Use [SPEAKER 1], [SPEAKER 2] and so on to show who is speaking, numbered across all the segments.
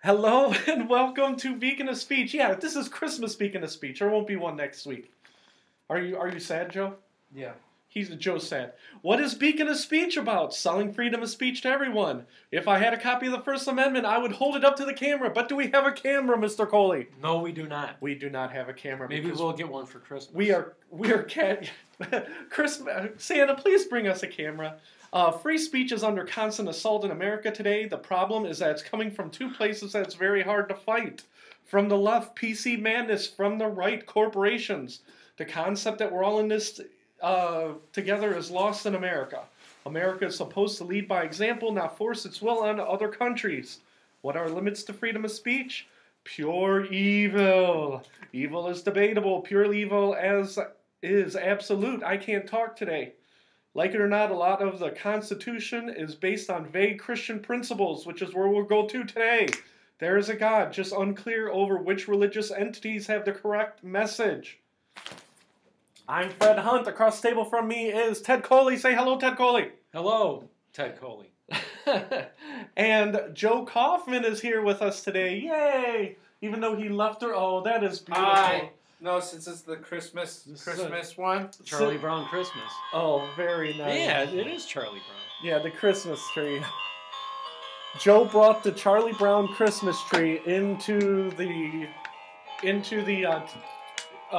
[SPEAKER 1] Hello and welcome to Beacon of Speech. Yeah, this is Christmas Beacon of Speech. There won't be one next week. Are you sad, Joe?
[SPEAKER 2] Yeah.
[SPEAKER 1] Joe's sad. What is Beacon of Speech about? Selling freedom of speech to everyone. If I had a copy of the First Amendment, I would hold it up to the camera. But do we have a camera, Mr. Coley?
[SPEAKER 3] No, we do not.
[SPEAKER 1] We do not have a camera.
[SPEAKER 3] Maybe we'll get one for Christmas.
[SPEAKER 1] We are Christmas. Santa, please bring us a camera. Free speech is under constant assault in America today. The problem is that it's coming from two places that's very hard to fight. From the left, PC madness. From the right, corporations. The concept that we're all in this together is lost in America. America is supposed to lead by example, not force its will on other countries. What are limits to freedom of speech? Pure evil. Evil is debatable. Pure evil is absolute. I can't talk today. Like it or not, a lot of the Constitution is based on vague Christian principles, which is where we'll go to today. There is a God, just unclear over which religious entities have the correct message. I'm Fred Hunt. Across the table from me is Ted Coley. Say hello, Ted Coley.
[SPEAKER 3] Hello, Ted Coley.
[SPEAKER 1] And Joe Kaufman is here with us today. Yay! Even though he left her. Oh, that is beautiful.
[SPEAKER 2] No, since it's the Christmas one.
[SPEAKER 3] Charlie Brown Christmas.
[SPEAKER 1] Oh, very nice.
[SPEAKER 3] Yeah, it is Charlie Brown.
[SPEAKER 1] Yeah, the Christmas tree. Joe brought the Charlie Brown Christmas tree into the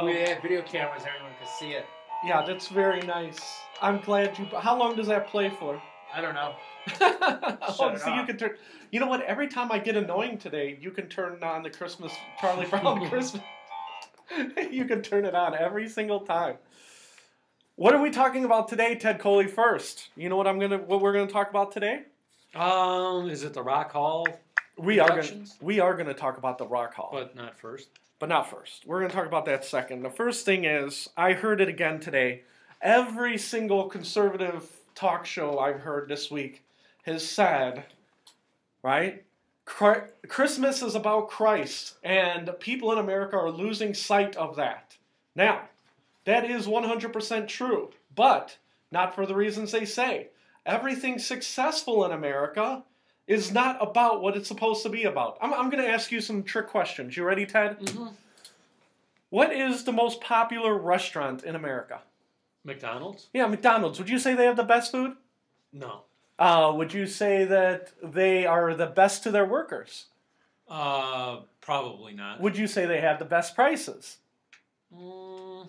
[SPEAKER 2] we have video cameras, everyone can see it.
[SPEAKER 1] Yeah, that's very nice. I'm glad you. How long does that play for?
[SPEAKER 2] I don't know.
[SPEAKER 1] You can turn. You know what? Every time I get annoying today, you can turn on the Christmas Charlie Brown Christmas. You can turn it on every single time. What are we talking about today, Ted Coley? First, you know what we're gonna talk about today?
[SPEAKER 3] Is it the Rock Hall?
[SPEAKER 1] We are gonna talk about the Rock Hall,
[SPEAKER 3] but not first.
[SPEAKER 1] But not first. We're gonna talk about that second. The first thing is, I heard it again today. Every single conservative talk show I've heard this week has said, right? Christmas is about Christ, and people in America are losing sight of that. Now, that is 100% true, but not for the reasons they say. Everything successful in America is not about what it's supposed to be about. I'm going to ask you some trick questions. You ready, Ted?
[SPEAKER 3] Mm-hmm.
[SPEAKER 1] What is the most popular restaurant in America?
[SPEAKER 3] McDonald's?
[SPEAKER 1] Yeah, McDonald's. Would you say they have the best food?
[SPEAKER 3] No.
[SPEAKER 1] Would you say that they are the best to their workers?
[SPEAKER 3] Probably not.
[SPEAKER 1] Would you say they have the best prices?
[SPEAKER 3] No.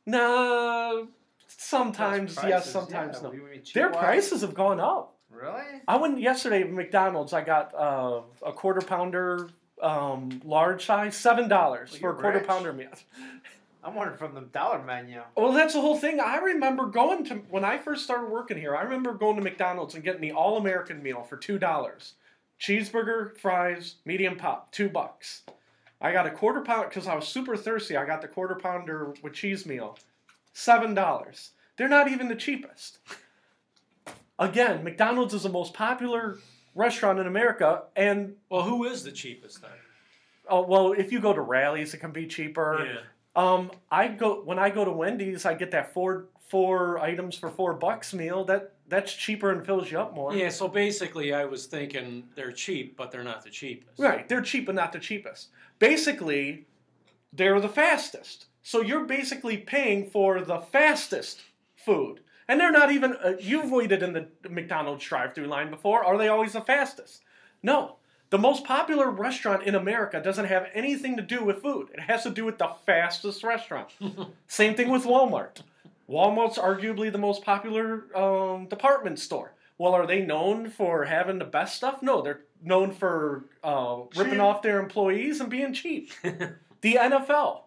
[SPEAKER 1] No. Sometimes yes, sometimes no. Their prices have gone up.
[SPEAKER 2] Really?
[SPEAKER 1] I went yesterday to McDonald's. I got a quarter pounder large size, $7 for a quarter pounder meal.
[SPEAKER 2] I'm ordering from the dollar menu.
[SPEAKER 1] Well, that's the whole thing. I remember when I first started working here, I remember going to McDonald's and getting the all-American meal for $2. Cheeseburger, fries, medium pop, $2. I got a quarter pounder, because I was super thirsty, I got the quarter pounder with cheese meal, $7. They're not even the cheapest. Again, McDonald's is the most popular restaurant in America, and...
[SPEAKER 3] Well, who is the cheapest then?
[SPEAKER 1] Oh, well, if you go to Rallies, it can be cheaper.
[SPEAKER 3] Yeah.
[SPEAKER 1] When I go to Wendy's, I get that four items for $4 meal. That's cheaper and fills you up more.
[SPEAKER 3] Yeah, so basically I was thinking they're cheap, but they're not the cheapest.
[SPEAKER 1] Right, they're cheap but not the cheapest. Basically, they're the fastest. So you're basically paying for the fastest food. And they're not even, you've waited in the McDonald's drive-thru line before. Are they always the fastest? No. The most popular restaurant in America doesn't have anything to do with food. It has to do with the fastest restaurant. Same thing with Walmart. Walmart's arguably the most popular department store. Well, are they known for having the best stuff? No, they're known for ripping off their employees and being cheap. The NFL.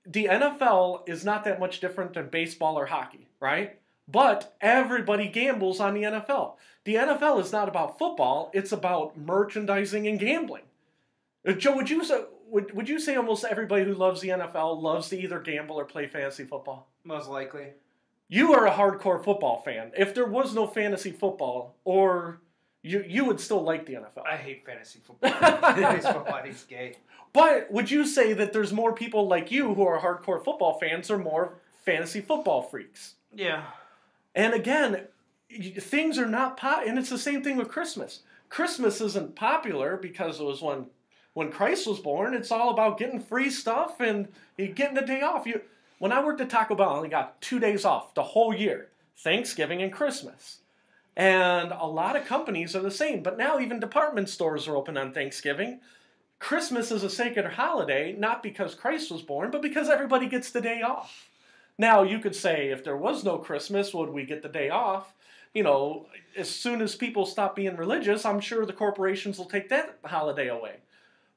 [SPEAKER 1] The NFL is not that much different than baseball or hockey, right? But everybody gambles on the NFL. The NFL is not about football. It's about merchandising and gambling. Joe, would you say almost everybody who loves the NFL loves to either gamble or play fantasy football?
[SPEAKER 2] Most likely.
[SPEAKER 1] You are a hardcore football fan. If there was no fantasy football, or you would still like the NFL.
[SPEAKER 2] I hate fantasy football. Fantasy football is gay.
[SPEAKER 1] But would you say that there's more people like you who are hardcore football fans or more fantasy football freaks?
[SPEAKER 2] Yeah.
[SPEAKER 1] And again, things are not and it's the same thing with Christmas. Christmas isn't popular because it was when Christ was born. It's all about getting free stuff and getting a day off. When I worked at Taco Bell, I only got 2 days off the whole year, Thanksgiving and Christmas. And a lot of companies are the same, but now even department stores are open on Thanksgiving. Christmas is a sacred holiday, not because Christ was born, but because everybody gets the day off. Now, you could say, if there was no Christmas, would we get the day off? You know, as soon as people stop being religious, I'm sure the corporations will take that holiday away.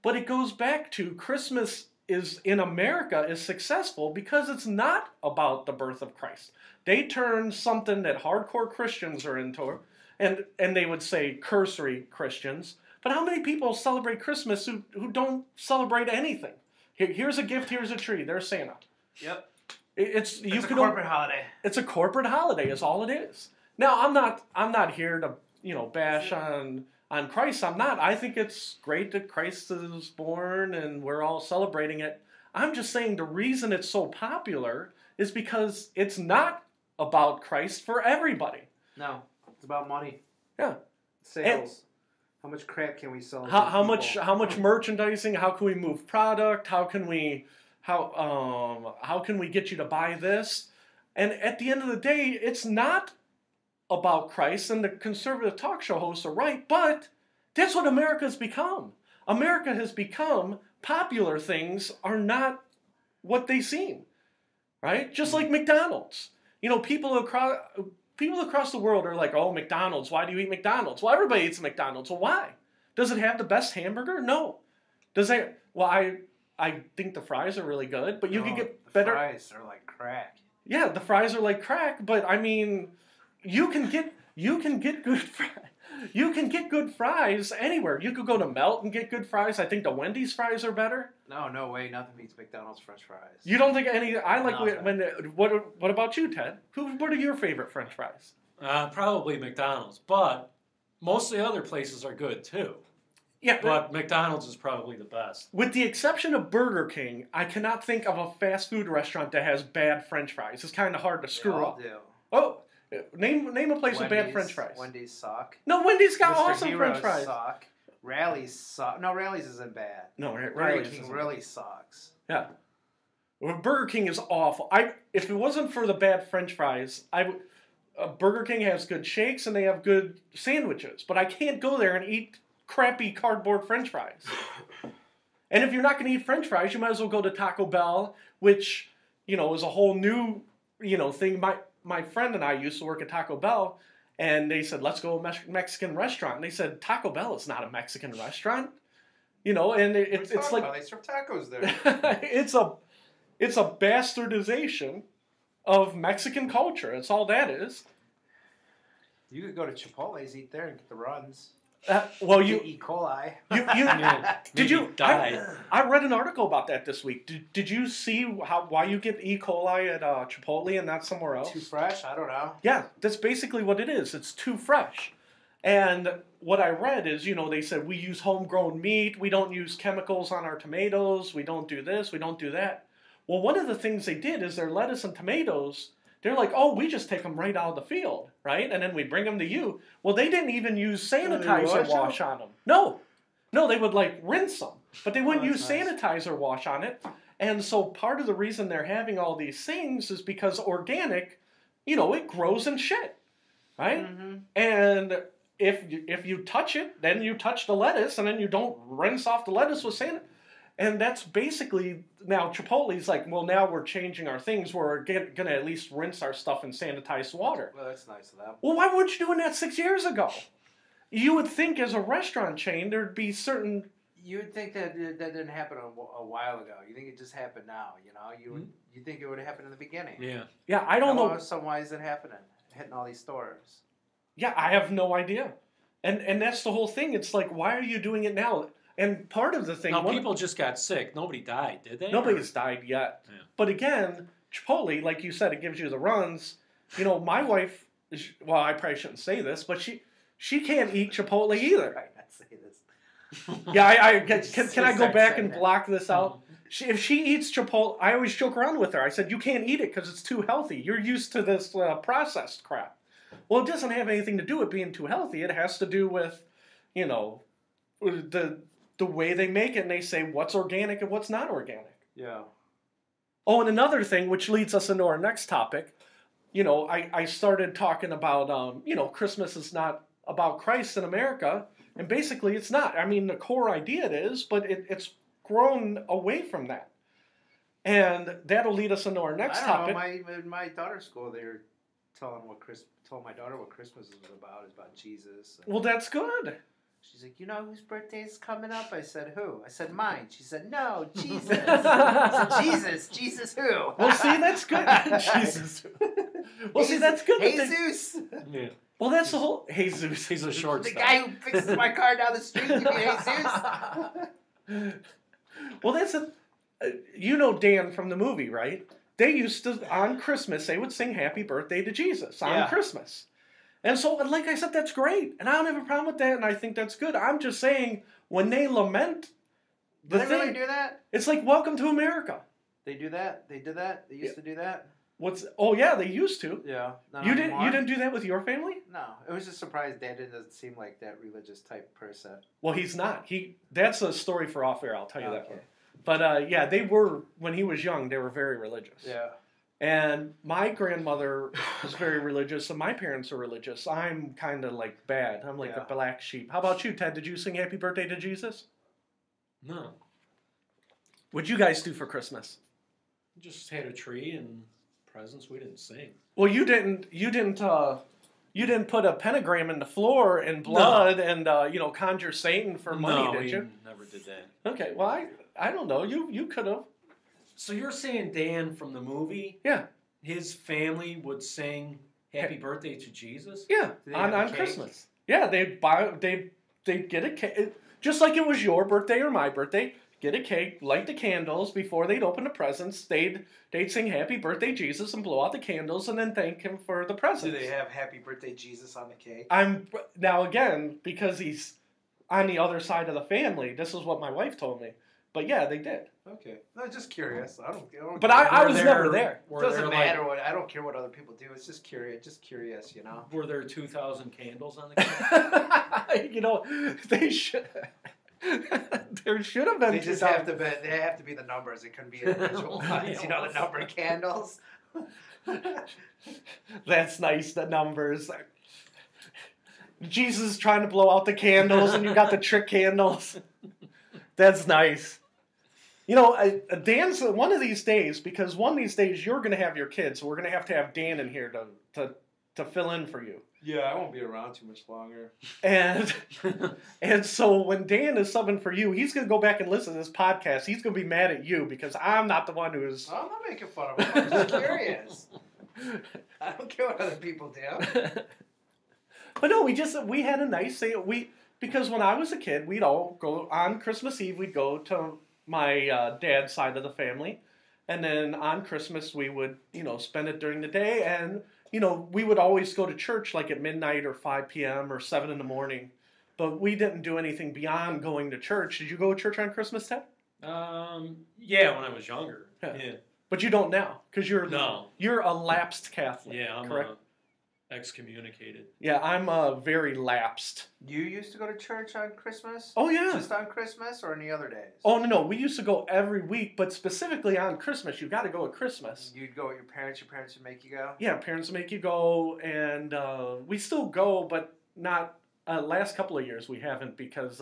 [SPEAKER 1] But it goes back to Christmas in America is successful because it's not about the birth of Christ. They turn something that hardcore Christians are into, and they would say cursory Christians. But how many people celebrate Christmas who don't celebrate anything? Here's a gift, here's a tree, there's Santa.
[SPEAKER 2] Yep.
[SPEAKER 1] It's
[SPEAKER 2] a corporate holiday.
[SPEAKER 1] It's a corporate holiday, is all it is. Now, I'm not here to bash on Christ. I'm not. I think it's great that Christ is born and we're all celebrating it. I'm just saying the reason it's so popular is because it's not about Christ for everybody.
[SPEAKER 2] No, it's about money.
[SPEAKER 1] Yeah.
[SPEAKER 2] Sales. How much crap can we sell?
[SPEAKER 1] How much merchandising? How can we move product? How can we get you to buy this? And at the end of the day, it's not about Christ, and the conservative talk show hosts are right, but that's what America's become. America has become popular things are not what they seem, right? Just like McDonald's. You know, people across the world are like, oh, McDonald's, why do you eat McDonald's? Well, everybody eats McDonald's. Well, why? Does it have the best hamburger? No. Does it? Well, I think the fries are really good, but you can get better.
[SPEAKER 2] The fries are like crack.
[SPEAKER 1] Yeah, the fries are like crack, but I mean, you can get good fries. You can get good fries anywhere. You could go to Melt and get good fries. I think the Wendy's fries are better.
[SPEAKER 2] No way. Nothing beats McDonald's French fries.
[SPEAKER 1] You don't think any? I like what about you, Ted? What are your favorite French fries?
[SPEAKER 3] Probably McDonald's, but most of the other places are good too.
[SPEAKER 1] Yeah,
[SPEAKER 3] but McDonald's is probably the best.
[SPEAKER 1] With the exception of Burger King, I cannot think of a fast food restaurant that has bad French fries. It's kind of hard to screw up.
[SPEAKER 2] Do.
[SPEAKER 1] Oh, name a place with bad French fries.
[SPEAKER 2] Wendy's suck.
[SPEAKER 1] No, Wendy's got
[SPEAKER 2] Mr.
[SPEAKER 1] awesome
[SPEAKER 2] Heroes
[SPEAKER 1] French fries.
[SPEAKER 2] Suck. Rally's suck. No, Rally's isn't bad.
[SPEAKER 1] No,
[SPEAKER 2] Burger
[SPEAKER 1] Rally's
[SPEAKER 2] King
[SPEAKER 1] isn't
[SPEAKER 2] really
[SPEAKER 1] bad.
[SPEAKER 2] sucks.
[SPEAKER 1] Yeah. Well, Burger King is awful. If it wasn't for the bad French fries, Burger King has good shakes and they have good sandwiches, but I can't go there and eat crappy cardboard French fries. And if you're not going to eat French fries, you might as well go to Taco Bell, which is a whole new thing. My friend and I used to work at Taco Bell, and they said, let's go to a Mexican restaurant. And they said, Taco Bell is not a Mexican restaurant. And it's like...
[SPEAKER 2] They serve tacos there.
[SPEAKER 1] it's a bastardization of Mexican culture. That's all that is.
[SPEAKER 2] You could go to Chipotle's, eat there, and get the runs.
[SPEAKER 1] Well, you
[SPEAKER 2] get E. coli.
[SPEAKER 1] Did you
[SPEAKER 3] die?
[SPEAKER 1] I read an article about that this week. Did you see why you get E. coli at Chipotle and not somewhere else?
[SPEAKER 2] Too fresh? I don't know.
[SPEAKER 1] Yeah, that's basically what it is. It's too fresh. And what I read is, they said we use homegrown meat, we don't use chemicals on our tomatoes, we don't do this, we don't do that. Well, one of the things they did is their lettuce and tomatoes, they're like, oh, we just take them right out of the field, right? And then we bring them to you. Well, they didn't even use sanitizer wash on them. No, they would rinse them, but they wouldn't use sanitizer wash on it. And so part of the reason they're having all these things is because organic, it grows in shit, right? Mm-hmm. And if you touch it, then you touch the lettuce, and then you don't rinse off the lettuce with sanitizer. And that's basically, now Chipotle's like, well, now we're changing our things. We're going to at least rinse our stuff in sanitized water.
[SPEAKER 2] Well, that's nice of them.
[SPEAKER 1] Well, why weren't you doing that 6 years ago? You would think as a restaurant chain, there'd be certain...
[SPEAKER 2] You would think that didn't happen a while ago. You think it just happened now, You think it would have happened in the beginning.
[SPEAKER 3] Yeah.
[SPEAKER 1] Yeah, I don't know.
[SPEAKER 2] So why is it happening? Hitting all these stores.
[SPEAKER 1] Yeah, I have no idea. And that's the whole thing. It's like, why are you doing it now? And part of the thing...
[SPEAKER 3] Now, people just got sick. Nobody died, did they?
[SPEAKER 1] Nobody's died yet. Yeah. But again, Chipotle, like you said, it gives you the runs. My wife... Well, I probably shouldn't say this, but she can't eat Chipotle either.
[SPEAKER 2] I not say this.
[SPEAKER 1] Yeah, can I go back and block this out? If she eats Chipotle... I always joke around with her. I said, you can't eat it because it's too healthy. You're used to this processed crap. Well, it doesn't have anything to do with being too healthy. It has to do with... you know, the way they make it, and they say what's organic and what's not organic.
[SPEAKER 2] Yeah.
[SPEAKER 1] Oh, and another thing, which leads us into our next topic, you know, I started talking about, you know, Christmas is not about Christ in America, and basically it's not. I mean, the core idea it is, but it's grown away from that. And that'll lead us into our next topic.
[SPEAKER 2] In my daughter's school, they were told my daughter what Christmas is about. It's about Jesus.
[SPEAKER 1] Well, that's good.
[SPEAKER 2] She's like, you know whose birthday is coming up? I said, who? I said, mine. She said, no, Jesus. I said, Jesus. Jesus who?
[SPEAKER 1] Well, see, that's good. Jesus. Well, see, that's good.
[SPEAKER 2] Jesus.
[SPEAKER 3] Yeah.
[SPEAKER 1] Well, that's the whole... Jesus.
[SPEAKER 3] He's a short
[SPEAKER 2] The guy who fixes my car down the street. You mean Jesus?
[SPEAKER 1] Well, that's a... you know Dan from the movie, right? They used to, on Christmas, they would sing Happy Birthday to Jesus on Christmas. And so, like I said, that's great. And I don't have a problem with that, and I think that's good. I'm just saying, when they lament
[SPEAKER 2] Do they really do that?
[SPEAKER 1] it's like, welcome to America.
[SPEAKER 2] They do that? They did that? They used to do that?
[SPEAKER 1] Oh, yeah, they used to.
[SPEAKER 2] Yeah.
[SPEAKER 1] You didn't do that with your family?
[SPEAKER 2] No. It was just a surprise Dad doesn't seem like that religious type person.
[SPEAKER 1] Well, he's not. That's a story for off air, I'll tell you that
[SPEAKER 2] Okay.
[SPEAKER 1] one. But, yeah, they were, when he was young, they were very religious.
[SPEAKER 2] Yeah.
[SPEAKER 1] And my grandmother was very religious, and my parents are religious. I'm kind of like bad. I'm like the black sheep. How about you, Ted? Did you sing Happy Birthday to Jesus?
[SPEAKER 3] No.
[SPEAKER 1] What'd you guys do for Christmas?
[SPEAKER 3] Just had a tree and presents. We didn't sing.
[SPEAKER 1] Well, you didn't put a pentagram in the floor in blood and you know, conjure Satan for money, did you?
[SPEAKER 3] No, never did that.
[SPEAKER 1] Okay, well, I don't know. You could have.
[SPEAKER 3] So you're saying Dan from the movie?
[SPEAKER 1] Yeah.
[SPEAKER 3] His family would sing Happy Birthday to Jesus?
[SPEAKER 1] Yeah, on Christmas. Yeah, they'd get a cake, just like it was your birthday or my birthday. Get a cake, light the candles before they'd open the presents. They'd sing Happy Birthday Jesus and blow out the candles and then thank him for the presents.
[SPEAKER 2] Do they have Happy Birthday Jesus on the cake?
[SPEAKER 1] Now again, because he's on the other side of the family. This is what my wife told me. But yeah, they did.
[SPEAKER 2] Okay. No, just curious. I don't
[SPEAKER 1] but I was never there.
[SPEAKER 2] It doesn't matter what. I don't care what other people do. It's just curious. Just curious, you know.
[SPEAKER 3] Were there 2,000 candles on the cake?
[SPEAKER 1] You know, they should. There should have been.
[SPEAKER 2] They just have to be. They have to be the numbers. It couldn't be individual ones. You know, the number of candles.
[SPEAKER 1] That's nice. The numbers. Jesus is trying to blow out the candles, and you got the trick candles. That's nice. You know, Dan's one of these days, because one of these days you're going to have your kids, so we're going to have Dan in here to fill in for you.
[SPEAKER 2] Yeah, I won't be around too much longer.
[SPEAKER 1] And so when Dan is subbing for you, he's going to go back and listen to this podcast. He's going to be mad at you because I'm not the one who's...
[SPEAKER 2] I'm not making fun of him. I'm just curious. I don't care what other people do.
[SPEAKER 1] But no, we had a nice day. Because when I was a kid, we'd all go on Christmas Eve. We'd go to my dad's side of the family, and then on Christmas we would, you know, spend it during the day, and you know, we would always go to church like at midnight or 5 p.m. or 7 in the morning. But we didn't do anything beyond going to church. Did you go to church on Christmas, Ted?
[SPEAKER 3] Yeah, when I was younger. Yeah.
[SPEAKER 1] But you don't now, because you're a lapsed Catholic.
[SPEAKER 3] Yeah, I'm
[SPEAKER 1] correct.
[SPEAKER 3] Excommunicated.
[SPEAKER 1] Yeah, I'm very lapsed.
[SPEAKER 2] You used to go to church on Christmas?
[SPEAKER 1] Oh, yeah.
[SPEAKER 2] Just on Christmas or any other days?
[SPEAKER 1] Oh, no. We used to go every week, but specifically on Christmas. You got to go at Christmas.
[SPEAKER 2] You'd go with your parents? Your parents would make you go?
[SPEAKER 1] Yeah, parents make you go, and we still go, but not... last couple of years we haven't, because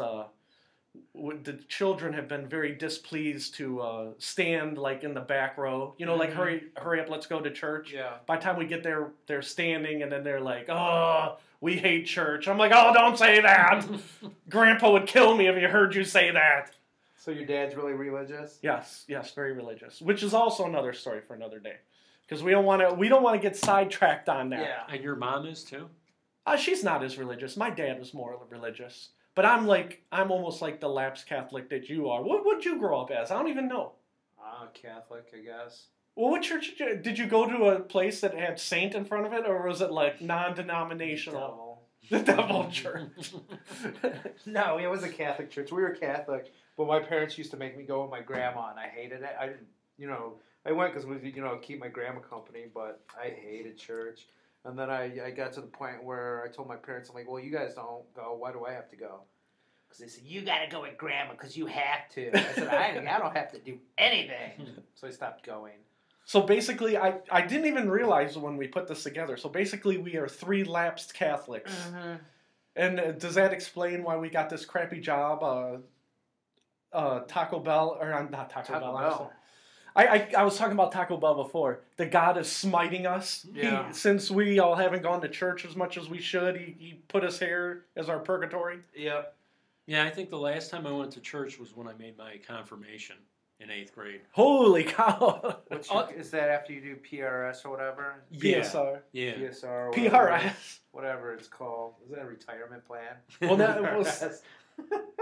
[SPEAKER 1] the children have been very displeased to stand like in the back row. You know, like hurry up, let's go to church.
[SPEAKER 2] Yeah.
[SPEAKER 1] By the time we get there, they're standing, and then they're like, oh, we hate church. I'm like, oh, don't say that. Grandpa would kill me if he heard you say that.
[SPEAKER 2] So your dad's really religious?
[SPEAKER 1] Yes, very religious. Which is also another story for another day, because we don't want to get sidetracked on that.
[SPEAKER 2] Yeah.
[SPEAKER 3] And your mom is too?
[SPEAKER 1] She's not as religious. My dad was more religious. But I'm almost like the lapsed Catholic that you are. What would you grow up as? I don't even know.
[SPEAKER 2] Catholic, I guess.
[SPEAKER 1] Well, what church did you go to? A place that had saint in front of it, or was it like non-denominational? The devil church.
[SPEAKER 2] No, it was a Catholic church. We were Catholic, but my parents used to make me go with my grandma, and I hated it. I didn't, you know, I went because we, you know, keep my grandma company, but I hated church. And then I got to the point where I told my parents, I'm like, well, you guys don't go. Why do I have to go? Because they said, you got to go with Grandma because you have to. I said, I don't have to do anything. So I stopped going.
[SPEAKER 1] So basically, I didn't even realize when we put this together. So basically, we are 3 lapsed Catholics.
[SPEAKER 2] Mm-hmm.
[SPEAKER 1] And does that explain why we got this crappy job? Taco Bell, or not Taco Bell.
[SPEAKER 2] Bell.
[SPEAKER 1] I was talking about Taco Bell before. The God is smiting us.
[SPEAKER 2] Yeah.
[SPEAKER 1] Since we all haven't gone to church as much as we should, he put us here as our purgatory.
[SPEAKER 2] Yep.
[SPEAKER 3] Yeah, I think the last time I went to church was when I made my confirmation in 8th grade.
[SPEAKER 1] Holy cow!
[SPEAKER 2] Is that after you do PRS or whatever?
[SPEAKER 1] PSR.
[SPEAKER 3] Yeah.
[SPEAKER 2] PSR or
[SPEAKER 1] PRS.
[SPEAKER 2] Whatever it's called. Is that a retirement plan?
[SPEAKER 1] Well, that was...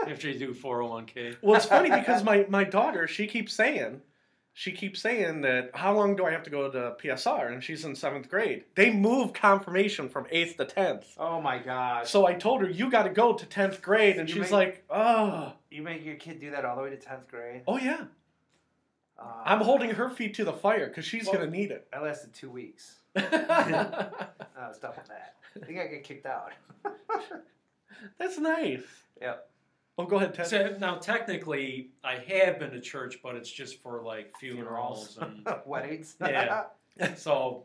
[SPEAKER 3] After you do 401k.
[SPEAKER 1] Well, it's funny because my daughter, she keeps saying that, how long do I have to go to PSR? And she's in 7th grade. They move confirmation from 8th to 10th.
[SPEAKER 2] Oh my gosh.
[SPEAKER 1] So I told her, you got to go to 10th grade. And she's like, oh.
[SPEAKER 2] You make your kid do that all the way to 10th grade?
[SPEAKER 1] Oh, yeah. I'm holding her feet to the fire because she's going to need it.
[SPEAKER 2] I lasted 2 weeks. I was done with that. I think I get kicked out.
[SPEAKER 1] That's nice.
[SPEAKER 2] Yep.
[SPEAKER 1] Oh, go ahead, Ted.
[SPEAKER 3] So now, technically, I have been to church, but it's just for like funerals and
[SPEAKER 2] weddings.
[SPEAKER 3] Yeah. So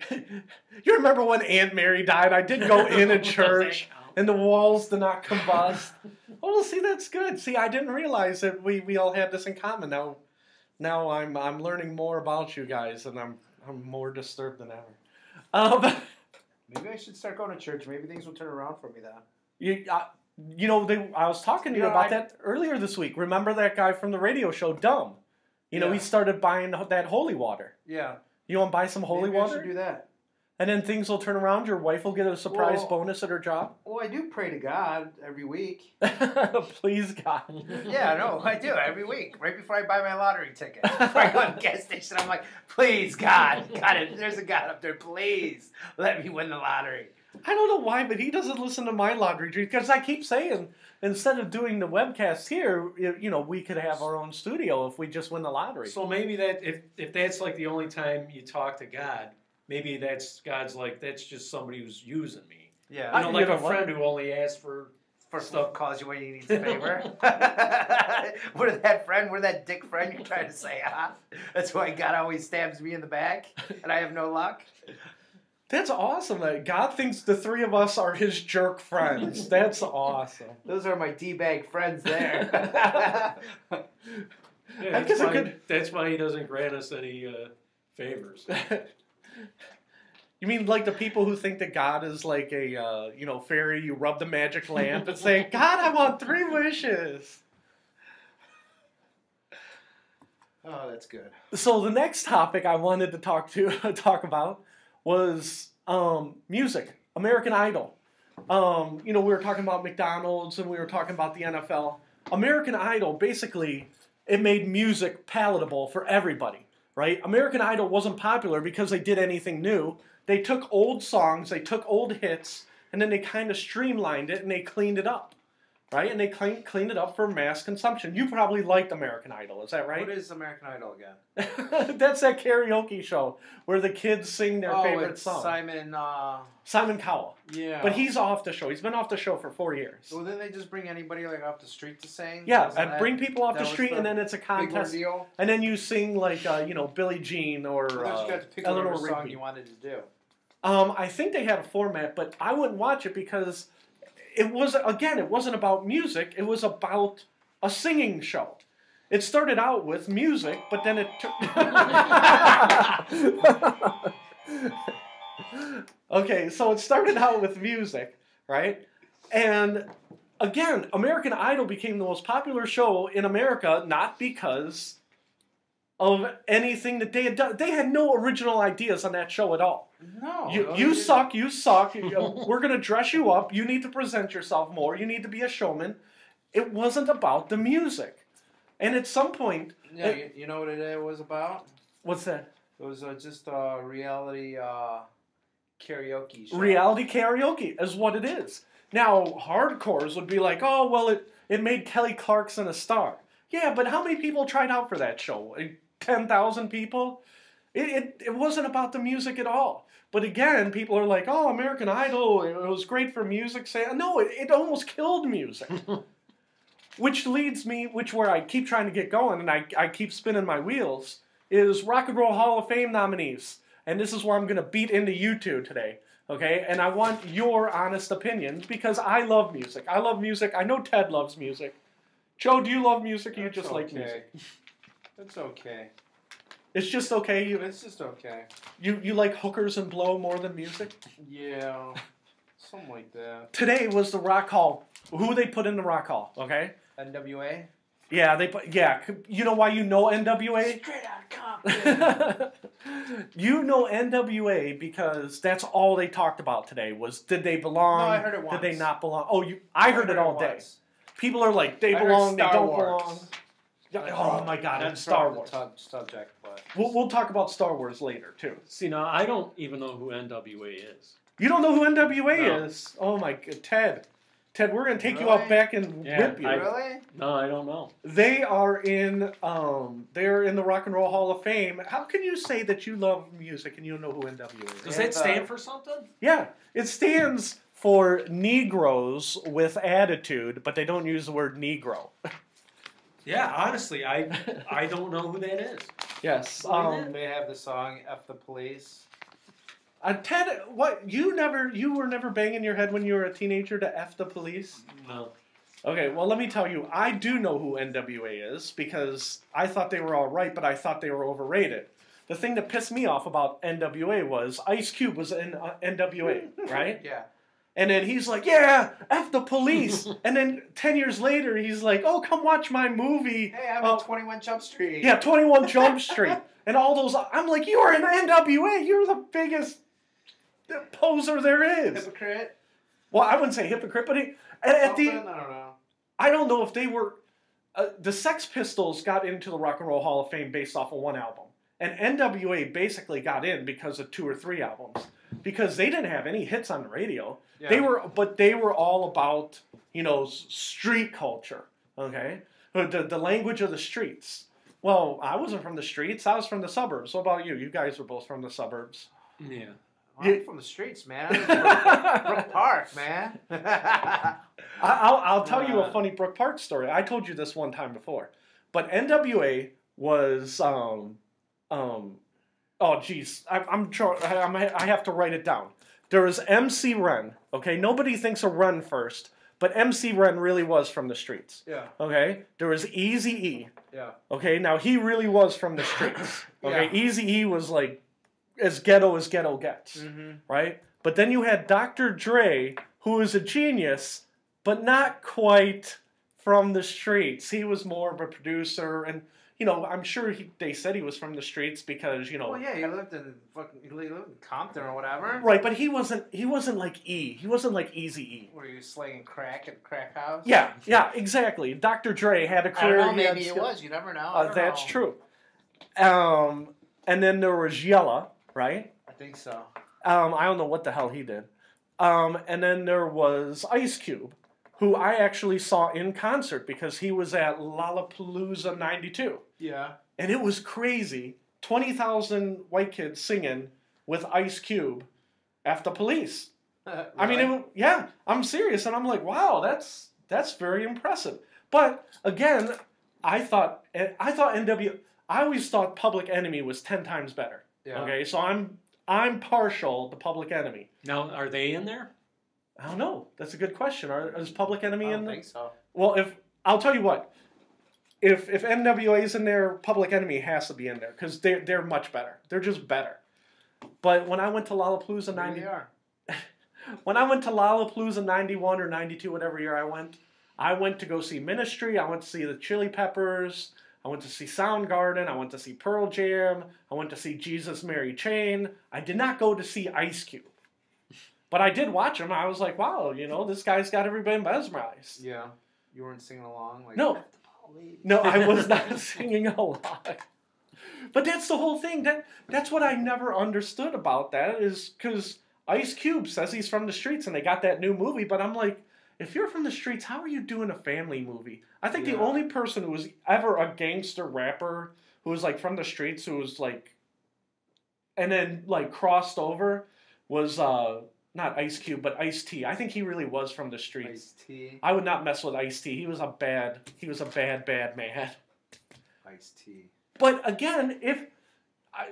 [SPEAKER 1] you remember when Aunt Mary died? I did go in a church, and the walls did not combust. Oh, well, see, that's good. See, I didn't realize that we all had this in common. Now I'm learning more about you guys, and I'm more disturbed than ever.
[SPEAKER 2] Maybe I should start going to church. Maybe things will turn around for me then.
[SPEAKER 1] I was talking to you about that earlier this week. Remember that guy from the radio show, Dumb? He started buying that holy water.
[SPEAKER 2] Yeah.
[SPEAKER 1] You want to buy some holy water?
[SPEAKER 2] I should do that.
[SPEAKER 1] And then things will turn around. Your wife will get a surprise bonus at her job.
[SPEAKER 2] Well, I do pray to God every week.
[SPEAKER 1] Please, God.
[SPEAKER 2] Yeah, no, I do every week. Right before I buy my lottery ticket. Before I go to the gas station, I'm like, please, God, if there's a God up there, please let me win the lottery.
[SPEAKER 1] I don't know why, but he doesn't listen to my lottery dream because I keep saying instead of doing the webcast here, we could have our own studio if we just win the lottery.
[SPEAKER 3] So maybe that if that's like the only time you talk to God, maybe God's like, that's just somebody who's using me.
[SPEAKER 2] Yeah,
[SPEAKER 3] like a friend who only asks for stuff.
[SPEAKER 2] Calls you when he needs a favor. We're that dick friend you're trying to say, huh? That's why God always stabs me in the back, and I have no luck.
[SPEAKER 1] That's awesome. God thinks the 3 of us are his jerk friends. That's awesome.
[SPEAKER 2] Those are my D-bag friends there.
[SPEAKER 3] That's why he doesn't grant us any favors.
[SPEAKER 1] You mean like the people who think that God is like a fairy? You rub the magic lamp and say, God, I want 3 wishes.
[SPEAKER 2] Oh, that's good.
[SPEAKER 1] So the next topic I wanted to talk about was music, American Idol. We were talking about McDonald's and we were talking about the NFL. American Idol, basically, it made music palatable for everybody, right? American Idol wasn't popular because they did anything new. They took old songs, they took old hits, and then they kind of streamlined it and they cleaned it up, right? And they cleaned it up for mass consumption. You probably liked American Idol, is that right?
[SPEAKER 2] What is American Idol again?
[SPEAKER 1] That's that karaoke show where the kids sing their favorite song. Simon Cowell.
[SPEAKER 2] Yeah.
[SPEAKER 1] But he's off the show. He's been off the show for 4 years.
[SPEAKER 2] Well, then they just bring anybody like off the street to sing?
[SPEAKER 1] Yeah, bring people off the street and then it's a contest.
[SPEAKER 2] Big ordeal?
[SPEAKER 1] And then you sing like, Billie Jean or
[SPEAKER 2] you got to pick
[SPEAKER 1] Eleanor
[SPEAKER 2] whatever song
[SPEAKER 1] Rigby.
[SPEAKER 2] you wanted to do.
[SPEAKER 1] I think they had a format, but I wouldn't watch it because it wasn't about music. It was about a singing show. It started out with music, but then it Okay, so it started out with music, right? And again, American Idol became the most popular show in America, not because of anything that they had done. They had no original ideas on that show at all.
[SPEAKER 2] No.
[SPEAKER 1] You suck. We're going to dress you up. You need to present yourself more. You need to be a showman. It wasn't about the music. And at some point...
[SPEAKER 2] Yeah, you know what it was about?
[SPEAKER 1] What's that?
[SPEAKER 2] It was just a reality karaoke show.
[SPEAKER 1] Reality karaoke is what it is. Now, hardcores would be like, oh, well, it made Kelly Clarkson a star. Yeah, but how many people tried out for that show? 10,000 people? It wasn't about the music at all. But again, people are like, oh, American Idol, it was great for music. No, it almost killed music. which leads me, where I keep trying to get going, and I keep spinning my wheels, is Rock and Roll Hall of Fame nominees. And this is where I'm going to beat into you two today, okay? And I want your honest opinions, because I love music. I love music. I know Ted loves music. Joe, do you love music, or you just like music?
[SPEAKER 2] It's okay.
[SPEAKER 1] It's just okay?
[SPEAKER 2] It's just okay.
[SPEAKER 1] You like hookers and blow more than music?
[SPEAKER 2] Yeah, something like that.
[SPEAKER 1] Today was the Rock Hall. Who they put in the Rock Hall, okay?
[SPEAKER 2] NWA?
[SPEAKER 1] Yeah, you know why you know NWA?
[SPEAKER 2] Straight out of Compton.
[SPEAKER 1] You know NWA because that's all they talked about today was did they belong?
[SPEAKER 2] No, I heard it once.
[SPEAKER 1] Did they not belong? Oh, I heard it all day.
[SPEAKER 2] Once.
[SPEAKER 1] People are like, they belong, they don't belong. Oh my God, and Star Wars.
[SPEAKER 2] Subject, but
[SPEAKER 1] We'll talk about Star Wars later too.
[SPEAKER 3] See, now I don't even know who NWA is.
[SPEAKER 1] You don't know who NWA is? Oh my God, Ted, we're gonna take you out back and whip you.
[SPEAKER 2] Really?
[SPEAKER 3] No, I don't know.
[SPEAKER 1] They are in the Rock and Roll Hall of Fame. How can you say that you love music and you don't know who NWA is?
[SPEAKER 3] Does that stand for something?
[SPEAKER 1] Yeah, it stands for Negroes with Attitude, but they don't use the word Negro.
[SPEAKER 3] Yeah, honestly, I don't know who that is.
[SPEAKER 1] Yes.
[SPEAKER 2] They have the song "F the Police."
[SPEAKER 1] Ted, what you were never banging your head when you were a teenager to F the Police?
[SPEAKER 3] No.
[SPEAKER 1] Okay, well let me tell you, I do know who NWA is because I thought they were all right, but I thought they were overrated. The thing that pissed me off about NWA was Ice Cube was in NWA, right?
[SPEAKER 2] Yeah.
[SPEAKER 1] And then he's like, yeah, F the Police. And then 10 years later, he's like, oh, come watch my movie.
[SPEAKER 2] Hey, I'm on 21 Jump Street.
[SPEAKER 1] Yeah, 21 Jump Street. And all those, I'm like, you are in NWA. You're the biggest poser there is.
[SPEAKER 2] Hypocrite?
[SPEAKER 1] Well, I wouldn't say hypocrite, but
[SPEAKER 2] I don't know.
[SPEAKER 1] I don't know if they were, the Sex Pistols got into the Rock and Roll Hall of Fame based off of one album. And NWA basically got in because of 2 or 3 albums. Because they didn't have any hits on the radio. Yeah. They were all about, street culture, okay? The language of the streets. Well, I wasn't from the streets. I was from the suburbs. What about you? You guys were both from the suburbs.
[SPEAKER 3] Yeah.
[SPEAKER 2] Well, I'm from the streets, man. Brook Park, man.
[SPEAKER 1] I'll tell you a funny Brook Park story. I told you this one time before. But NWA was, oh, geez. I have to write it down. There was MC Ren, okay? Nobody thinks of Ren first, but MC Ren really was from the streets.
[SPEAKER 2] Yeah.
[SPEAKER 1] Okay? There was Eazy-E.
[SPEAKER 2] Yeah.
[SPEAKER 1] Okay? Now, he really was from the streets. Okay? Yeah. Eazy-E was, like, as ghetto gets. Mm-hmm. Right? But then you had Dr. Dre, who was a genius, but not quite from the streets. He was more of a producer, and I'm sure they said he was from the streets because,
[SPEAKER 2] Well, yeah, he lived in Compton or whatever.
[SPEAKER 1] Right, but he wasn't like E. He wasn't like Eazy-E.
[SPEAKER 2] Were you slinging crack at the crack house?
[SPEAKER 1] Yeah, exactly. Dr. Dre had a career.
[SPEAKER 2] I don't know, maybe it was. You never know.
[SPEAKER 1] That's true. And then there was Yella, right?
[SPEAKER 2] I think so.
[SPEAKER 1] I don't know what the hell he did. And then there was Ice Cube, who I actually saw in concert because he was at Lollapalooza 92.
[SPEAKER 2] Yeah.
[SPEAKER 1] And it was crazy. 20,000 white kids singing with Ice Cube F the Police. Really? I mean, I'm serious. And I'm like, wow, that's very impressive. But again, I always thought Public Enemy was 10 times better. Yeah. Okay, so I'm partial to Public Enemy.
[SPEAKER 3] Now, are they in there?
[SPEAKER 1] I don't know. That's a good question. Is Public Enemy in there?
[SPEAKER 2] I don't think so.
[SPEAKER 1] Well, I'll tell you what. If NWA is in there, Public Enemy has to be in there because they're much better. They're just better. But when I went to Lollapalooza 90, when I went to Lollapalooza 91 or 92, whatever year I went to go see Ministry. I went to see the Chili Peppers. I went to see Soundgarden. I went to see Pearl Jam. I went to see Jesus Mary Chain. I did not go to see Ice Cube. But I did watch him. I was like, wow, this guy's got everybody mesmerized.
[SPEAKER 2] Yeah. You weren't singing along? Like,
[SPEAKER 1] no. No, I was not singing along. But that's the whole thing. That's what I never understood about that is because Ice Cube says he's from the streets and they got that new movie. But I'm like, if you're from the streets, how are you doing a family movie? I think the only person who was ever a gangster rapper who was like from the streets who was like, and then like crossed over was not Ice Cube, but Ice-T. I think he really was from the streets.
[SPEAKER 2] Ice-T.
[SPEAKER 1] I would not mess with Ice-T. He was a bad man.
[SPEAKER 2] Ice-T.
[SPEAKER 1] But again,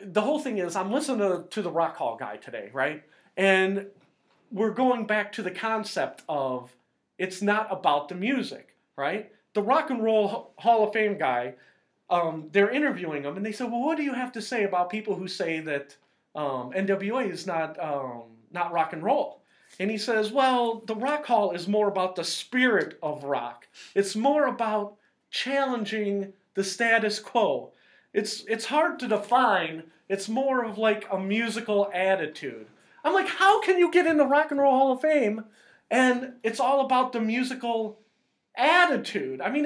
[SPEAKER 1] the whole thing is, I'm listening to the Rock Hall guy today, right? And we're going back to the concept of it's not about the music, right? The Rock and Roll Hall of Fame guy, they're interviewing him, and they said, well, what do you have to say about people who say that NWA is not rock and roll? And he says, well, the Rock Hall is more about the spirit of rock. It's more about challenging the status quo. It's hard to define. It's more of like a musical attitude. I'm like, how can you get in the Rock and Roll Hall of Fame and it's all about the musical attitude? I mean,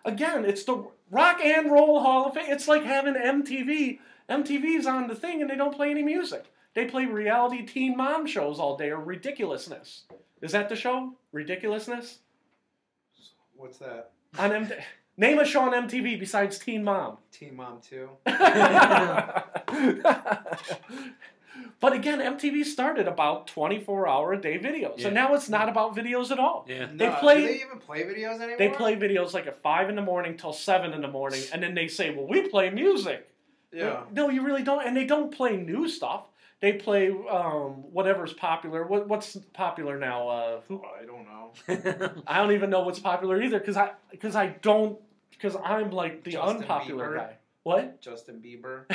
[SPEAKER 1] it's the Rock and Roll Hall of Fame. It's like having MTV. MTV's on the thing and they don't play any music. They play reality teen mom shows all day or Ridiculousness. Is that the show? Ridiculousness?
[SPEAKER 2] What's that?
[SPEAKER 1] Name a show on MTV besides Teen Mom.
[SPEAKER 2] Teen Mom 2.
[SPEAKER 1] But again, MTV started about 24-hour-a-day videos. And now it's not about videos at all.
[SPEAKER 3] Yeah.
[SPEAKER 2] Do they even play videos anymore?
[SPEAKER 1] They play videos like at 5 in the morning till 7 in the morning. And then they say, well, we play music.
[SPEAKER 2] Yeah.
[SPEAKER 1] No, you really don't. And they don't play new stuff. They play whatever's popular. What's popular now?
[SPEAKER 2] I don't know.
[SPEAKER 1] I don't even know what's popular either because I'm like the
[SPEAKER 2] Justin
[SPEAKER 1] unpopular
[SPEAKER 2] Bieber.
[SPEAKER 1] guy. What?
[SPEAKER 2] Justin Bieber.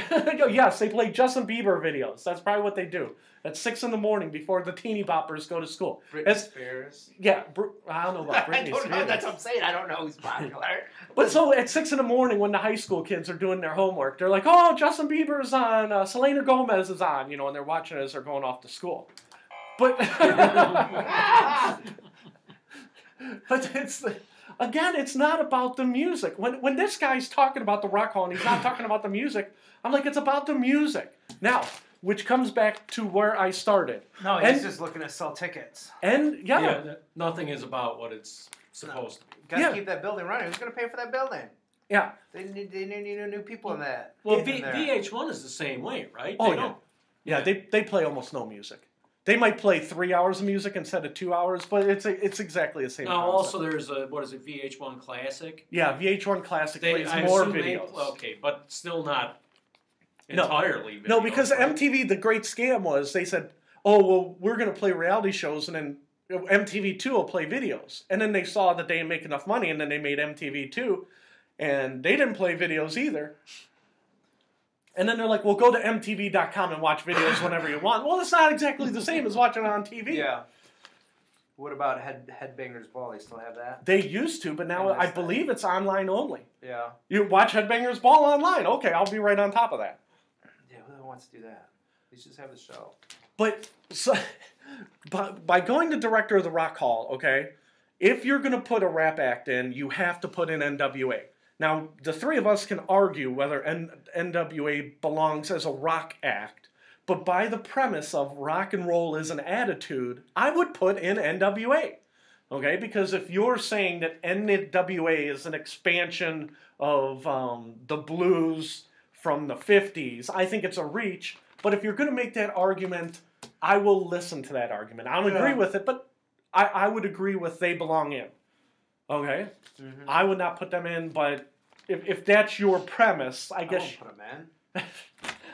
[SPEAKER 1] Yes, they play Justin Bieber videos. That's probably what they do. At 6 in the morning before the teeny boppers go to school.
[SPEAKER 2] Britney Spears.
[SPEAKER 1] Yeah, I don't know about Britney
[SPEAKER 2] I don't
[SPEAKER 1] Spears.
[SPEAKER 2] know. That's what I'm saying. I don't know who's popular.
[SPEAKER 1] But so at 6 in the morning when the high school kids are doing their homework, they're like, oh, Justin Bieber's on, Selena Gomez is on, and they're watching it as they're going off to school. But, but again, it's not about the music. When this guy's talking about the Rock Hall and he's not talking about the music, I'm like, it's about the music. Now, which comes back to where I started.
[SPEAKER 2] No, he's just looking to sell tickets.
[SPEAKER 1] And,
[SPEAKER 3] nothing is about what it's supposed to be.
[SPEAKER 2] Got to keep that building running. Who's going to pay for that building?
[SPEAKER 1] Yeah.
[SPEAKER 2] They need new people in that.
[SPEAKER 3] Well, VH1 is the same way, right?
[SPEAKER 1] They play almost no music. They might play 3 hours of music instead of 2 hours, but it's exactly the same.
[SPEAKER 3] Now, also there's VH1 Classic?
[SPEAKER 1] Yeah, VH1 Classic plays more videos.
[SPEAKER 3] Okay, but still not entirely videos.
[SPEAKER 1] No, because
[SPEAKER 3] right?
[SPEAKER 1] MTV, the great scam was they said, oh, well, we're going to play reality shows, and then MTV2 will play videos. And then they saw that they didn't make enough money, and then they made MTV2, and they didn't play videos either. And then they're like, well, go to MTV.com and watch videos whenever you want. Well, it's not exactly the same as watching it on TV.
[SPEAKER 2] Yeah. What about Headbangers Ball? They still have that?
[SPEAKER 1] They used to, but now I believe it's online only.
[SPEAKER 2] Yeah.
[SPEAKER 1] You watch Headbangers Ball online. Okay, I'll be right on top of that.
[SPEAKER 2] Yeah, who wants to do that? They just have the show.
[SPEAKER 1] But by going to director of the Rock Hall, okay, if you're going to put a rap act in, you have to put in NWA. Now, the three of us can argue whether NWA belongs as a rock act, but by the premise of rock and roll is an attitude, I would put in NWA, okay? Because if you're saying that NWA is an expansion of the blues from the 50s, I think it's a reach. But if you're going to make that argument, I will listen to that argument. I don't agree with it, but I would agree with they belong in. Okay? Mm-hmm. I would not put them in, but if that's your premise, I guess...
[SPEAKER 2] I won't put them in.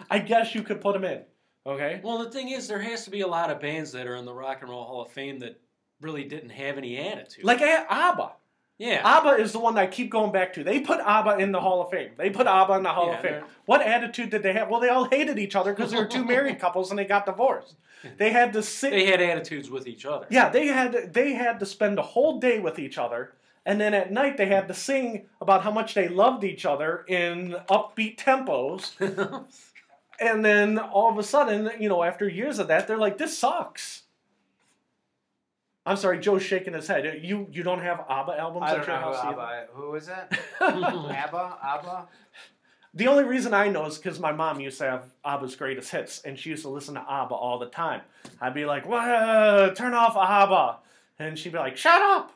[SPEAKER 1] I guess you could put them in. Okay?
[SPEAKER 3] Well, the thing is, there has to be a lot of bands that are in the Rock and Roll Hall of Fame that really didn't have any attitude.
[SPEAKER 1] Like ABBA.
[SPEAKER 3] Yeah.
[SPEAKER 1] ABBA is the one that I keep going back to. They put ABBA in the Hall of Fame. They put ABBA in the Hall of Fame. What attitude did they have? Well, they all hated each other because they were two married couples and they got divorced. They had to sit...
[SPEAKER 3] They had attitudes with each other.
[SPEAKER 1] Yeah, they had to spend a whole day with each other, and then at night they had to sing about how much they loved each other in upbeat tempos. And then all of a sudden, after years of that, they're like, this sucks. I'm sorry, Joe's shaking his head. You don't have ABBA albums at your house either?
[SPEAKER 2] Who is it? ABBA?
[SPEAKER 1] The only reason I know is because my mom used to have ABBA's greatest hits, and she used to listen to ABBA all the time. I'd be like, "What? Turn off ABBA," and she'd be like, "Shut up."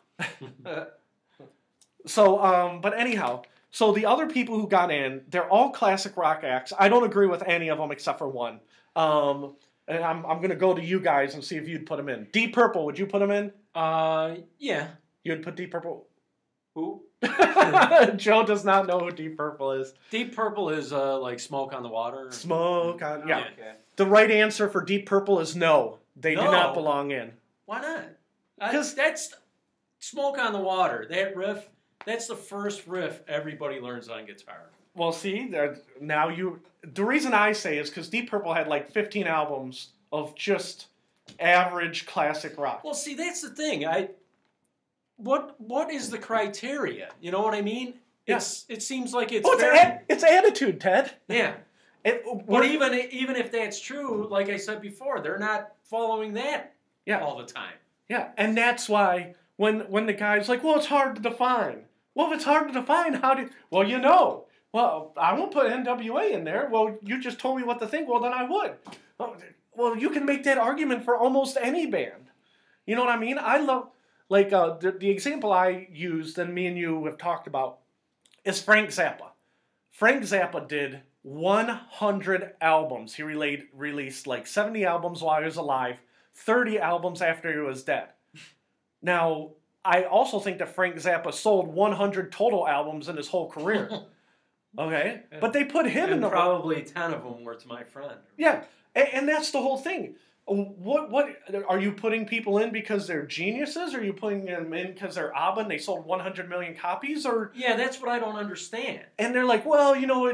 [SPEAKER 1] But anyhow, so the other people who got in, they're all classic rock acts. I don't agree with any of them except for one. And I'm going to go to you guys and see if you'd put them in. Deep Purple, would you put them in?
[SPEAKER 3] Yeah.
[SPEAKER 1] You'd put Deep Purple?
[SPEAKER 3] Who?
[SPEAKER 1] Joe does not know who Deep Purple is.
[SPEAKER 3] Deep Purple is like Smoke on the Water.
[SPEAKER 1] Smoke on... Yeah.
[SPEAKER 2] Okay.
[SPEAKER 1] The right answer for Deep Purple is no. They do
[SPEAKER 3] No.
[SPEAKER 1] not belong in.
[SPEAKER 3] Why not? Because that's Smoke on the Water. That riff, that's the first riff everybody learns on guitar.
[SPEAKER 1] Well, see, now you... The reason I say is because Deep Purple had like 15 albums of just average classic rock.
[SPEAKER 3] Well, see, that's the thing. What is the criteria? You know what I mean?
[SPEAKER 1] Yeah.
[SPEAKER 3] It seems like it's
[SPEAKER 1] it's attitude, Ted.
[SPEAKER 3] Yeah. But even if that's true, like I said before, they're not following that all the time.
[SPEAKER 1] Yeah, and that's why when the guy's like, well, it's hard to define. Well, if it's hard to define, how do... Well, you know. Well, I won't put NWA in there. Well, you just told me what to think. Well, then I would. Well, you can make that argument for almost any band. You know what I mean? I love... Like, the example I used and me and you have talked about is Frank Zappa. Frank Zappa did 100 albums. He released like 70 albums while he was alive, 30 albums after he was dead. Now, I also think that Frank Zappa sold 100 total albums in his whole career. Okay? But they put him in the...
[SPEAKER 3] probably 10 of them were to my friend.
[SPEAKER 1] Yeah, and that's the whole thing. What are you putting people in because they're geniuses? Or are you putting them in because they're ABBA and they sold 100 million copies? Or
[SPEAKER 3] yeah, that's what I don't understand.
[SPEAKER 1] And they're like, well, you know,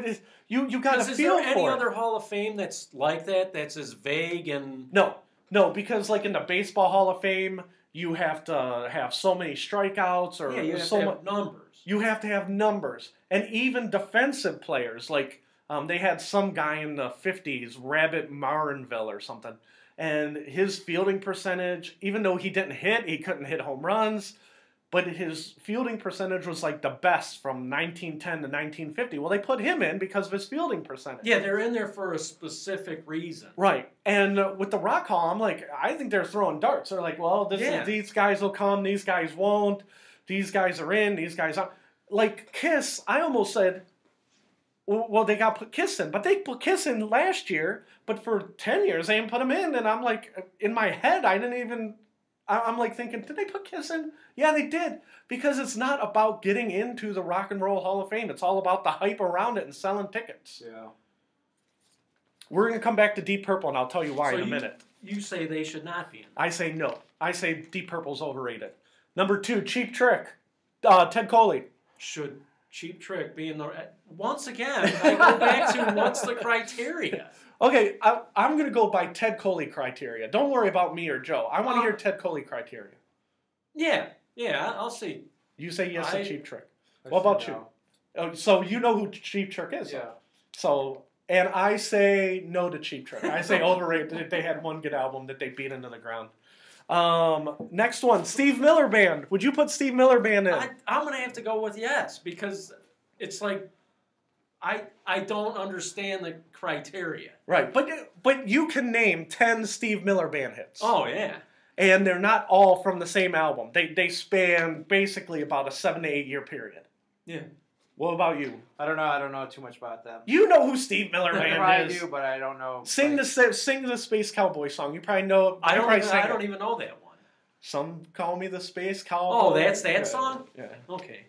[SPEAKER 1] you got to feel for it.
[SPEAKER 3] Is there any other Hall of Fame that's like that? That's as vague and
[SPEAKER 1] no, because like in the Baseball Hall of Fame, you have to have so many strikeouts or
[SPEAKER 3] you have
[SPEAKER 1] so
[SPEAKER 3] to have numbers.
[SPEAKER 1] You have to have numbers, and even defensive players like they had some guy in the 50s, Rabbit Marinville or something. And his fielding percentage, even though he didn't hit, he couldn't hit home runs, but his fielding percentage was like the best from 1910 to 1950. Well, they put him in because of his fielding percentage.
[SPEAKER 3] Yeah, they're in there for a specific reason.
[SPEAKER 1] Right. And with the Rock Hall, I'm like, I think they're throwing darts. They're like, well, these guys will come, these guys won't, these guys are in, these guys aren't. Like Kiss, I almost said... Well, they got put Kiss in, but they put Kiss in last year, but for 10 years they didn't put him in, and I'm like, in my head, I'm like thinking, did they put Kiss in? Yeah, they did, because it's not about getting into the Rock and Roll Hall of Fame. It's all about the hype around it and selling tickets.
[SPEAKER 2] Yeah.
[SPEAKER 1] We're going to come back to Deep Purple, and I'll tell you why in a minute.
[SPEAKER 3] You say they should not be in.
[SPEAKER 1] I say no. I say Deep Purple's overrated. Number 2, Cheap Trick. Ted Coley.
[SPEAKER 3] Should Cheap Trick be in the... Once again, I go back to what's the criteria?
[SPEAKER 1] Okay, I'm going to go by Ted Coley criteria. Don't worry about me or Joe. I want to hear Ted Coley criteria.
[SPEAKER 3] Yeah, I'll see.
[SPEAKER 1] You say yes to Cheap Trick. What about you? Oh, so you know who Cheap Trick is?
[SPEAKER 2] Yeah.
[SPEAKER 1] So, and I say no to Cheap Trick. I say overrated. They had one good album that they beat into the ground. Next one, Steve Miller Band. Would you put Steve Miller Band in?
[SPEAKER 3] I'm going to have to go with yes, because it's like, I don't understand the criteria.
[SPEAKER 1] Right, but you can name 10 Steve Miller Band hits.
[SPEAKER 3] Oh, yeah.
[SPEAKER 1] And they're not all from the same album. They span basically about a 7 to 8 year period.
[SPEAKER 3] Yeah.
[SPEAKER 1] What about you?
[SPEAKER 2] I don't know. I don't know too much about them.
[SPEAKER 1] You know who Steve Miller Band
[SPEAKER 2] I
[SPEAKER 1] is.
[SPEAKER 2] do, but I don't know.
[SPEAKER 1] Sing the Space Cowboy song. You probably know.
[SPEAKER 3] I don't even know that one.
[SPEAKER 1] Some call me the Space Cowboy.
[SPEAKER 3] Oh, that's that song?
[SPEAKER 1] Yeah.
[SPEAKER 3] Okay.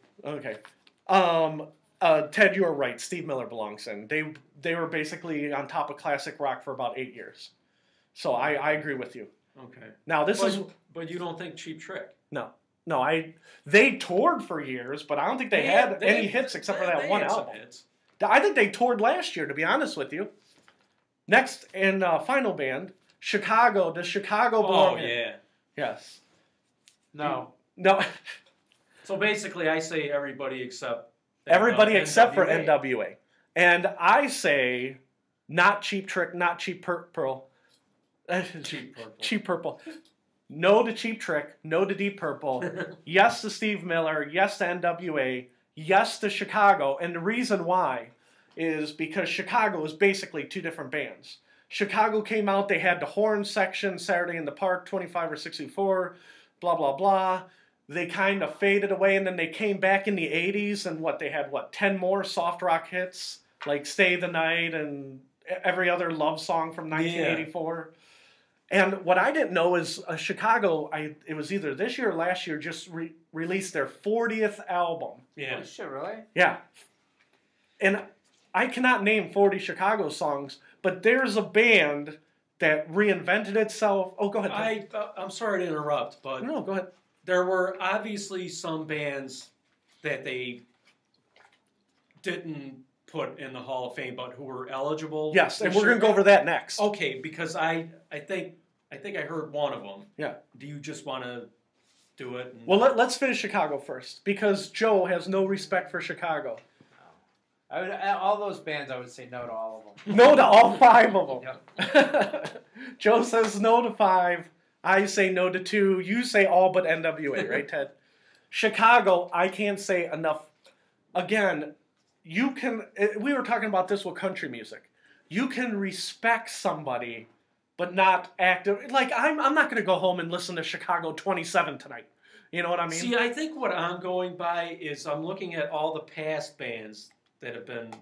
[SPEAKER 1] Ted, you are right. Steve Miller belongs in. They were basically on top of classic rock for about 8 years. So I agree with you.
[SPEAKER 3] Okay.
[SPEAKER 1] Now
[SPEAKER 3] But you don't think Cheap Trick?
[SPEAKER 1] No, they toured for years, but I don't think they had any hits except for that one album. I think they toured last year, to be honest with you. Next and final band, Chicago. Does Chicago belong in?
[SPEAKER 3] Oh, yeah.
[SPEAKER 1] Yes.
[SPEAKER 2] No.
[SPEAKER 1] No.
[SPEAKER 3] So basically, I say everybody except...
[SPEAKER 1] Everybody except for NWA. And I say not Cheap Trick, not Cheap Purple.
[SPEAKER 3] Cheap Purple.
[SPEAKER 1] Cheap Purple. No to Cheap Trick, no to Deep Purple, yes to Steve Miller, yes to NWA, yes to Chicago. And the reason why is because Chicago is basically two different bands. Chicago came out, they had the horn section, Saturday in the Park, 25 or 64, blah, blah, blah. They kind of faded away, and then they came back in the 80s, and they had 10 more soft rock hits, like Stay the Night and every other love song from 1984. And what I didn't know is Chicago, it was either this year or last year, just released their 40th album.
[SPEAKER 3] Yeah.
[SPEAKER 2] Oh, shit, really?
[SPEAKER 1] Yeah. And I cannot name 40 Chicago songs, but there's a band that reinvented itself. Oh, go ahead.
[SPEAKER 3] I'm sorry to interrupt, but
[SPEAKER 1] No, go ahead.
[SPEAKER 3] there were obviously some bands that they didn't put in the Hall of Fame, but who were eligible.
[SPEAKER 1] Yes, and we're going to go over that next.
[SPEAKER 3] Okay, because I think I heard one of them.
[SPEAKER 1] Yeah.
[SPEAKER 3] Do you just want to do it?
[SPEAKER 1] Well, let's finish Chicago first, because Joe has no respect for Chicago.
[SPEAKER 2] All those bands, I would say no to all of them.
[SPEAKER 1] No to all 5 of them.
[SPEAKER 2] Yep.
[SPEAKER 1] Joe says no to 5. I say no to 2. You say all but NWA, right, Ted? Chicago, I can't say enough. Again, you can. We were talking about this with country music. You can respect somebody, but not active. Like I'm not going to go home and listen to Chicago 27 tonight. You know what I mean?
[SPEAKER 3] See, I think what I'm going by is I'm looking at all the past bands that have been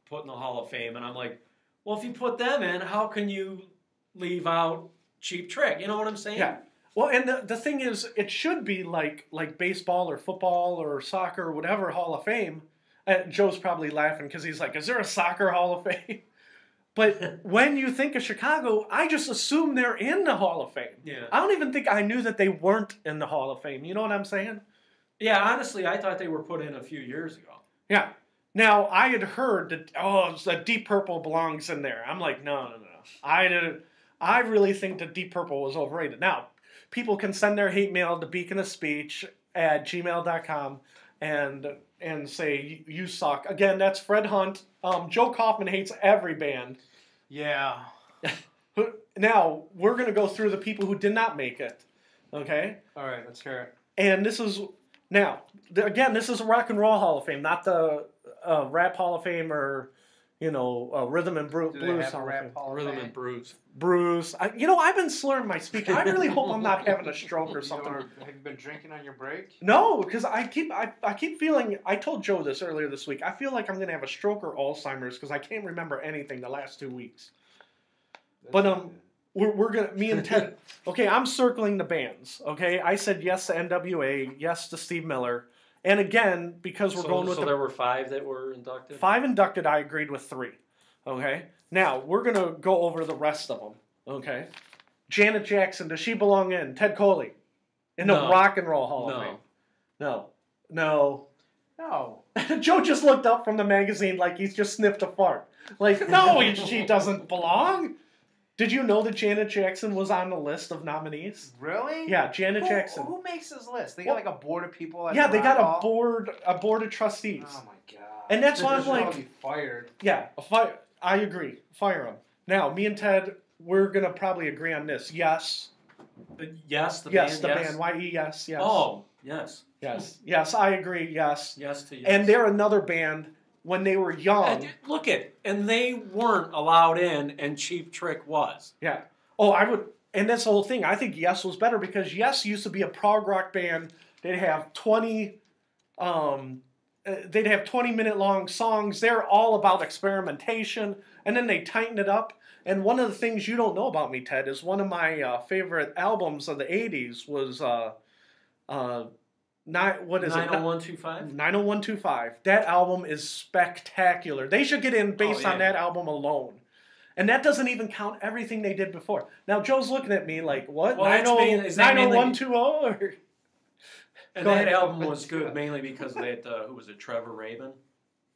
[SPEAKER 3] put in the Hall of Fame, and I'm like, well, if you put them in, how can you leave out Cheap Trick? You know what I'm saying?
[SPEAKER 1] Yeah. Well, and the thing is, it should be like baseball or football or soccer or whatever Hall of Fame. Joe's probably laughing because he's like, is there a soccer Hall of Fame? But when you think of Chicago, I just assume they're in the Hall of Fame.
[SPEAKER 3] Yeah.
[SPEAKER 1] I don't even think I knew that they weren't in the Hall of Fame. You know what I'm saying?
[SPEAKER 3] Yeah, honestly, I thought they were put in a few years ago.
[SPEAKER 1] Yeah. Now, I had heard that Deep Purple belongs in there. I'm like, no. I really think that Deep Purple was overrated. Now, people can send their hate mail to beaconofspeech@gmail.com and say, you suck. Again, that's Fred Hunt. Joe Kaufman hates every band.
[SPEAKER 2] Yeah.
[SPEAKER 1] Now, we're going to go through the people who did not make it. Okay?
[SPEAKER 2] All right, let's hear it.
[SPEAKER 1] And this is, now, again, this is a Rock and Roll Hall of Fame, not the Rap Hall of Fame or, Rhythm and Blues Hall of Fame.
[SPEAKER 3] Rhythm and Blues.
[SPEAKER 1] Bruce. I've been slurring my speech. I really hope I'm not having a stroke or something.
[SPEAKER 2] Have you been drinking on your break?
[SPEAKER 1] No, because I keep feeling, I told Joe this earlier this week, I feel like I'm going to have a stroke or Alzheimer's because I can't remember anything the last 2 weeks. But we're going to, me and Ted, okay, I'm circling the bands, okay? I said yes to NWA, yes to Steve Miller. And again, because we're going with
[SPEAKER 3] there were 5 that were inducted?
[SPEAKER 1] 5 inducted, I agreed with 3. Okay? Now, we're going to go over the rest of them. Okay? Janet Jackson, does she belong in? Ted Coley? In the Rock and Roll Hall of Fame? No. Joe just looked up from the magazine like he's just sniffed a fart. Like, no, she doesn't belong. Did you know that Janet Jackson was on the list of nominees?
[SPEAKER 2] Really?
[SPEAKER 1] Yeah, Janet Jackson.
[SPEAKER 2] Who makes this list? They got like a board of people.
[SPEAKER 1] Yeah, they got a board of trustees.
[SPEAKER 2] Oh my god!
[SPEAKER 1] And that's why I'm like,
[SPEAKER 2] all be fired.
[SPEAKER 1] Yeah, I agree. Fire them. Now, me and Ted, we're gonna probably agree on this. Yes.
[SPEAKER 3] Band.
[SPEAKER 1] Band. Yes.
[SPEAKER 3] Oh, yes.
[SPEAKER 1] Yes. I agree. Yes.
[SPEAKER 3] Yes to yes.
[SPEAKER 1] And they're another band. When they were young,
[SPEAKER 3] and they weren't allowed in, and Cheap Trick was.
[SPEAKER 1] Yeah. Oh, I would, and that's the whole thing. I think Yes was better because Yes used to be a prog rock band. They'd have 20-minute long songs. They're all about experimentation, and then they tightened it up. And one of the things you don't know about me, Ted, is one of my favorite albums of the '80s was
[SPEAKER 3] 90125?
[SPEAKER 1] 90125. That album is spectacular. They should get in based on that album alone. And that doesn't even count everything they did before. Now, Joe's looking at me like, what? 90120?
[SPEAKER 3] And that album was good mainly because of that, who was it, Trevor Rabin?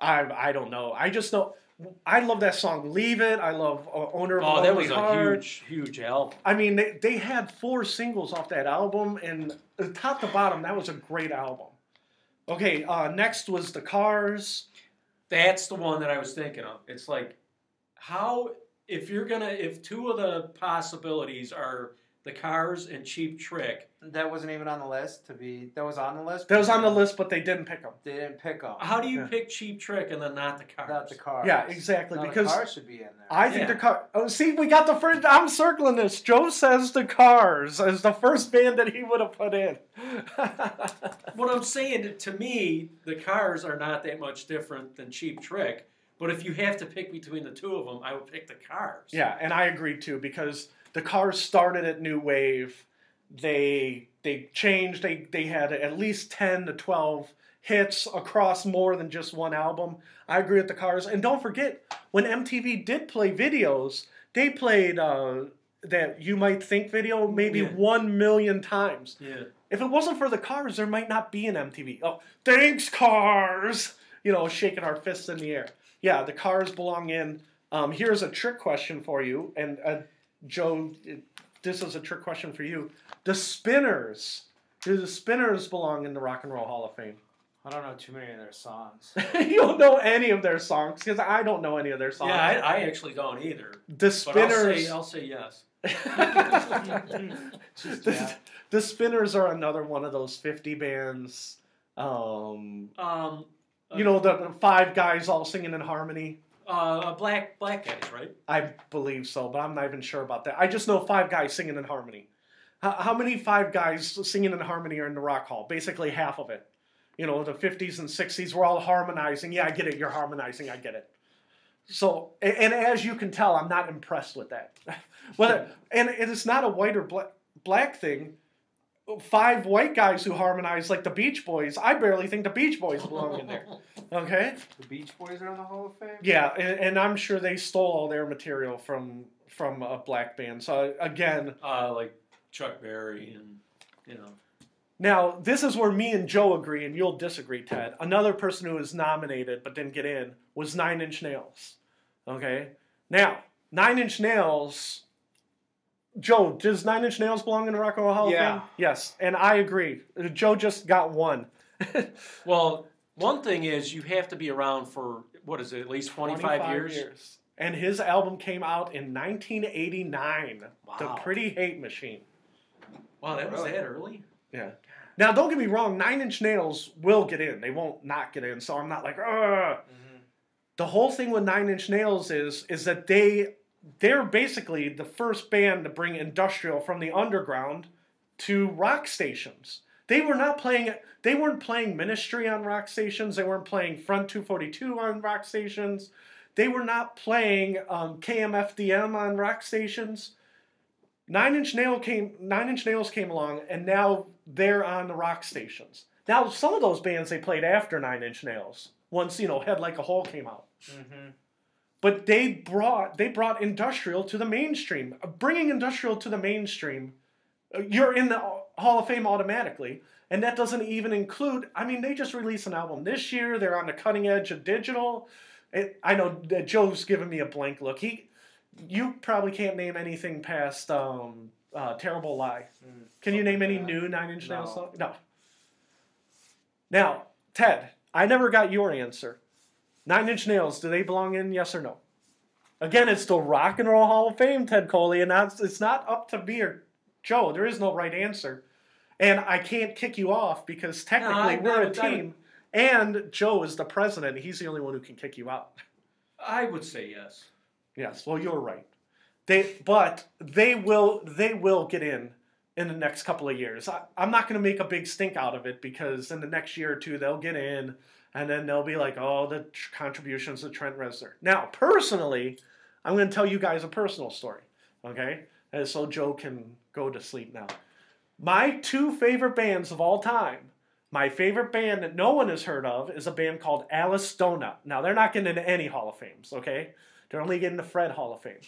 [SPEAKER 1] I don't know. I just know, I love that song, Leave It. I love Owner of a Lonely Heart.
[SPEAKER 3] Oh, that was a huge album.
[SPEAKER 1] I mean, they had 4 singles off that album, and top to bottom, that was a great album. Okay, next was The Cars.
[SPEAKER 3] That's the one that I was thinking of. It's like, if 2 of the possibilities are The Cars and Cheap Trick.
[SPEAKER 2] That wasn't even on the list that was on the list?
[SPEAKER 1] That was on the list, but they didn't pick them.
[SPEAKER 2] They didn't pick them.
[SPEAKER 3] How do you pick Cheap Trick and then not The Cars?
[SPEAKER 2] Not The Cars.
[SPEAKER 1] Yeah, exactly.
[SPEAKER 2] No,
[SPEAKER 1] because
[SPEAKER 2] The Cars should be in there.
[SPEAKER 1] I think The Cars. Oh, see, we got the first. I'm circling this. Joe says The Cars as the first band that he would have put in.
[SPEAKER 3] What I'm saying, to me, The Cars are not that much different than Cheap Trick. But if you have to pick between the 2 of them, I would pick The Cars.
[SPEAKER 1] Yeah, and I agree too, because The Cars started at new wave. They changed. They had at least 10 to 12 hits across more than just one album. I agree with the Cars. And don't forget, when MTV did play videos, they played that You Might Think video maybe 1 million times.
[SPEAKER 3] Yeah.
[SPEAKER 1] If it wasn't for the Cars, there might not be an MTV. Oh, thanks, Cars! You know, shaking our fists in the air. Yeah, the Cars belong in. Here's a trick question for you. And Joe, this is a trick question for you. The Spinners. Do the Spinners belong in the Rock and Roll Hall of Fame?
[SPEAKER 2] I don't know too many of their songs.
[SPEAKER 1] You don't know any of their songs, because I don't know any of their songs.
[SPEAKER 3] Yeah, I actually don't either.
[SPEAKER 1] The Spinners.
[SPEAKER 3] I'll say yes.
[SPEAKER 1] The Spinners are another one of those 50 bands. You know, the 5 guys all singing in harmony.
[SPEAKER 3] Black guys, right?
[SPEAKER 1] I believe so, but I'm not even sure about that. I just know 5 guys singing in harmony. How many 5 guys singing in harmony are in the Rock Hall? Basically half of it. You know, the 50s and 60s were all harmonizing. Yeah, I get it. You're harmonizing. I get it. So, and as you can tell, I'm not impressed with that. And it's not a white or black thing. 5 white guys who harmonize like the Beach Boys. I barely think the Beach Boys belong in there. Okay?
[SPEAKER 2] The Beach Boys are in the Hall of Fame?
[SPEAKER 1] Yeah, and I'm sure they stole all their material from a black band. So, again...
[SPEAKER 3] like Chuck Berry and, you know...
[SPEAKER 1] Now, this is where me and Joe agree, and you'll disagree, Ted. Another person who was nominated but didn't get in was 9 Inch Nails. Okay? Now, 9 Inch Nails... Joe, does 9 Inch Nails belong in the Rock and Roll Hall of Fame? Yes, and I agree. Joe just got one.
[SPEAKER 3] Well, one thing is you have to be around for, what is it, at least 25 years?
[SPEAKER 1] And his album came out in 1989.
[SPEAKER 3] Wow.
[SPEAKER 1] The Pretty Hate Machine.
[SPEAKER 3] Wow, that was that early?
[SPEAKER 1] Yeah. Now, don't get me wrong, 9 Inch Nails will get in. They won't not get in, so I'm not like, ugh. Mm-hmm. The whole thing with 9 Inch Nails is that they're basically the first band to bring industrial from the underground to rock stations. They weren't playing Ministry on rock stations. They weren't playing Front 242 on rock stations. They were not playing KMFDM on rock stations. 9 Inch Nails came along, and now they're on the rock stations. Now, some of those bands they played after 9 Inch Nails, once, Head Like a Hole came out. Mm-hmm. But they brought industrial to the mainstream. Bringing industrial to the mainstream, you're in the Hall of Fame automatically. And that doesn't even include, they just released an album this year. They're on the cutting edge of digital. I know that Joe's giving me a blank look. You probably can't name anything past Terrible Lie. Can you name any new 9 Inch Nails songs? No. Now, Ted, I never got your answer. 9 Inch Nails, do they belong in, yes or no? Again, it's the Rock and Roll Hall of Fame, Ted Coley, and it's not up to me or Joe. There is no right answer. And I can't kick you off because technically we're a team, and Joe is the president. He's the only one who can kick you out.
[SPEAKER 3] I would say yes.
[SPEAKER 1] Yes, well, you're right. But they will get in the next couple of years. I'm not going to make a big stink out of it because in the next year or two they'll get in. And then they'll be like, oh, the contributions of Trent Reznor. Now, personally, I'm going to tell you guys a personal story, okay? And so Joe can go to sleep now. My 2 favorite bands of all time, my favorite band that no one has heard of is a band called Alice Donut. Now, they're not getting into any Hall of Fames, okay? They're only getting the Fred Hall of Fame.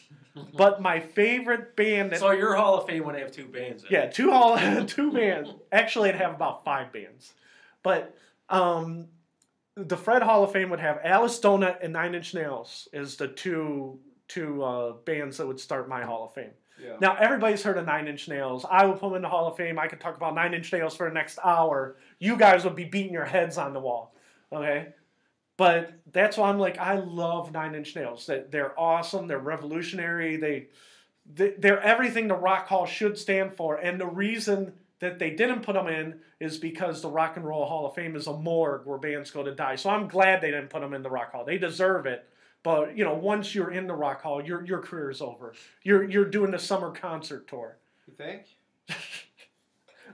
[SPEAKER 1] But my favorite band...
[SPEAKER 3] So your Hall of Fame would have 2 bands in it.
[SPEAKER 1] Yeah, 2 bands. Actually, it'd have about 5 bands. But... the Fred Hall of Fame would have Alice Donut and 9 Inch Nails is the two bands that would start my Hall of Fame. Yeah. Now, everybody's heard of 9 Inch Nails. I would put them in the Hall of Fame. I could talk about 9 Inch Nails for the next hour. You guys would be beating your heads on the wall. Okay? But that's why I'm like, I love 9 Inch Nails. They're awesome. They're revolutionary. They're everything the Rock Hall should stand for. And the reason that they didn't put them in is because the Rock and Roll Hall of Fame is a morgue where bands go to die. So I'm glad they didn't put them in the Rock Hall. They deserve it. But, once you're in the Rock Hall, your career is over. You're doing the summer concert tour.
[SPEAKER 2] You think?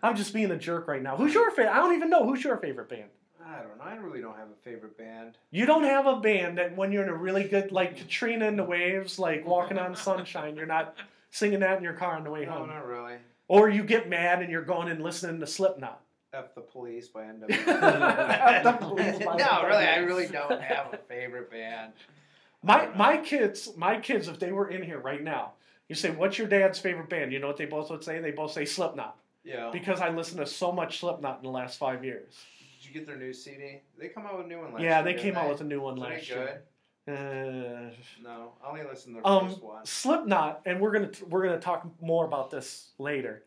[SPEAKER 1] I'm just being a jerk right now. Who's your favorite? I don't even know. Who's your favorite band?
[SPEAKER 2] I don't know. I really don't have a favorite band.
[SPEAKER 1] You don't have a band that when you're in a really good, like Katrina and the Waves, like Walking on Sunshine, you're not singing that in your car on the way
[SPEAKER 2] No,
[SPEAKER 1] home?
[SPEAKER 2] not really.
[SPEAKER 1] Or you get mad and you're going and listening to Slipknot.
[SPEAKER 2] F the Police by NWA.
[SPEAKER 1] The Police by
[SPEAKER 2] No,
[SPEAKER 1] NWA.
[SPEAKER 2] really, I really don't have a favorite band.
[SPEAKER 1] My kids, if they were in here right now, you say, what's your dad's favorite band? You know what they both would say? They both say Slipknot.
[SPEAKER 2] Yeah.
[SPEAKER 1] Because I listened to so much Slipknot in the last 5 years.
[SPEAKER 2] Did you get their new CD? They come out with a new one last year.
[SPEAKER 1] Yeah, they came out with a new one
[SPEAKER 2] Was
[SPEAKER 1] last
[SPEAKER 2] it
[SPEAKER 1] year.
[SPEAKER 2] No, I only listened to the first one.
[SPEAKER 1] Slipknot, and we're gonna talk more about this later,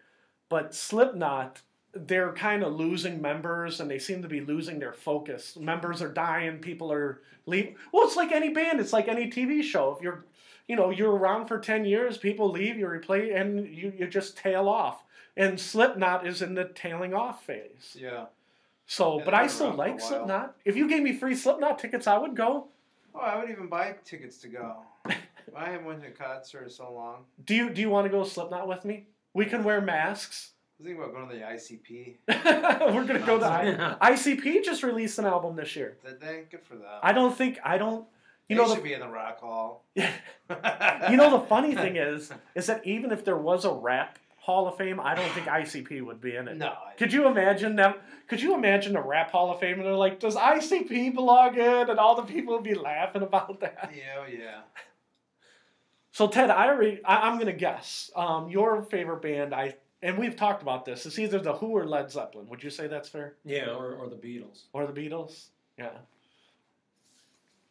[SPEAKER 1] but Slipknot, they're kind of losing members, and they seem to be losing their focus. Members are dying, people are leaving. Well, it's like any band, it's like any TV show. If you're around for 10 years, people leave, you replace, and you just tail off. And Slipknot is in the tailing off phase.
[SPEAKER 2] Yeah.
[SPEAKER 1] So,
[SPEAKER 2] Yeah,
[SPEAKER 1] but
[SPEAKER 2] they've
[SPEAKER 1] I
[SPEAKER 2] been
[SPEAKER 1] still
[SPEAKER 2] around for a
[SPEAKER 1] like
[SPEAKER 2] while.
[SPEAKER 1] Slipknot. If you gave me free Slipknot tickets, I would go.
[SPEAKER 2] Oh, I would even buy tickets to go. I haven't went to a concert in so long.
[SPEAKER 1] Do you want to go Slipknot with me? We can wear masks.
[SPEAKER 2] I was thinking about going to the ICP.
[SPEAKER 1] We're gonna go to ICP. Just released an album this year.
[SPEAKER 2] Did they? Good for them.
[SPEAKER 1] I don't. You
[SPEAKER 2] They
[SPEAKER 1] know
[SPEAKER 2] should be in the Rock Hall.
[SPEAKER 1] You know the funny thing is that even if there was a rap Hall of Fame, I don't think ICP would be in it.
[SPEAKER 2] No.
[SPEAKER 1] Could you imagine them? Could you imagine a rap Hall of Fame and they're like, does ICP belong in? And all the people would be laughing about that.
[SPEAKER 2] Yeah.
[SPEAKER 1] So Ted, I'm gonna guess your favorite band. And we've talked about this. It's either the Who or Led Zeppelin. Would you say that's fair?
[SPEAKER 3] Yeah, or the Beatles.
[SPEAKER 1] Or the Beatles? Yeah.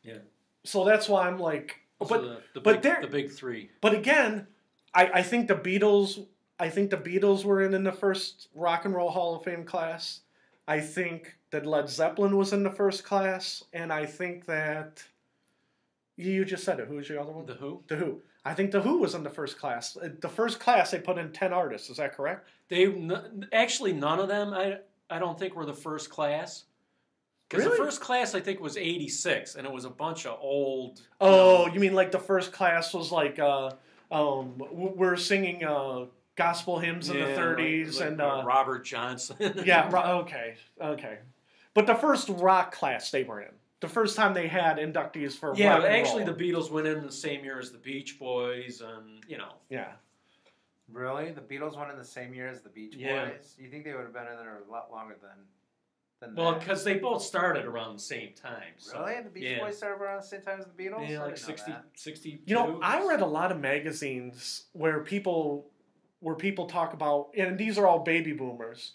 [SPEAKER 3] Yeah.
[SPEAKER 1] So that's why I'm like,
[SPEAKER 3] the big three.
[SPEAKER 1] But again, I think the Beatles. I think the Beatles were in the first Rock and Roll Hall of Fame class. I think that Led Zeppelin was in the first class, and I think that you just said it. Who was your other one?
[SPEAKER 3] The Who.
[SPEAKER 1] The Who. I think the Who was in the first class. The first class they put in 10 artists. Is that correct?
[SPEAKER 3] Actually none of them. I don't think were the first class. Because
[SPEAKER 1] Really?
[SPEAKER 3] the first class I think was '86, and it was a bunch of old.
[SPEAKER 1] Oh, you mean like the first class was like we're singing gospel hymns in the 30s
[SPEAKER 3] like
[SPEAKER 1] and
[SPEAKER 3] Robert Johnson.
[SPEAKER 1] yeah, okay. But the first rock class they were in, the first time they had inductees for
[SPEAKER 3] Yeah,
[SPEAKER 1] rock and
[SPEAKER 3] actually
[SPEAKER 1] roll.
[SPEAKER 3] the Beatles went in the same year as the Beach Boys, and
[SPEAKER 1] Yeah.
[SPEAKER 2] Really? The Beatles went in the same year as the Beach Boys?
[SPEAKER 3] Yeah.
[SPEAKER 2] You think they would have been in there a lot longer than
[SPEAKER 3] well,
[SPEAKER 2] that?
[SPEAKER 3] because they both started around the same time. So.
[SPEAKER 2] Really? The Beach Boys started around the same time as the Beatles?
[SPEAKER 3] Yeah,
[SPEAKER 2] I
[SPEAKER 3] like
[SPEAKER 2] didn't know
[SPEAKER 3] 60,
[SPEAKER 2] that.
[SPEAKER 3] 62.
[SPEAKER 1] You know, I read a lot of magazines where people talk about, and these are all baby boomers.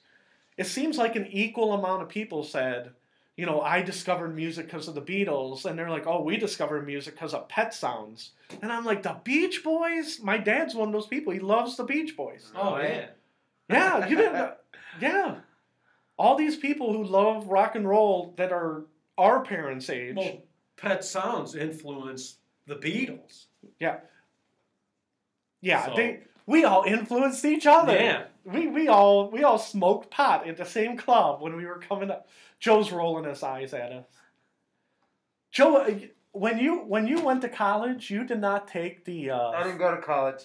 [SPEAKER 1] It seems like an equal amount of people said, I discovered music because of the Beatles, and they're like, oh, we discovered music because of Pet Sounds. And I'm like, the Beach Boys? My dad's one of those people. He loves the Beach Boys.
[SPEAKER 3] Oh,
[SPEAKER 2] Really?
[SPEAKER 3] yeah.
[SPEAKER 1] Yeah, you didn't know. Yeah. All these people who love rock and roll that are our parents' age.
[SPEAKER 3] Well, Pet Sounds influenced the Beatles.
[SPEAKER 1] Yeah,
[SPEAKER 3] So-
[SPEAKER 1] we all influenced each other.
[SPEAKER 3] Yeah.
[SPEAKER 1] We all smoked pot at the same club when we were coming up. Joe's rolling his eyes at us. Joe, when you went to college, you did not take the.
[SPEAKER 2] I didn't go to college.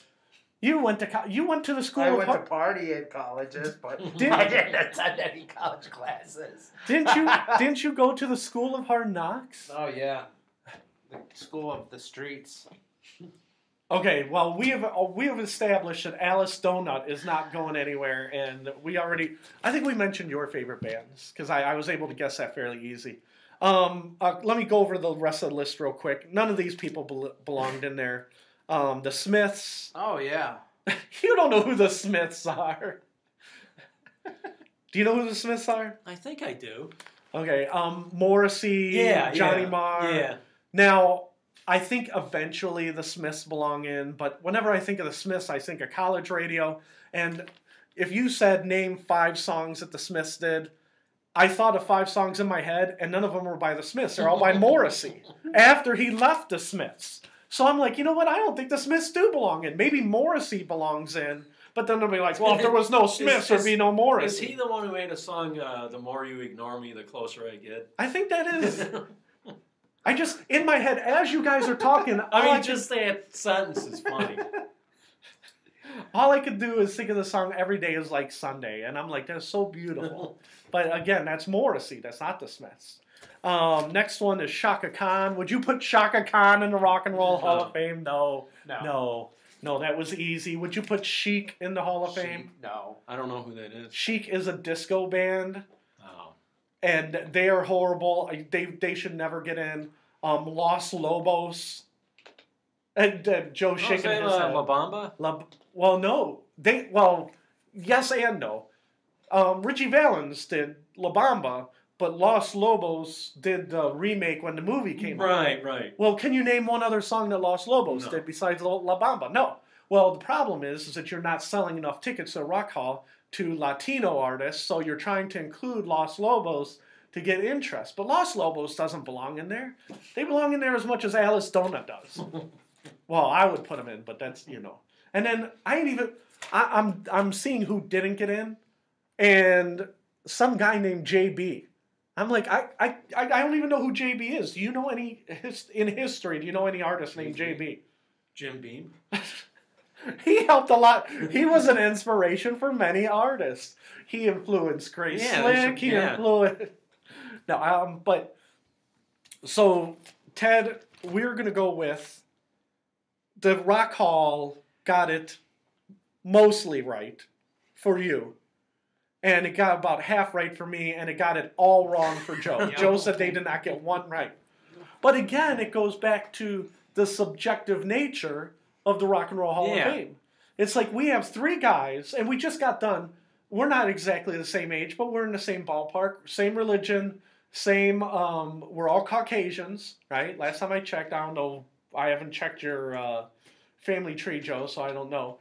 [SPEAKER 1] You went to the school.
[SPEAKER 2] I
[SPEAKER 1] of
[SPEAKER 2] went to party at colleges, but
[SPEAKER 1] Did-
[SPEAKER 2] I didn't attend any college classes.
[SPEAKER 1] Didn't you go to the School of Hard Knocks?
[SPEAKER 2] Oh, yeah. The School of the Streets.
[SPEAKER 1] Okay, well we have established that Alice Donut is not going anywhere, and I think we mentioned your favorite bands because I was able to guess that fairly easy. Let me go over the rest of the list real quick. None of these people belonged in there. The Smiths.
[SPEAKER 2] Oh, yeah.
[SPEAKER 1] You don't know who the Smiths are. Do you know who the Smiths are?
[SPEAKER 3] I think I do.
[SPEAKER 1] Okay, Morrissey, Johnny Marr.
[SPEAKER 3] Yeah.
[SPEAKER 1] Now, I think eventually the Smiths belong in, but whenever I think of the Smiths, I think of college radio. And if you said name 5 songs that the Smiths did, I thought of 5 songs in my head, and none of them were by the Smiths. They're all by Morrissey after he left the Smiths. So I'm like, you know what? I don't think the Smiths do belong in. Maybe Morrissey belongs in, but then they'll be like, well, if there was no Smiths, there'd be no Morrissey.
[SPEAKER 3] Is he the one who made a song, The More You Ignore Me, The Closer I Get?
[SPEAKER 1] I think that is. I just, in my head, as you guys are talking,
[SPEAKER 3] Just that sentence is funny.
[SPEAKER 1] all I could do is think of the song Every Day Is Like Sunday, and I'm like, that's so beautiful. But again, that's Morrissey, that's not the Smiths. Next one is Shaka Khan. Would you put Shaka Khan in the Rock and Roll Hall of Fame? No. No, that was easy. Would you put Chic in the Hall of Fame?
[SPEAKER 2] No.
[SPEAKER 3] I don't know who that is.
[SPEAKER 1] Chic is a disco band,
[SPEAKER 3] Oh.
[SPEAKER 1] and they are horrible. They should never get in. Los Lobos, and Joe shaking his head.
[SPEAKER 3] La Bamba?
[SPEAKER 1] Well, no. Yes and no. Richie Valens did La Bamba, but Los Lobos did the remake when the movie came out.
[SPEAKER 3] Right.
[SPEAKER 1] Well, can you name one other song that Los Lobos did besides La Bamba? No. Well, the problem is that you're not selling enough tickets to Rock Hall to Latino artists, so you're trying to include Los Lobos to get interest. But Los Lobos doesn't belong in there. They belong in there as much as Alice Dona does. Well, I would put them in, but that's, And then I'm seeing who didn't get in, and some guy named JB. I'm like, I don't even know who JB is. Do you know any, in history, do you know any artist named JB?
[SPEAKER 3] Jim Beam?
[SPEAKER 1] He helped a lot. He was an inspiration for many artists. He influenced Grace Slick. He influenced... No, but... So, Ted, we're going to go with... The Rock Hall got it mostly right for you. And it got about half right for me, and it got it all wrong for Joe. Joe said they did not get one right. But again, it goes back to the subjective nature of the Rock and Roll Hall of Fame. It's like we have three guys, and we just got done. We're not exactly the same age, but we're in the same ballpark, same religion, same, we're all Caucasians, right? Last time I checked, I don't know, I haven't checked your family tree, Joe, so I don't know.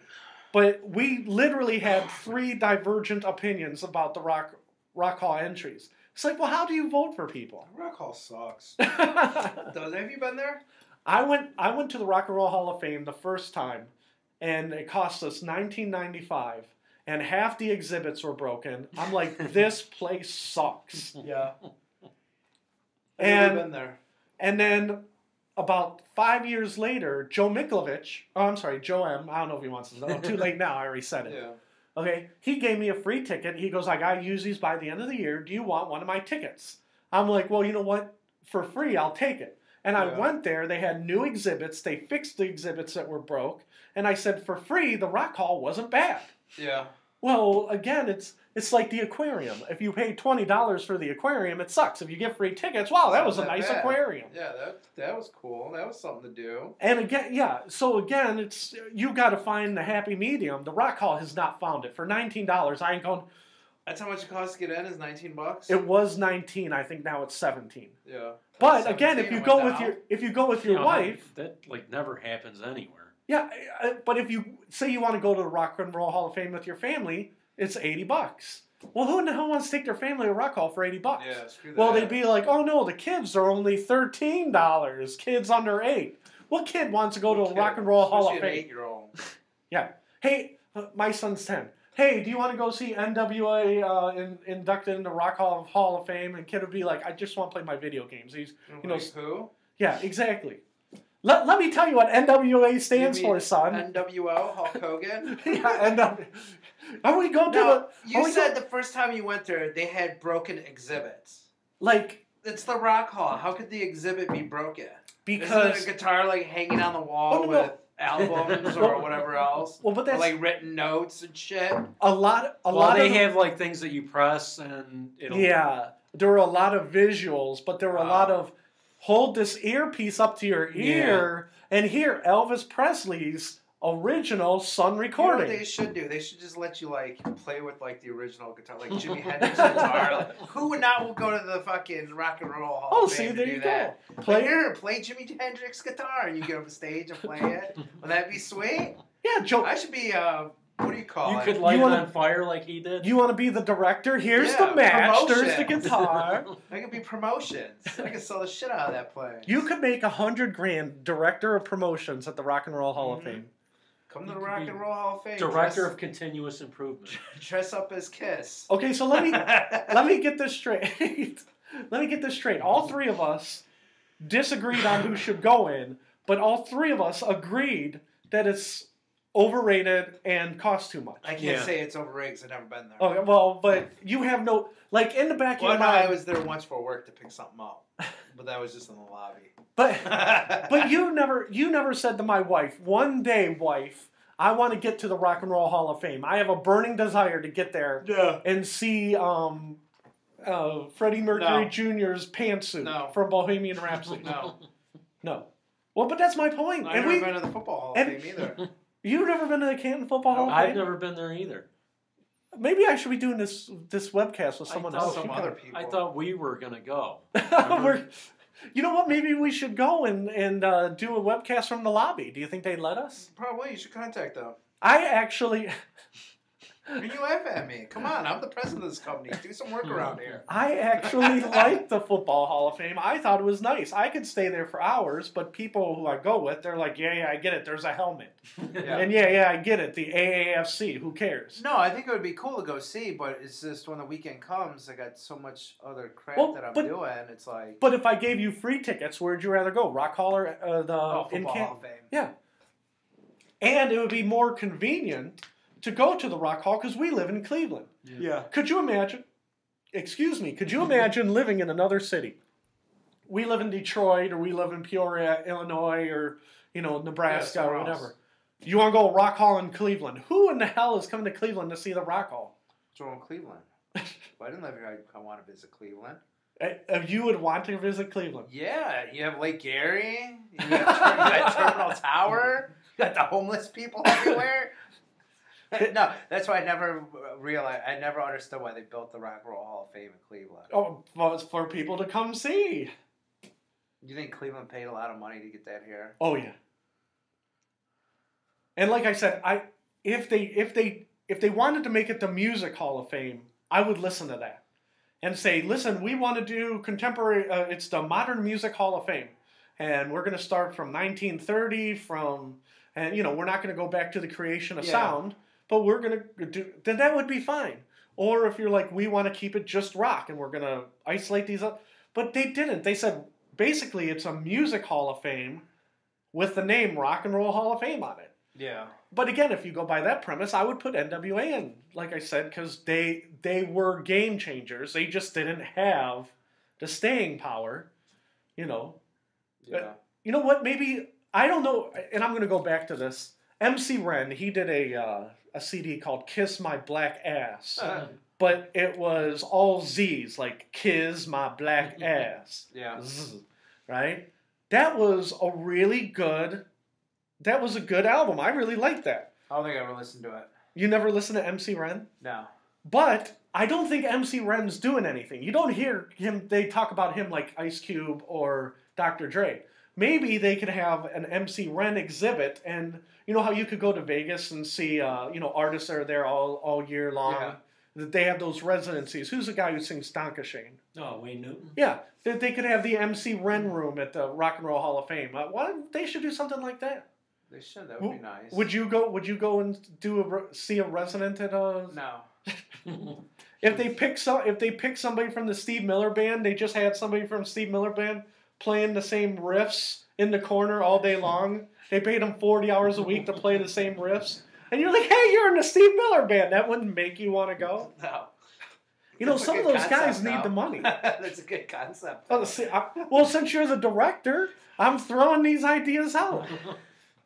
[SPEAKER 1] But we literally had three divergent opinions about the Rock Hall entries. It's like, well, how do you vote for people?
[SPEAKER 2] Rock Hall sucks. Have you been there?
[SPEAKER 1] I went to the Rock and Roll Hall of Fame the first time, and it cost us $19.95, and half the exhibits were broken. I'm like, this place sucks.
[SPEAKER 2] Yeah. I've
[SPEAKER 1] And
[SPEAKER 2] been there.
[SPEAKER 1] And then about 5 years later, Joe Miklovich, Joe M, I don't know if he wants to know. Too late now, I already said it.
[SPEAKER 2] Yeah.
[SPEAKER 1] Okay, he gave me a free ticket. He goes, I got to use these by the end of the year. Do you want one of my tickets? I'm like, well, you know what? For free, I'll take it. And I went there. They had new exhibits. They fixed the exhibits that were broke. And I said, for free, the Rock Hall wasn't bad.
[SPEAKER 2] Yeah.
[SPEAKER 1] Well, again, it's like the aquarium. If you pay $20 for the aquarium, it sucks. If you get free tickets, wow, that was a nice aquarium.
[SPEAKER 2] Yeah, that was cool. That was something to do.
[SPEAKER 1] And again, so again, it's you got to find the happy medium. The Rock Hall has not found it. For $19, I ain't going...
[SPEAKER 2] That's how much it costs to get in, is $19?
[SPEAKER 1] It was 19. I think now it's 17.
[SPEAKER 2] Yeah.
[SPEAKER 1] But again, if you go with your wife,
[SPEAKER 3] that like never happens anywhere.
[SPEAKER 1] Yeah, but if you say you want to go to the Rock and Roll Hall of Fame with your family, it's $80. Well, who in the hell wants to take their family to Rock Hall for $80?
[SPEAKER 2] Yeah, screw that.
[SPEAKER 1] Well, they'd be like, oh no, the kids are only $13. Kids under 8. What kid wants to go to a Rock and Roll Hall of Fame?
[SPEAKER 2] An 8-year-old.
[SPEAKER 1] Yeah. Hey, my son's 10. Hey, do you want to go see NWA inducted into Rock Hall of Fame? And kid would be like, I just want to play my video games. He's,
[SPEAKER 2] who?
[SPEAKER 1] Yeah, exactly. Let me tell you what NWA stands for, son.
[SPEAKER 2] NWO, Hulk Hogan?
[SPEAKER 1] Yeah, are we going to
[SPEAKER 2] You said the first time you went there, they had broken exhibits.
[SPEAKER 1] Like...
[SPEAKER 2] It's the Rock Hall. How could the exhibit be broken?
[SPEAKER 1] Because...
[SPEAKER 2] Isn't it a guitar, like, hanging on the wall with albums or whatever else?
[SPEAKER 1] Well, but that's...
[SPEAKER 2] Or, like, written notes and shit?
[SPEAKER 1] A lot
[SPEAKER 3] they have, like, things that you press and it'll...
[SPEAKER 1] Yeah. There were a lot of visuals, but there were a lot of... Hold this earpiece up to your ear and hear Elvis Presley's original Sun recording.
[SPEAKER 2] You know what they should do? They should just let you, like, play with, like, the original guitar, like Jimi Hendrix guitar. Like, who would not go to the fucking Rock and Roll Hall of Fame to do that? Play Jimi Hendrix guitar, and you get on the stage and play it. Would that be sweet?
[SPEAKER 1] Yeah, Joe.
[SPEAKER 2] I should be, what do you call it?
[SPEAKER 3] You could light it on fire like he did.
[SPEAKER 1] You want to be the director? Here's the match. There's the guitar.
[SPEAKER 2] I could be promotions. I could sell the shit out of that place.
[SPEAKER 1] You could make $100,000 director of promotions at the Rock and Roll Hall of Fame.
[SPEAKER 2] Come to the Rock and Roll Hall of Fame.
[SPEAKER 3] Director of continuous improvement.
[SPEAKER 2] Dress up as Kiss.
[SPEAKER 1] Okay, so let me get this straight. Let me get this straight. All three of us disagreed on who should go in, but all three of us agreed that it's overrated and cost too much.
[SPEAKER 2] I can't say it's overrated because I've never been there.
[SPEAKER 1] Okay, well, but you have no, like, in the back of your mind.
[SPEAKER 2] I was there once for work to pick something up, but that was just in the lobby.
[SPEAKER 1] But you never said to my wife, one day, wife, I want to get to the Rock and Roll Hall of Fame. I have a burning desire to get there and see Freddie Mercury Jr.'s pantsuit from Bohemian Rhapsody. No. Well, but that's my point.
[SPEAKER 2] I've never been to the Football Hall of Fame either.
[SPEAKER 1] You've never been to the Canton Football Hall of Fame?
[SPEAKER 3] I've never been there either.
[SPEAKER 1] Maybe I should be doing this webcast with someone else.
[SPEAKER 2] Some other people.
[SPEAKER 3] I thought we were going to go.
[SPEAKER 1] You know what? Maybe we should go and do a webcast from the lobby. Do you think they'd let us?
[SPEAKER 2] Probably. You should contact them.
[SPEAKER 1] I actually...
[SPEAKER 2] You laugh at me. Come on, I'm the president of this company. Do some work around here.
[SPEAKER 1] I actually like the Football Hall of Fame. I thought it was nice. I could stay there for hours, but people who I go with, they're like, yeah, I get it. There's a helmet. And I get it. The AAFC. Who cares?
[SPEAKER 2] No, I think it would be cool to go see, but it's just when the weekend comes, I got so much other crap that I'm doing. It's like.
[SPEAKER 1] But if I gave you free tickets, where'd you rather go? Rock Hall or
[SPEAKER 2] Football Hall of Fame?
[SPEAKER 1] Yeah. And it would be more convenient to go to the Rock Hall because we live in Cleveland.
[SPEAKER 2] Yeah.
[SPEAKER 1] Could you imagine? Could you imagine living in another city? We live in Detroit, or we live in Peoria, Illinois, or Nebraska, or whatever. You want to go to Rock Hall in Cleveland? Who in the hell is coming to Cleveland to see the Rock Hall?
[SPEAKER 2] What's wrong with Cleveland? Well, I didn't live here. I want to visit Cleveland.
[SPEAKER 1] You would want to visit Cleveland?
[SPEAKER 2] Yeah. You have Lake Erie. You got Terminal Tower. You got the homeless people everywhere. No, that's why I never realized. I never understood why they built the Rock and Roll Hall of Fame in Cleveland.
[SPEAKER 1] Oh, well, it's for people to come see.
[SPEAKER 2] You think Cleveland paid a lot of money to get that here?
[SPEAKER 1] Oh yeah. And like I said, if they wanted to make it the Music Hall of Fame, I would listen to that and say, listen, we want to do contemporary. It's the Modern Music Hall of Fame, and we're going to start from 1930. And we're not going to go back to the creation of sound. But we're going to do, then that would be fine. Or if you're like, we want to keep it just rock and we're going to isolate these up. But they didn't. They said, basically, it's a music hall of fame with the name Rock and Roll Hall of Fame on it.
[SPEAKER 2] Yeah.
[SPEAKER 1] But again, if you go by that premise, I would put NWA in, like I said, because they were game changers. They just didn't have the staying power,
[SPEAKER 2] Yeah.
[SPEAKER 1] You know what? Maybe, I don't know, and I'm going to go back to this. MC Ren, he did a CD called Kiss My Black Ass. But it was all Z's, like Kiss My Black Ass.
[SPEAKER 2] Yeah.
[SPEAKER 1] Zzz, right? That was a good album. I really liked that.
[SPEAKER 2] I don't think I ever listened to it.
[SPEAKER 1] You never listened to MC Ren?
[SPEAKER 2] No.
[SPEAKER 1] But I don't think MC Ren's doing anything. You don't hear him, they talk about him like Ice Cube or Dr. Dre. Maybe they could have an MC Ren exhibit, and you know how you could go to Vegas and see, artists that are there all year long.
[SPEAKER 2] Yeah.
[SPEAKER 1] That they have those residencies. Who's the guy who sings Stonka Shane?
[SPEAKER 3] Oh, Wayne Newton.
[SPEAKER 1] Yeah, they could have the MC Ren room at the Rock and Roll Hall of Fame. They should do something like that.
[SPEAKER 2] They should. That would be nice.
[SPEAKER 1] Would you go and see a resident at a?
[SPEAKER 2] No.
[SPEAKER 1] If they pick somebody from the Steve Miller Band, they just had somebody from Steve Miller Band playing the same riffs in the corner all day long. They paid them 40 hours a week to play the same riffs. And you're like, hey, you're in the Steve Miller Band. That wouldn't make you want to go?
[SPEAKER 2] No.
[SPEAKER 1] Some of those guys need the money.
[SPEAKER 2] That's a good concept.
[SPEAKER 1] Well, since you're the director, I'm throwing these ideas out.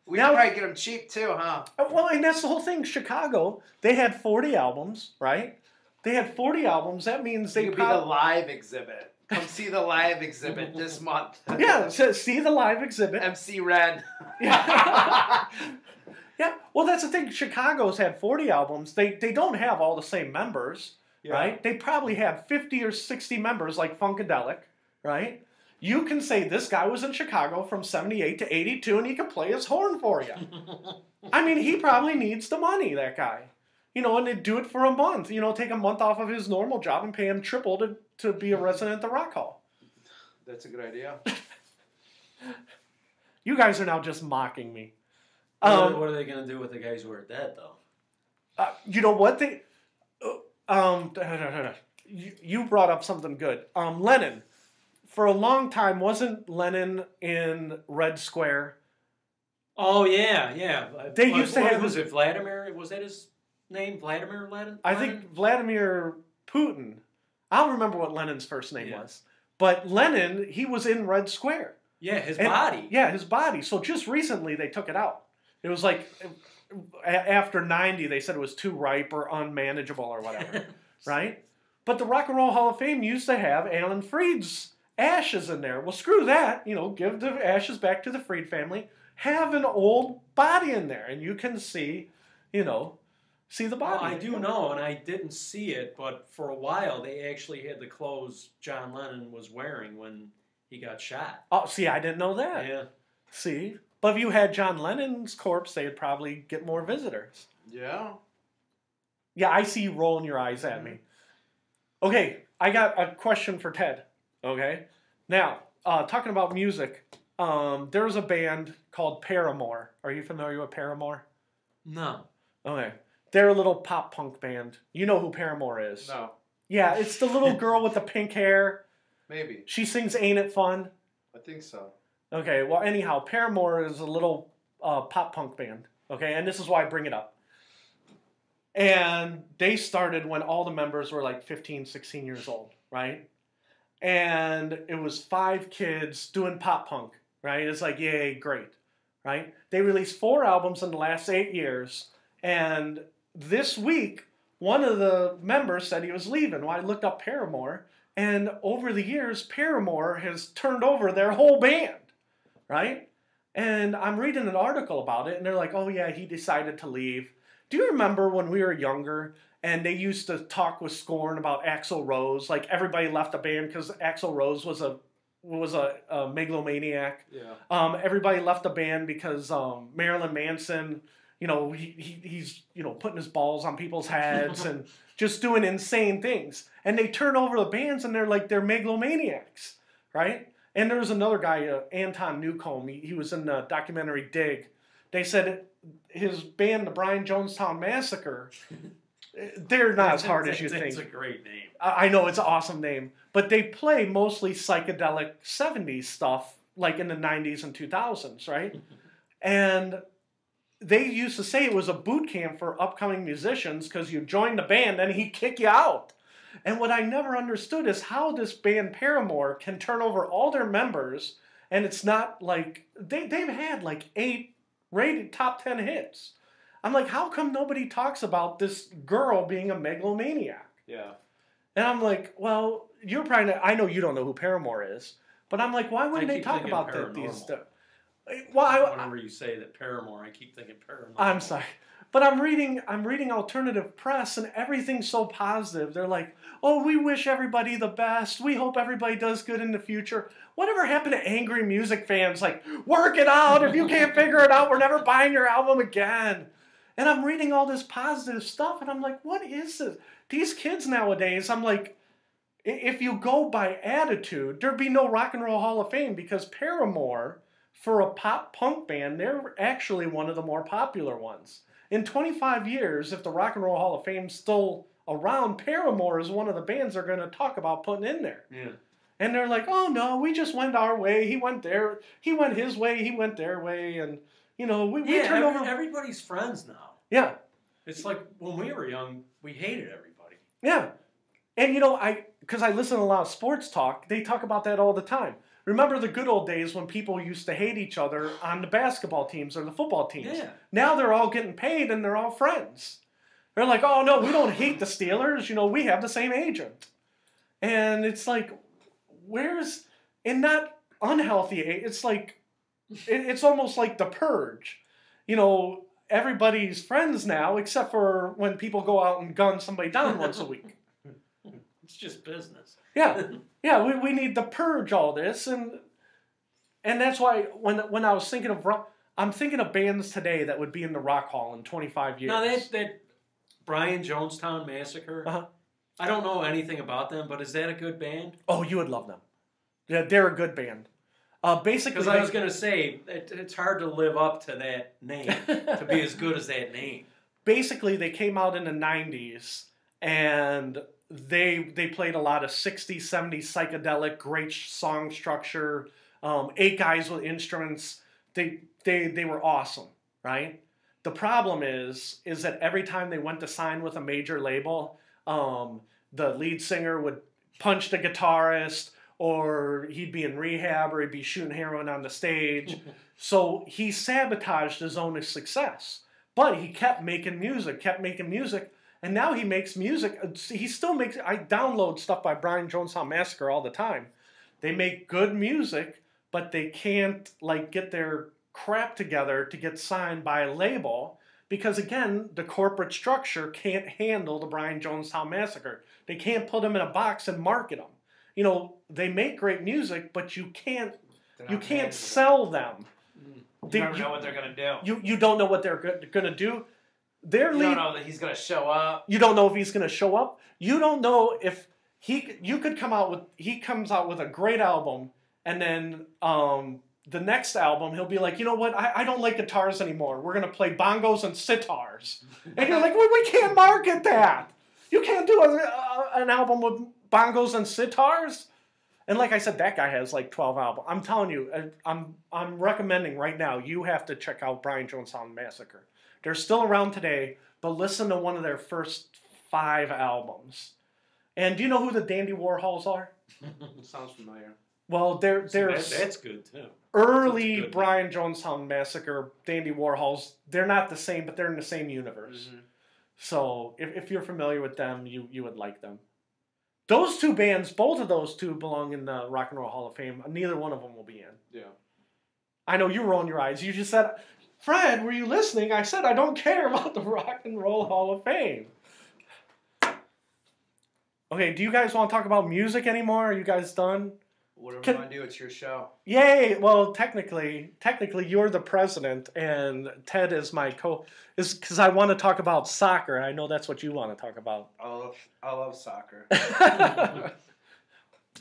[SPEAKER 2] We can probably get them cheap too, huh?
[SPEAKER 1] Well, and that's the whole thing. Chicago, they had 40 albums, right? They had 40 albums. That means they
[SPEAKER 2] could be the live exhibit. Come see the live exhibit this month.
[SPEAKER 1] Yeah, so see the live exhibit.
[SPEAKER 2] MC Ren.
[SPEAKER 1] Yeah. Yeah. Well, that's the thing. Chicago's had 40 albums. They don't have all the same members, right? They probably had 50 or 60 members like Funkadelic, right? You can say this guy was in Chicago from 78 to 82 and he can play his horn for you. I mean, he probably needs the money, that guy. And they do it for a month. Take a month off of his normal job and pay him triple to be a resident at the Rock Hall.
[SPEAKER 2] That's a good idea.
[SPEAKER 1] You guys are now just mocking me.
[SPEAKER 3] What are they going to do with the guys who are dead, though?
[SPEAKER 1] You know what? You brought up something good. Lennon. For a long time, wasn't Lennon in Red Square?
[SPEAKER 3] Oh yeah.
[SPEAKER 1] They used to have.
[SPEAKER 3] Was it Vladimir? Was that his name? Vladimir Lenin?
[SPEAKER 1] I think Vladimir Putin. I don't remember what Lenin's first name was, but Lenin, he was in Red Square.
[SPEAKER 3] Yeah, his body.
[SPEAKER 1] Yeah, his body. So just recently they took it out. It was like after 90, they said it was too ripe or unmanageable or whatever, right? But the Rock and Roll Hall of Fame used to have Alan Freed's ashes in there. Well, screw that. Give the ashes back to the Freed family. Have an old body in there, and you can see, see the body.
[SPEAKER 3] Well, I do know, and I didn't see it, but for a while they actually had the clothes John Lennon was wearing when he got shot.
[SPEAKER 1] Oh, see, I didn't know that.
[SPEAKER 3] Yeah.
[SPEAKER 1] See? But if you had John Lennon's corpse, they'd probably get more visitors.
[SPEAKER 2] Yeah.
[SPEAKER 1] Yeah, I see you rolling your eyes at me. Okay, I got a question for Ted. Okay? Now, talking about music, there's a band called Paramore. Are you familiar with Paramore?
[SPEAKER 3] No.
[SPEAKER 1] Okay. They're a little pop punk band. You know who Paramore is?
[SPEAKER 2] No.
[SPEAKER 1] Yeah, it's the little girl with the pink hair.
[SPEAKER 2] Maybe.
[SPEAKER 1] She sings Ain't It Fun?
[SPEAKER 2] I think so.
[SPEAKER 1] Okay, well, anyhow, Paramore is a little pop punk band. Okay, and this is why I bring it up. And they started when all the members were like 15, 16 years old, right? And it was 5 kids doing pop punk, right? It's like, yay, great, right? They released 4 albums in the last 8 years. And this week, one of the members said he was leaving. Well, I looked up Paramore. And over the years, Paramore has turned over their whole band, right? And I'm reading an article about it, and they're like, oh yeah, he decided to leave. Do you remember when we were younger, and they used to talk with scorn about Axl Rose? Like, everybody left the band because Axl Rose was a megalomaniac.
[SPEAKER 2] Yeah.
[SPEAKER 1] Everybody left the band because Marilyn Manson, he's putting his balls on people's heads and just doing insane things. And they turn over the bands, and they're megalomaniacs, right? And there was another guy, Anton Newcomb. He was in the documentary Dig. They said his band, the Brian Jonestown Massacre, they're not as hard as you think.
[SPEAKER 3] It's a great name.
[SPEAKER 1] I know, it's an awesome name. But they play mostly psychedelic 70s stuff, like in the 90s and 2000s, right? And they used to say it was a boot camp for upcoming musicians because you joined the band and he'd kick you out. And what I never understood is how this band Paramore can turn over all their members, and it's not like they've had like 8 rated top 10 hits. I'm like, how come nobody talks about this girl being a megalomaniac?
[SPEAKER 2] Yeah.
[SPEAKER 1] And I'm like, well, you're probably not, I know you don't know who Paramore is, but I'm like, why wouldn't they talk about these stuff? Well,
[SPEAKER 3] whenever you say that Paramore, I keep thinking Paramore.
[SPEAKER 1] I'm sorry. But I'm reading alternative press, and everything's so positive. They're like, oh, we wish everybody the best. We hope everybody does good in the future. Whatever happened to angry music fans? Like, work it out. If you can't figure it out, we're never buying your album again. And I'm reading all this positive stuff, and I'm like, what is this? These kids nowadays, I'm like, if you go by attitude, there'd be no Rock and Roll Hall of Fame, because Paramore, for a pop punk band, they're actually one of the more popular ones. In 25 years, if the Rock and Roll Hall of Fame's still around, Paramore is one of the bands they're going to talk about putting in there.
[SPEAKER 3] Yeah.
[SPEAKER 1] And they're like, oh no, we just went our way. He went there. He went his way. He went their way. And, we turned over.
[SPEAKER 3] Everybody's friends now.
[SPEAKER 1] Yeah.
[SPEAKER 3] It's like when we were young, we hated everybody.
[SPEAKER 1] Yeah. And, because I listen to a lot of sports talk, they talk about that all the time. Remember the good old days when people used to hate each other on the basketball teams or the football teams?
[SPEAKER 3] Yeah.
[SPEAKER 1] Now they're all getting paid and they're all friends. They're like, oh, no, we don't hate the Steelers. We have the same agent. And it's like, and not unhealthy, it's like, it's almost like the purge. Everybody's friends now, except for when people go out and gun somebody down once a week.
[SPEAKER 3] It's just business.
[SPEAKER 1] Yeah. Yeah, we need to purge all this, and that's why when I was thinking of I'm thinking of bands today that would be in the Rock Hall in 25 years.
[SPEAKER 3] No, that Brian Jonestown Massacre.
[SPEAKER 1] Uh-huh.
[SPEAKER 3] I don't know anything about them, but is that a good band?
[SPEAKER 1] Oh, you would love them. Yeah, they're a good band. Basically,
[SPEAKER 3] because I was going to say it's hard to live up to that name, to be as good as that name.
[SPEAKER 1] Basically, they came out in the 90s, and they played a lot of 60s, 70s psychedelic, great song structure, 8 guys with instruments. They were awesome, right? The problem is that every time they went to sign with a major label, the lead singer would punch the guitarist, or he'd be in rehab, or he'd be shooting heroin on the stage. So he sabotaged his own success. But he kept making music, and now he makes music. He still makes. I download stuff by Brian Jonestown Massacre all the time. They make good music, but they can't like get their crap together to get signed by a label because, again, the corporate structure can't handle the Brian Jonestown Massacre. They can't put them in a box and market them. You know, they make great music, but you can't sell them.
[SPEAKER 2] You never know what they're going to do.
[SPEAKER 1] You don't know what they're going to do.
[SPEAKER 2] You don't know that he's going to show up.
[SPEAKER 1] You don't know if he's going to show up. You don't know if he comes out with a great album, and then the next album he'll be like, you know what, I don't like guitars anymore. We're going to play bongos and sitars. And you're like, well, we can't market that. You can't do an album with bongos and sitars. And like I said, that guy has like 12 albums. I'm telling you, I'm recommending right now, you have to check out Brian Jonestown Massacre. They're still around today, but listen to one of their first 5 albums. And do you know who the Dandy Warhols are?
[SPEAKER 2] Sounds familiar.
[SPEAKER 1] Well, they're
[SPEAKER 3] that's good too.
[SPEAKER 1] Early good Brian Jonestown Massacre, Dandy Warhols. They're not the same, but they're in the same universe. Mm-hmm. So if you're familiar with them, you would like them. Those two bands, both of those two belong in the Rock and Roll Hall of Fame. Neither one of them will be in.
[SPEAKER 2] Yeah.
[SPEAKER 1] I know you rolling your eyes. You just said, Fred, were you listening? I said I don't care about the Rock and Roll Hall of Fame. Okay, do you guys want to talk about music anymore? Are you guys done?
[SPEAKER 2] Whatever you want to do, it's your show.
[SPEAKER 1] Yay! Well, technically, you're the president, and Ted is my is because I want to talk about soccer. I know that's what you want to talk about.
[SPEAKER 2] I love soccer.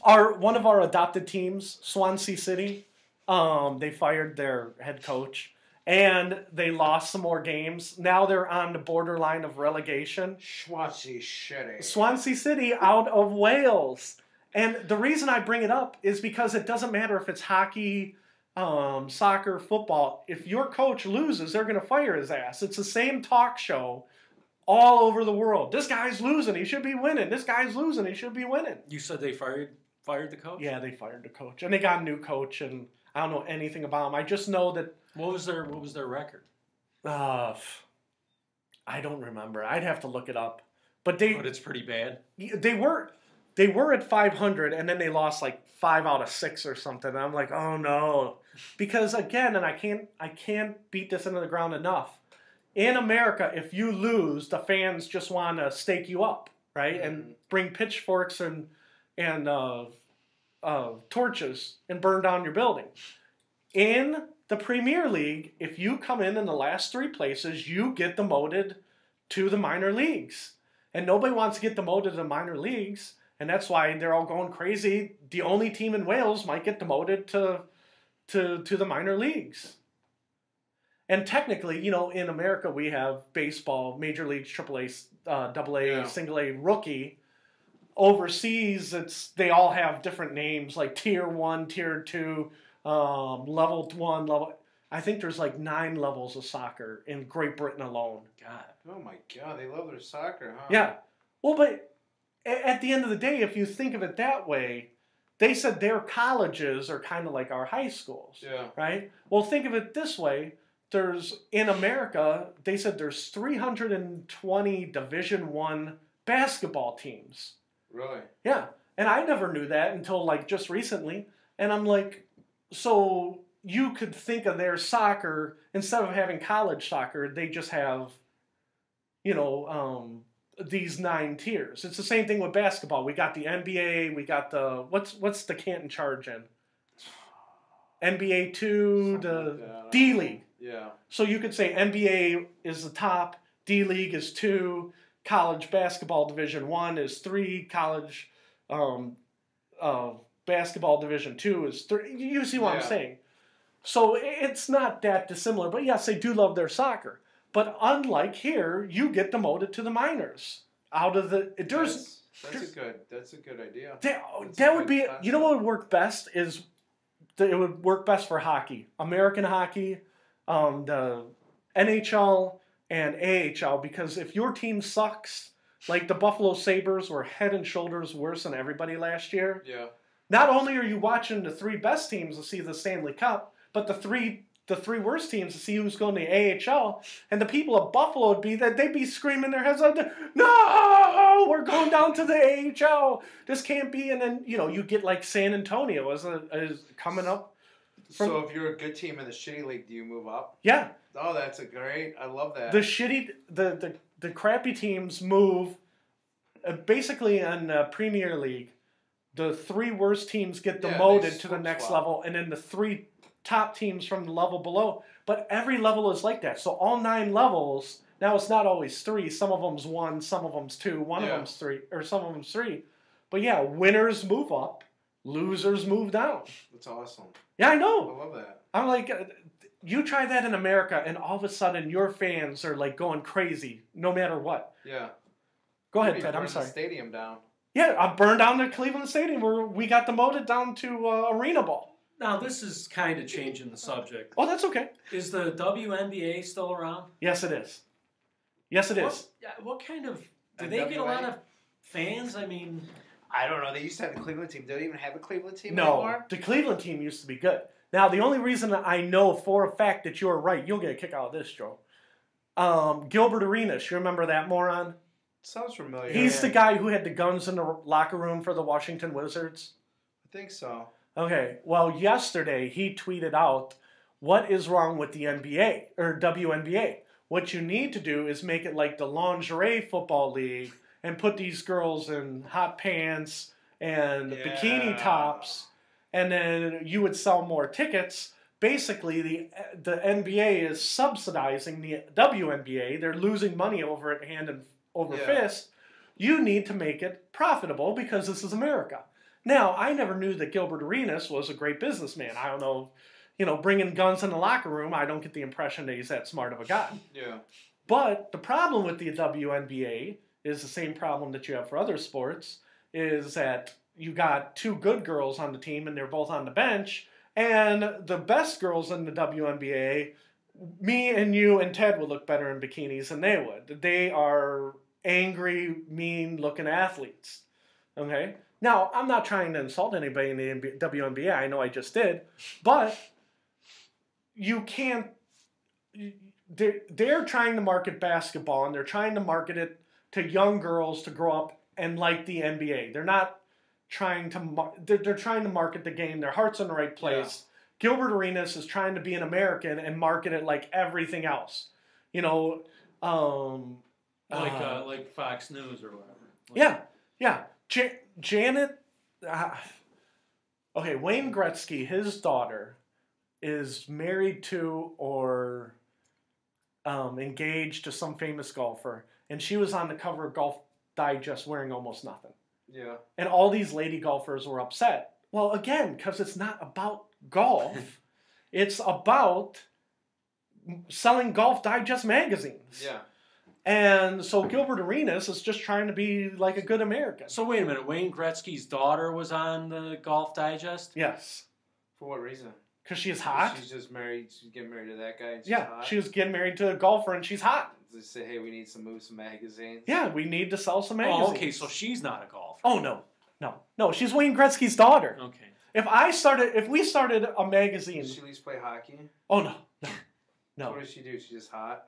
[SPEAKER 1] One of our adopted teams, Swansea City, they fired their head coach, and they lost some more games. Now they're on the borderline of relegation. Swansea City out of Wales. And the reason I bring it up is because it doesn't matter if it's hockey, soccer, football. If your coach loses, they're going to fire his ass. It's the same talk show all over the world. This guy's losing. He should be winning. This guy's losing. He should be winning.
[SPEAKER 3] You said they fired the coach?
[SPEAKER 1] Yeah, they fired the coach. And they got a new coach, and I don't know anything about him. I just know that...
[SPEAKER 3] What was their record?
[SPEAKER 1] I don't remember. I'd have to look it up. But
[SPEAKER 3] it's pretty bad?
[SPEAKER 1] They were at 500, and then they lost like 5 out of 6 or something. And I'm like, oh no, because again, and I can't beat this into the ground enough. In America, if you lose, the fans just want to stake you up, right, and bring pitchforks and torches and burn down your building. In the Premier League, if you come in the last 3 places, you get demoted to the minor leagues, and nobody wants to get demoted to the minor leagues. And that's why they're all going crazy. The only team in Wales might get demoted to the minor leagues. And technically, in America we have baseball, major leagues, AAA, AA, single A, rookie. Overseas, they all have different names like Tier 1, Tier 2, Level 1, Level... I think there's like 9 levels of soccer in Great Britain alone.
[SPEAKER 2] God. Oh my God, they love their soccer, huh?
[SPEAKER 1] Yeah. Well, but... At the end of the day, if you think of it that way, they said their colleges are kind of like our high schools, right? Well, think of it this way. In America, they said there's 320 Division I basketball teams.
[SPEAKER 2] Really?
[SPEAKER 1] Yeah. And I never knew that until like just recently. And I'm like, so you could think of their soccer, instead of having college soccer, they just have, these 9 tiers. It's the same thing with basketball. We got the NBA. We got the what's the Canton Charge in? NBA 2, the D League.
[SPEAKER 2] Yeah.
[SPEAKER 1] So you could say NBA is the top, D League is 2, college basketball Division 1 is 3, college basketball Division 2 is 3. You see what I'm saying? So it's not that dissimilar. But yes, they do love their soccer. But unlike here, you get demoted to the minors. Out of the
[SPEAKER 2] that's a good idea.
[SPEAKER 1] That would be, what would work best is it would work best for hockey, American hockey, the NHL and AHL, because if your team sucks, like the Buffalo Sabres were head and shoulders worse than everybody last year.
[SPEAKER 2] Yeah.
[SPEAKER 1] Not only are you watching the 3 best teams to see the Stanley Cup, but the three worst teams to see who's going to AHL, and the people of Buffalo would be that they'd be screaming their heads out, no, we're going down to the AHL. This can't be. And then you get like San Antonio as coming up.
[SPEAKER 2] So if you're a good team in the shitty league, do you move up?
[SPEAKER 1] Yeah.
[SPEAKER 2] Oh, that's a great. I love that.
[SPEAKER 1] The crappy teams move. Basically, in Premier League, the 3 worst teams get demoted to the next level, and then the 3 top teams from the level below. But every level is like that. So all 9 levels. Now it's not always 3. Some of them's 1. Some of them's 2. One of them's 3, or some of them's 3. But yeah, winners move up. Losers move down.
[SPEAKER 2] That's awesome.
[SPEAKER 1] Yeah, I know.
[SPEAKER 2] I love that.
[SPEAKER 1] I'm like, you try that in America, and all of a sudden your fans are like going crazy, no matter what.
[SPEAKER 2] Yeah.
[SPEAKER 1] Go ahead, Ted. I'm sorry.
[SPEAKER 2] The stadium down.
[SPEAKER 1] Yeah, I burned down the Cleveland Stadium where we got demoted down to arena ball.
[SPEAKER 3] Now, this is kind of changing the subject.
[SPEAKER 1] Oh, that's okay.
[SPEAKER 3] Is the WNBA still around?
[SPEAKER 1] Yes, it is. Yes, it is.
[SPEAKER 3] What kind of... Do they get a lot of fans? I mean...
[SPEAKER 2] I don't know. They used to have the Cleveland team. Do they even have a Cleveland team
[SPEAKER 1] anymore?
[SPEAKER 2] No.
[SPEAKER 1] The Cleveland team used to be good. Now, the only reason that I know for a fact that you're right, you'll get a kick out of this, Joe. Gilbert Arenas, you remember that moron?
[SPEAKER 2] Sounds familiar.
[SPEAKER 1] He's the guy who had the guns in the locker room for the Washington Wizards.
[SPEAKER 2] I think so.
[SPEAKER 1] Okay, well, yesterday he tweeted out, what is wrong with the NBA, or WNBA? What you need to do is make it like the lingerie football league and put these girls in hot pants and bikini tops, and then you would sell more tickets. Basically, the NBA is subsidizing the WNBA. They're losing money over it hand and over fist. You need to make it profitable because this is America. Now, I never knew that Gilbert Arenas was a great businessman. I don't know, bringing guns in the locker room, I don't get the impression that he's that smart of a guy.
[SPEAKER 2] Yeah.
[SPEAKER 1] But the problem with the WNBA is the same problem that you have for other sports, is that you got 2 good girls on the team and they're both on the bench, and the best girls in the WNBA, me and you and Ted would look better in bikinis than they would. They are angry, mean-looking athletes. Okay? Now, I'm not trying to insult anybody in the WNBA. I know I just did. But you can't... They're trying to market basketball, and they're trying to market it to young girls to grow up and like the NBA. They're not trying to... They're trying to market the game. Their heart's in the right place. Yeah. Gilbert Arenas is trying to be an American and market it like everything else.
[SPEAKER 3] Like Fox News or whatever.
[SPEAKER 1] Yeah. Janet... okay, Wayne Gretzky, his daughter, is married to or engaged to some famous golfer, and she was on the cover of Golf Digest wearing almost nothing.
[SPEAKER 2] Yeah.
[SPEAKER 1] And all these lady golfers were upset. Well, again, because it's not about golf. It's about selling Golf Digest magazines.
[SPEAKER 2] Yeah.
[SPEAKER 1] And so Gilbert Arenas is just trying to be like a good American.
[SPEAKER 3] So wait a minute, Wayne Gretzky's daughter was on the Golf Digest?
[SPEAKER 1] Yes.
[SPEAKER 2] For what reason?
[SPEAKER 1] Because she's hot.
[SPEAKER 2] She's just married. She's getting married to that guy. And she's hot.
[SPEAKER 1] She was getting married to a golfer, and she's hot.
[SPEAKER 2] They say, hey, we need some magazines.
[SPEAKER 1] Yeah, we need to sell some magazines.
[SPEAKER 3] Oh, okay, so she's not a golfer.
[SPEAKER 1] Oh no, she's Wayne Gretzky's daughter.
[SPEAKER 3] Okay.
[SPEAKER 1] If we started a magazine,
[SPEAKER 2] does she at least play hockey?
[SPEAKER 1] Oh no.
[SPEAKER 2] What does she do? She's just hot.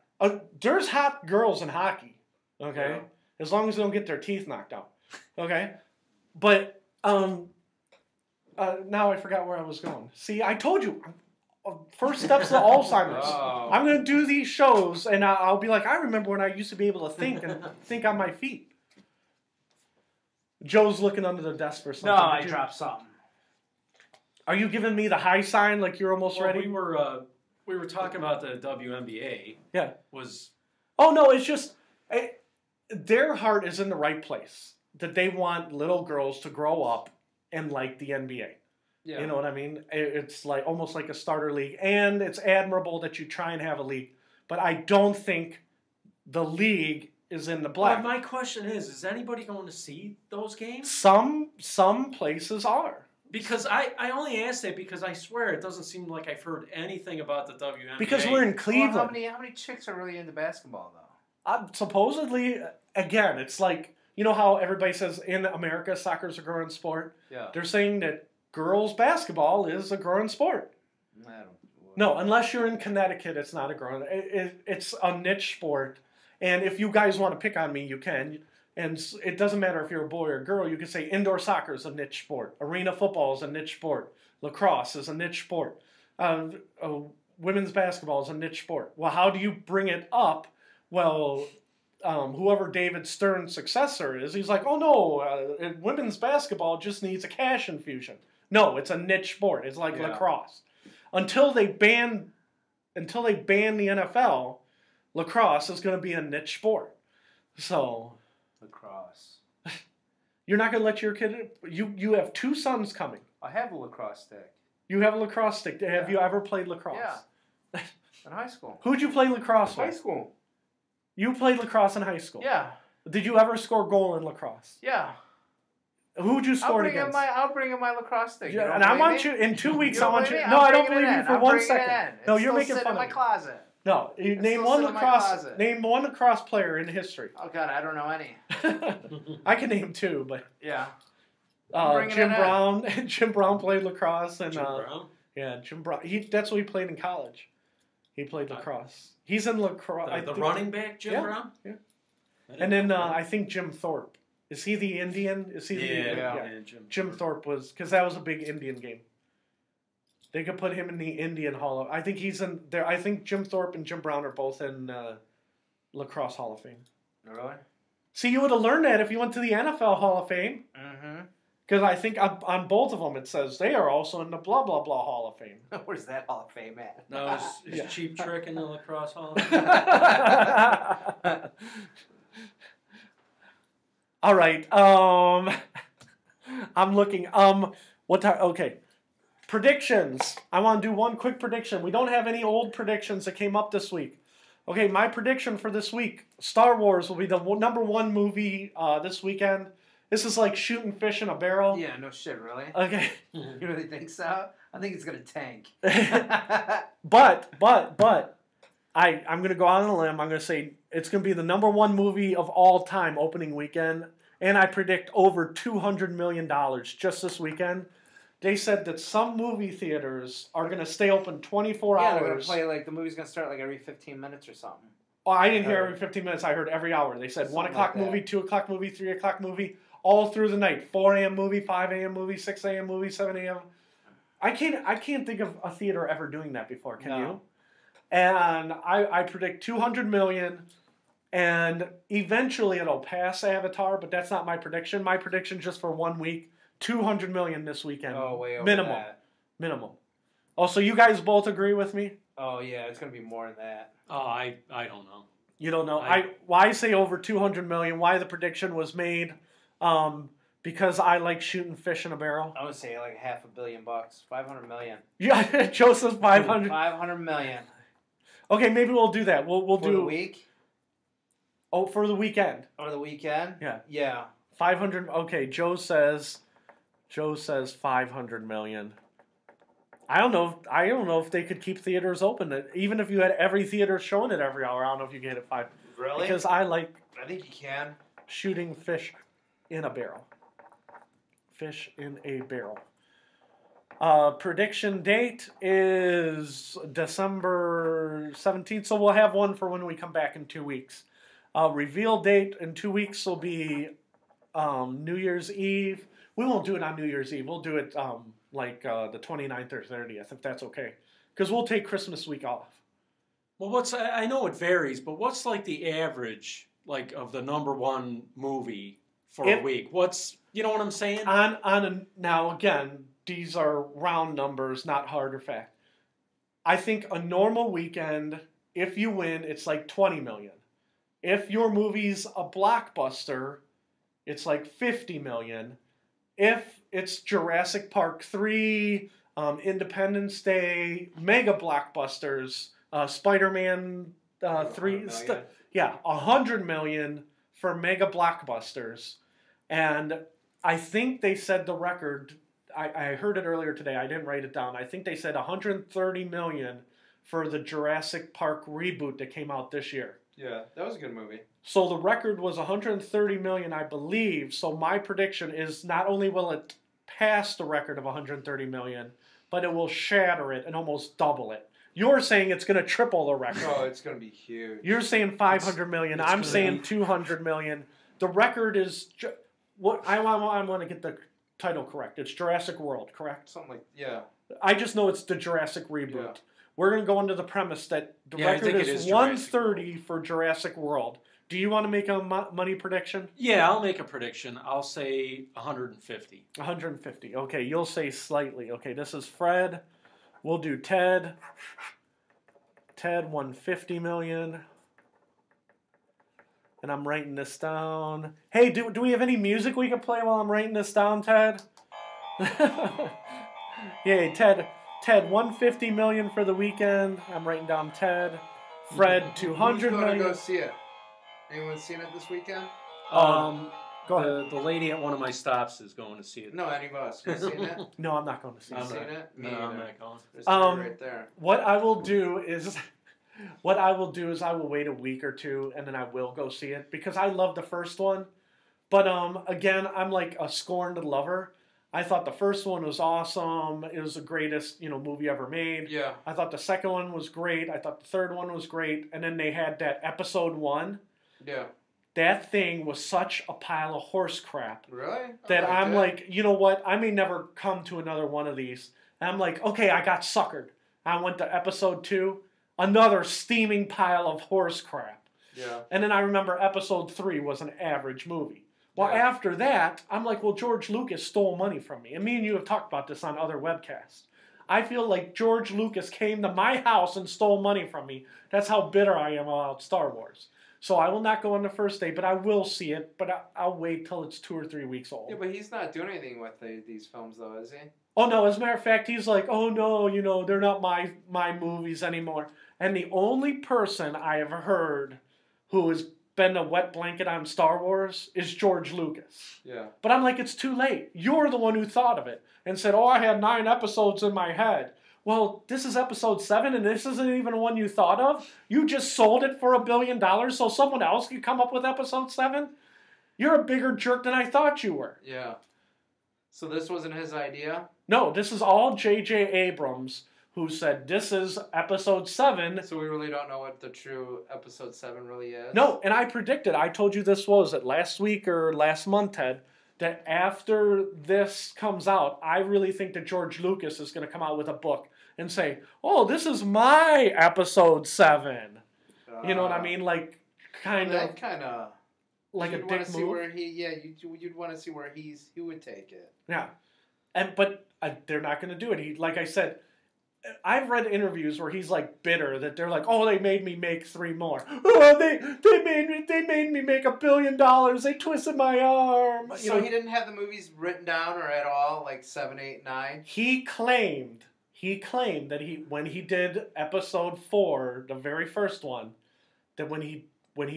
[SPEAKER 1] There's hot girls in hockey. Okay,
[SPEAKER 2] yeah.
[SPEAKER 1] As long as they don't get their teeth knocked out. Okay, but now I forgot where I was going. See, I told you. First steps to Alzheimer's.
[SPEAKER 2] Oh.
[SPEAKER 1] I'm going to do these shows, and I'll be like, I remember when I used to be able to think and think on my feet. Joe's looking under the desk for something.
[SPEAKER 4] No, I dropped something.
[SPEAKER 1] Are you giving me the high sign like you're almost ready?
[SPEAKER 3] We were talking about the WNBA.
[SPEAKER 1] Yeah.
[SPEAKER 3] Oh
[SPEAKER 1] no, it's just their heart is in the right place. That they want little girls to grow up and like the NBA. Yeah. You know what I mean? It's like almost like a starter league, and it's admirable that you try and have a league. But I don't think the league is in the black.
[SPEAKER 3] My question is anybody going to see those games?
[SPEAKER 1] Some places are.
[SPEAKER 3] Because I only asked that because I swear it doesn't seem like I've heard anything about the WNBA.
[SPEAKER 1] Because we're in Cleveland.
[SPEAKER 2] Well, how many chicks are really into basketball, though?
[SPEAKER 1] Supposedly, again, it's like, you know how everybody says in America soccer's a growing sport?
[SPEAKER 2] Yeah.
[SPEAKER 1] They're saying that girls basketball is a growing sport. No, unless you're in Connecticut, it's not a growing. It's a niche sport. And if you guys want to pick on me, you can. And it doesn't matter if you're a boy or a girl. You can say indoor soccer is a niche sport. Arena football is a niche sport. Lacrosse is a niche sport. Women's basketball is a niche sport. Well, how do you bring it up? Well, whoever David Stern's successor is, he's like, oh no, women's basketball just needs a cash infusion. No, it's a niche sport. It's like lacrosse. Until they ban the NFL, lacrosse is going to be a niche sport. So
[SPEAKER 2] lacrosse.
[SPEAKER 1] You're not going to let your kid. You have 2 sons coming.
[SPEAKER 2] I have a lacrosse stick.
[SPEAKER 1] You have a lacrosse stick. Have you ever played lacrosse?
[SPEAKER 2] Yeah. In high school.
[SPEAKER 1] Who'd you play lacrosse with?
[SPEAKER 2] High school.
[SPEAKER 1] You played lacrosse in high school.
[SPEAKER 2] Yeah.
[SPEAKER 1] Did you ever score a goal in lacrosse?
[SPEAKER 2] Yeah.
[SPEAKER 1] Who'd you score against?
[SPEAKER 2] I'll bring in my lacrosse stick.
[SPEAKER 1] Yeah, and I want you in 2 weeks. I want you.
[SPEAKER 2] No,
[SPEAKER 1] No, I don't believe you for 1 second. No, you're making fun
[SPEAKER 2] of me. In my closet.
[SPEAKER 1] No, name one lacrosse player in history.
[SPEAKER 2] Oh God, I don't know any.
[SPEAKER 1] I can name 2, but
[SPEAKER 2] yeah.
[SPEAKER 1] Jim Brown. Jim Brown played lacrosse, and
[SPEAKER 3] Jim Brown.
[SPEAKER 1] Yeah, Jim Brown. That's what he played in college. He played lacrosse. He's in lacrosse.
[SPEAKER 3] The running back, Jim Brown.
[SPEAKER 1] Yeah. And then I think Jim Thorpe. Is he the Indian? Is he Jim Thorpe was, because that was a big Indian game. They could put him in the Indian Hall of. I think he's in there. I think Jim Thorpe and Jim Brown are both in Lacrosse Hall of Fame.
[SPEAKER 2] Really?
[SPEAKER 1] See, you would have learned that if you went to the NFL Hall of Fame.
[SPEAKER 2] Mm-hmm.
[SPEAKER 1] Because I think on both of them it says they are also in the blah blah blah Hall of Fame.
[SPEAKER 2] Where's that Hall of Fame at?
[SPEAKER 3] No, is Cheap Trick in the Lacrosse Hall of Fame?
[SPEAKER 1] All right. I'm looking. What time? Okay. Predictions. I want to do one quick prediction. We don't have any old predictions that came up this week. Okay, my prediction for this week: Star Wars will be the #1 movie this weekend. This is like shooting fish in a barrel.
[SPEAKER 2] Yeah, no shit, really.
[SPEAKER 1] Okay.
[SPEAKER 2] You really think so? I think it's gonna tank.
[SPEAKER 1] but I'm gonna go out on a limb. I'm gonna say it's gonna be the #1 movie of all time opening weekend, and I predict over $200 million just this weekend. They said that some movie theaters are gonna stay open 24 hours.
[SPEAKER 2] Yeah, they're gonna play like the movie's gonna start like every 15 minutes or something.
[SPEAKER 1] Oh, I didn't hear every 15 minutes. I heard every hour. They said 1 o'clock movie, 2 o'clock movie, 3 o'clock movie, all through the night. 4 a.m. movie, 5 a.m. movie, 6 a.m. movie, 7 a.m. I can't think of a theater ever doing that before. Can you? And I predict $200 million, and eventually it'll pass Avatar, but that's not my prediction. My prediction just for 1 week, $200 million this weekend.
[SPEAKER 2] Oh, way over
[SPEAKER 1] minimum. Oh, so you guys both agree with me?
[SPEAKER 2] Oh yeah, it's gonna be more than that.
[SPEAKER 3] Oh, I don't know.
[SPEAKER 1] You don't know. Why say over $200 million? Why the prediction was made? Because I like shooting fish in a barrel.
[SPEAKER 2] I would say like $500 million, $500 million.
[SPEAKER 1] Yeah, Joseph's 500.
[SPEAKER 2] $500 million.
[SPEAKER 1] Okay, maybe we'll do that. We'll do
[SPEAKER 2] the week.
[SPEAKER 1] Oh, for the weekend.
[SPEAKER 2] Or the weekend.
[SPEAKER 1] Yeah.
[SPEAKER 2] Yeah.
[SPEAKER 1] 500. Okay, Joe says 500 million. I don't know if they could keep theaters open. Even if you had every theater showing it every hour, I don't know if you get it 5.
[SPEAKER 2] Really?
[SPEAKER 1] Because I
[SPEAKER 2] think you can.
[SPEAKER 1] Shooting fish in a barrel. Fish in a barrel. Prediction date is December 17th, so we'll have one for when we come back in 2 weeks. Reveal date in 2 weeks will be New Year's Eve. We won't do it on New Year's Eve. We'll do it the 29th or 30th, if that's okay. Because we'll take Christmas week off.
[SPEAKER 3] Well, I know it varies, but what's like the average of the #1 movie for a week? You know what I'm saying? Now again, these are round numbers, not hard or fact. I think a normal weekend, if you win, it's like 20 million. If your movie's a blockbuster, it's like 50 million. If it's Jurassic Park 3, Independence Day, mega blockbusters, Spider-Man 3, 100 million for mega blockbusters. And I think they said the record,
[SPEAKER 1] I heard it earlier today. I didn't write it down. I think they said 130 million for the Jurassic Park reboot that came out this year.
[SPEAKER 2] Yeah, that was a good movie.
[SPEAKER 1] So the record was 130 million, I believe. So my prediction is not only will it pass the record of 130 million, but it will shatter it and almost double it. You're saying it's going to triple the record.
[SPEAKER 2] Oh, it's going to be huge.
[SPEAKER 1] You're saying 500 million. I'm saying 200 million. The record is what I want to get the title correct. It's Jurassic World, correct?
[SPEAKER 2] Something like, yeah.
[SPEAKER 1] I just know it's the Jurassic reboot. Yeah. We're going to go under the premise that the record is 130 for Jurassic World. Do you want to make a money prediction?
[SPEAKER 3] Yeah, I'll make a prediction. I'll say 150.
[SPEAKER 1] 150. Okay, you'll say slightly. Okay, this is Fred. We'll do Ted. Ted, 150 million. And I'm writing this down. Hey, do we have any music we can play while I'm writing this down, Ted? Yay, Ted, 150 million for the weekend. I'm writing down Ted. Fred, 200 million.
[SPEAKER 2] Go see it. Anyone seen it this weekend?
[SPEAKER 1] Go ahead.
[SPEAKER 3] The lady at one of my stops is going to see it.
[SPEAKER 2] No, any of us. You seen it?
[SPEAKER 1] No, I'm not going to see it.
[SPEAKER 2] You seen it?
[SPEAKER 3] No, I'm not going.
[SPEAKER 2] There's right there.
[SPEAKER 1] What I will do is I will wait a week or two and then I will go see it because I love the first one. But again, I'm like a scorned lover. I thought the first one was awesome. It was the greatest, movie ever made.
[SPEAKER 2] Yeah.
[SPEAKER 1] I thought the second one was great. I thought the third one was great. And then they had that episode 1.
[SPEAKER 2] Yeah.
[SPEAKER 1] That thing was such a pile of horse crap.
[SPEAKER 2] Really?
[SPEAKER 1] That I'm like, you know what? I may never come to another one of these. And I'm like, okay, I got suckered. I went to episode 2. Another steaming pile of horse crap.
[SPEAKER 2] Yeah.
[SPEAKER 1] And then I remember episode 3 was an average movie. Well, after that, I'm like, well, George Lucas stole money from me. And me and you have talked about this on other webcasts. I feel like George Lucas came to my house and stole money from me. That's how bitter I am about Star Wars. So I will not go on the first day, but I will see it. But I'll wait till it's 2 or 3 weeks old.
[SPEAKER 2] Yeah, but he's not doing anything with these films, though, is he?
[SPEAKER 1] Oh, no. As a matter of fact, he's like, oh, no, they're not my movies anymore. And the only person I have heard who has been a wet blanket on Star Wars is George Lucas.
[SPEAKER 2] Yeah.
[SPEAKER 1] But I'm like, it's too late. You're the one who thought of it and said, oh, I had 9 episodes in my head. Well, this is episode 7 and this isn't even one you thought of. You just sold it for $1 billion so someone else could come up with episode 7? You're a bigger jerk than I thought you were.
[SPEAKER 2] Yeah. So this wasn't his idea?
[SPEAKER 1] No, this is all J.J. Abrams who said this is episode 7.
[SPEAKER 2] So we really don't know what the true episode 7 really is?
[SPEAKER 1] No, and I predicted, I told you this, was it last week or last month, Ted, that after this comes out, I really think that George Lucas is going to come out with a book and say, oh, this is my episode 7. You know what I mean? Like, kind of like a dick move.
[SPEAKER 2] You'd want to see where he would take it.
[SPEAKER 1] Yeah. But they're not going to do it. Like I said, I've read interviews where he's like bitter that they're like, oh, they made me make 3 more. Oh, they made me make $1 billion. They twisted my arm.
[SPEAKER 2] So he didn't have the movies written down or at all, like 7, 8, 9.
[SPEAKER 1] He claimed that when he did episode 4, the very first one, that when he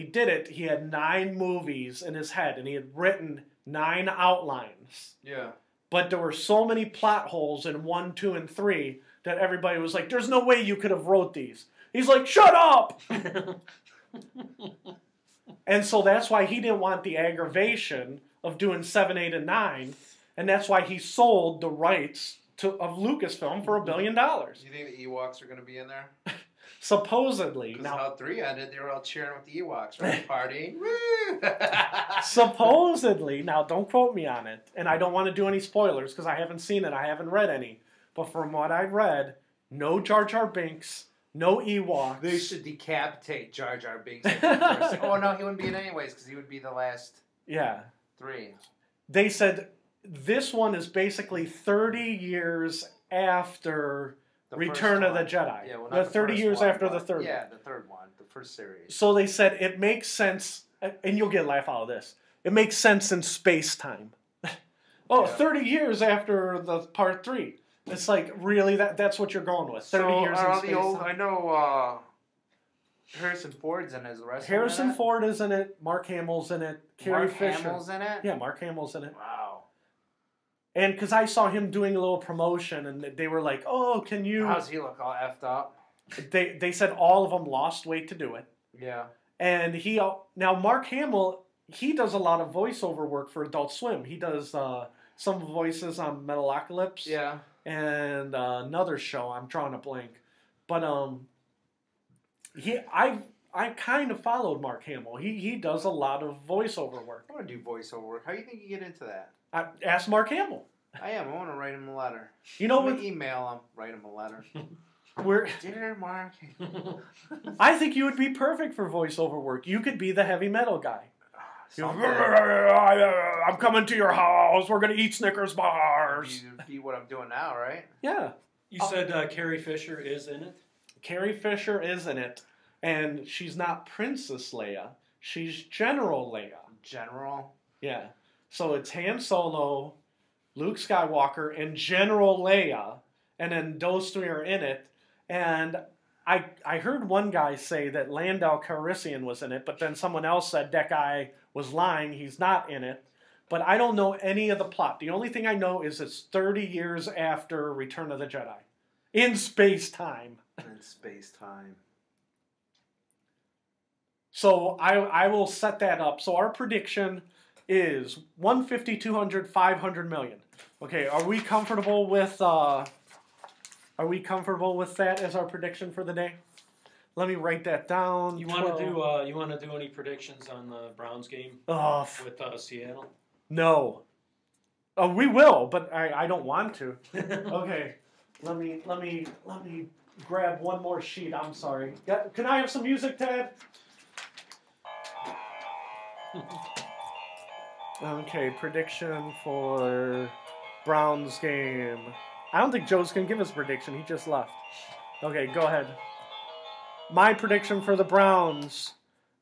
[SPEAKER 1] did it, he had 9 movies in his head and he had written 9 outlines.
[SPEAKER 2] Yeah. But
[SPEAKER 1] there were so many plot holes in 1, 2, and 3 that everybody was like, there's no way you could have wrote these. He's like, shut up! And so that's why he didn't want the aggravation of doing 7, 8, and 9. And that's why he sold the rights of Lucasfilm for $1 billion.
[SPEAKER 2] Do you think the Ewoks are going to be in there?
[SPEAKER 1] Supposedly.
[SPEAKER 2] Because how 3 ended, they were all cheering with the Ewoks, right? Partying. Woo!
[SPEAKER 1] Supposedly. Now, don't quote me on it. And I don't want to do any spoilers because I haven't seen it. I haven't read any. But from what I've read, no Jar Jar Binks, no Ewoks.
[SPEAKER 2] They should decapitate Jar Jar Binks. Oh, no, he wouldn't be in anyways because he would be the last 3.
[SPEAKER 1] They said this one is basically 30 years after Return of the Jedi.
[SPEAKER 2] Yeah, well,
[SPEAKER 1] 30 years after the third one.
[SPEAKER 2] Yeah, the third one, the first series.
[SPEAKER 1] So they said it makes sense, and you'll get a laugh out of this, it makes sense in space-time. 30 years after the part 3. It's like, really, that's what you're going with. 30 years in space-time.
[SPEAKER 2] I know Harrison Ford's in it. Is the rest
[SPEAKER 1] Harrison Ford is in it. Mark Hamill's in it. Carrie Fisher.
[SPEAKER 2] Mark Hamill's in it?
[SPEAKER 1] Yeah, Mark Hamill's in it.
[SPEAKER 2] Wow.
[SPEAKER 1] And because I saw him doing a little promotion, and they were like, "Oh, can you?"
[SPEAKER 2] How's he look all effed up?
[SPEAKER 1] They said all of them lost weight to do it.
[SPEAKER 2] Yeah.
[SPEAKER 1] And now Mark Hamill, he does a lot of voiceover work for Adult Swim. He does some voices on Metalocalypse.
[SPEAKER 2] Yeah.
[SPEAKER 1] And another show. I'm drawing a blank, but I kind of followed Mark Hamill. He does a lot of voiceover work.
[SPEAKER 2] I want to do voiceover work. How do you think you get into that?
[SPEAKER 1] Ask Mark Hamill.
[SPEAKER 2] I want to write him a letter.
[SPEAKER 1] You know what?
[SPEAKER 2] Email him. Write him a letter. Dear Mark.
[SPEAKER 1] I think you would be perfect for voiceover work. You could be the heavy metal guy. I'm coming to your house. We're gonna eat Snickers bars.
[SPEAKER 2] You be what I'm doing now, right?
[SPEAKER 1] Yeah.
[SPEAKER 3] You said Carrie Fisher is in it?
[SPEAKER 1] Carrie Fisher is in it. And she's not Princess Leia. She's General Leia.
[SPEAKER 2] General?
[SPEAKER 1] Yeah. So it's Han Solo, Luke Skywalker, and General Leia. And then those three are in it. And I heard one guy say that Lando Calrissian was in it, but then someone else said that guy was lying. He's not in it. But I don't know any of the plot. The only thing I know is it's 30 years after Return of the Jedi. In space-time.
[SPEAKER 2] In space-time.
[SPEAKER 1] So I will set that up. So our prediction is 150, 200, 500 million. Okay, are we comfortable with that as our prediction for the day? Let me write that down.
[SPEAKER 3] You want to do any predictions on the Browns game with Seattle?
[SPEAKER 1] No. We will, but I don't want to. Okay. Let me grab one more sheet. I'm sorry. Can I have some music, Ted? Okay, prediction for Browns game. I don't think Joe's going to give his prediction. He just left. Okay, go ahead. My prediction for the Browns,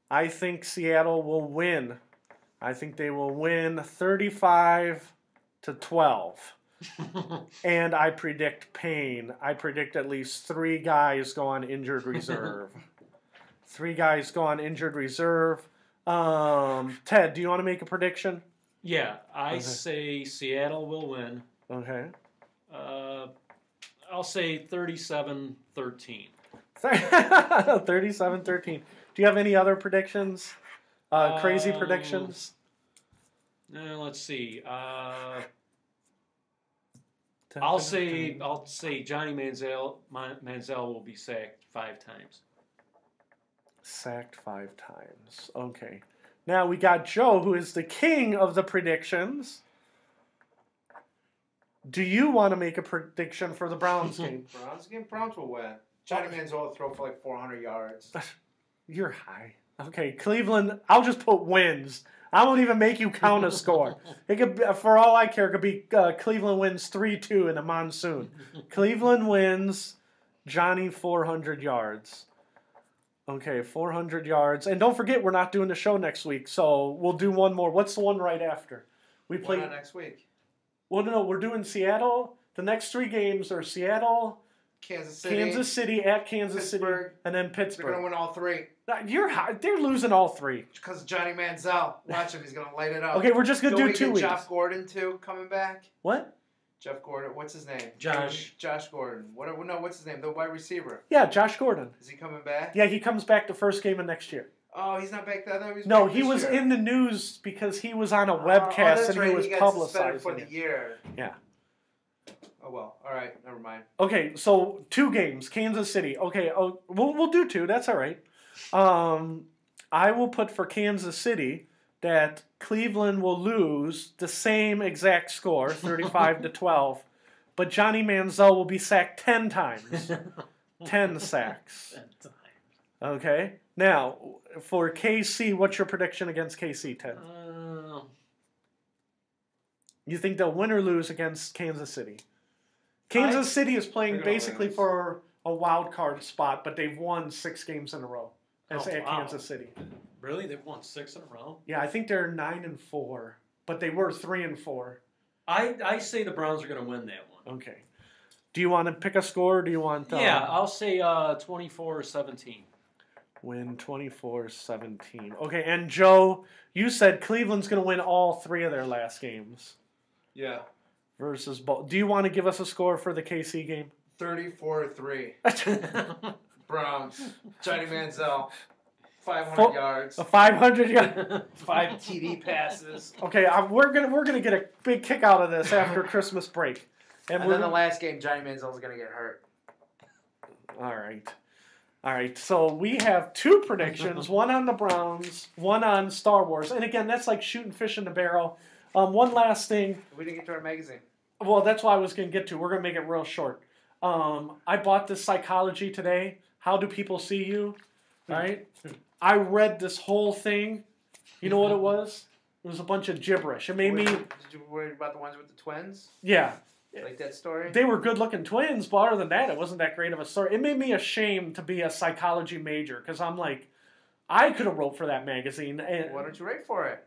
[SPEAKER 1] I think Seattle will win. I think they will win 35-12. And I predict pain. I predict at least 3 guys go on injured reserve. 3 guys go on injured reserve. Ted, do you want to make a prediction?
[SPEAKER 3] Yeah, I say Seattle will win.
[SPEAKER 1] Okay.
[SPEAKER 3] I'll say 37-13.
[SPEAKER 1] 37-13. Do you have any other predictions? Crazy predictions?
[SPEAKER 3] Let's see. I'll say Johnny Manziel will be sacked 5 times.
[SPEAKER 1] Sacked 5 times. Okay. Now we got Joe, who is the king of the predictions. Do you want to make a prediction for the Browns game?
[SPEAKER 2] Browns will win. Johnny Manziel will throw for like 400 yards.
[SPEAKER 1] You're high. Okay, Cleveland, I'll just put wins. I won't even make you count a score. It could be, for all I care, it could be Cleveland wins 3-2 in a monsoon. Cleveland wins, Johnny 400 yards. Okay, 400 yards. And don't forget, we're not doing the show next week, so we'll do one more. What's the one right after? We play
[SPEAKER 2] next week.
[SPEAKER 1] Well, no, we're doing Seattle. The next 3 games are Seattle, Kansas City at Kansas
[SPEAKER 2] Pittsburgh,
[SPEAKER 1] City, and then Pittsburgh.
[SPEAKER 2] They're going to win all 3.
[SPEAKER 1] You're high. They're losing all 3.
[SPEAKER 2] Because Johnny Manziel. Watch him. He's going to light it up.
[SPEAKER 1] Okay, we're just going to do 2 weeks.
[SPEAKER 2] Jeff Gordon, too, coming back.
[SPEAKER 1] What?
[SPEAKER 2] Jeff Gordon. What's his name?
[SPEAKER 3] Josh
[SPEAKER 2] Gordon. What's his name? The wide receiver.
[SPEAKER 1] Yeah, Josh Gordon.
[SPEAKER 2] Is he coming back?
[SPEAKER 1] Yeah, he comes back the first game of next year.
[SPEAKER 2] Oh, he's not back there?
[SPEAKER 1] No, he was in the news because he was on a webcast and he was publicizing
[SPEAKER 2] for the year.
[SPEAKER 1] Yeah.
[SPEAKER 2] Oh, well. All right. Never mind.
[SPEAKER 1] Okay, so 2 games. Kansas City. Okay, we'll do 2. That's all right. I will put for Kansas City that Cleveland will lose the same exact score, 35-12, but Johnny Manziel will be sacked 10 times. 10 sacks. Okay. Now, for KC, what's your prediction against KC, Ted? You think they'll win or lose against Kansas City? Kansas City is playing basically for a wild card spot, but they've won 6 games in a row at Kansas City.
[SPEAKER 3] Really? They've won 6 in a row?
[SPEAKER 1] Yeah, I think they're 9-4, but they were 3-4.
[SPEAKER 3] I say the Browns are going to win that one.
[SPEAKER 1] Okay. Do you want to pick a score, or do you want...
[SPEAKER 3] yeah, I'll say 24-17.
[SPEAKER 1] Win 24-17. Okay, and Joe, you said Cleveland's going to win all 3 of their last games.
[SPEAKER 2] Yeah.
[SPEAKER 1] versus Bolt. Do you want to give us a score for the KC game?
[SPEAKER 2] 34-3. Browns. Johnny Manziel. 500 yards.
[SPEAKER 1] A 500 yard.
[SPEAKER 2] 5 TD passes.
[SPEAKER 1] Okay, we're gonna get a big kick out of this after Christmas break.
[SPEAKER 2] And then the last game, Johnny Manziel's gonna get hurt.
[SPEAKER 1] All right. So we have 2 predictions: one on the Browns, one on Star Wars. And again, that's like shooting fish in the barrel. One last thing.
[SPEAKER 2] We didn't get to our magazine.
[SPEAKER 1] Well, that's what I was gonna get to. We're gonna make it real short. I bought this Psychology Today. How do people see you? Right. I read this whole thing. You know what it was? It was a bunch of gibberish. It made me.
[SPEAKER 2] Did you worry about the ones with the twins?
[SPEAKER 1] Yeah.
[SPEAKER 2] Like that story?
[SPEAKER 1] They were good-looking twins, but other than that, it wasn't that great of a story. It made me ashamed to be a psychology major because I'm like, I could have wrote for that magazine. And
[SPEAKER 2] why don't you write for it?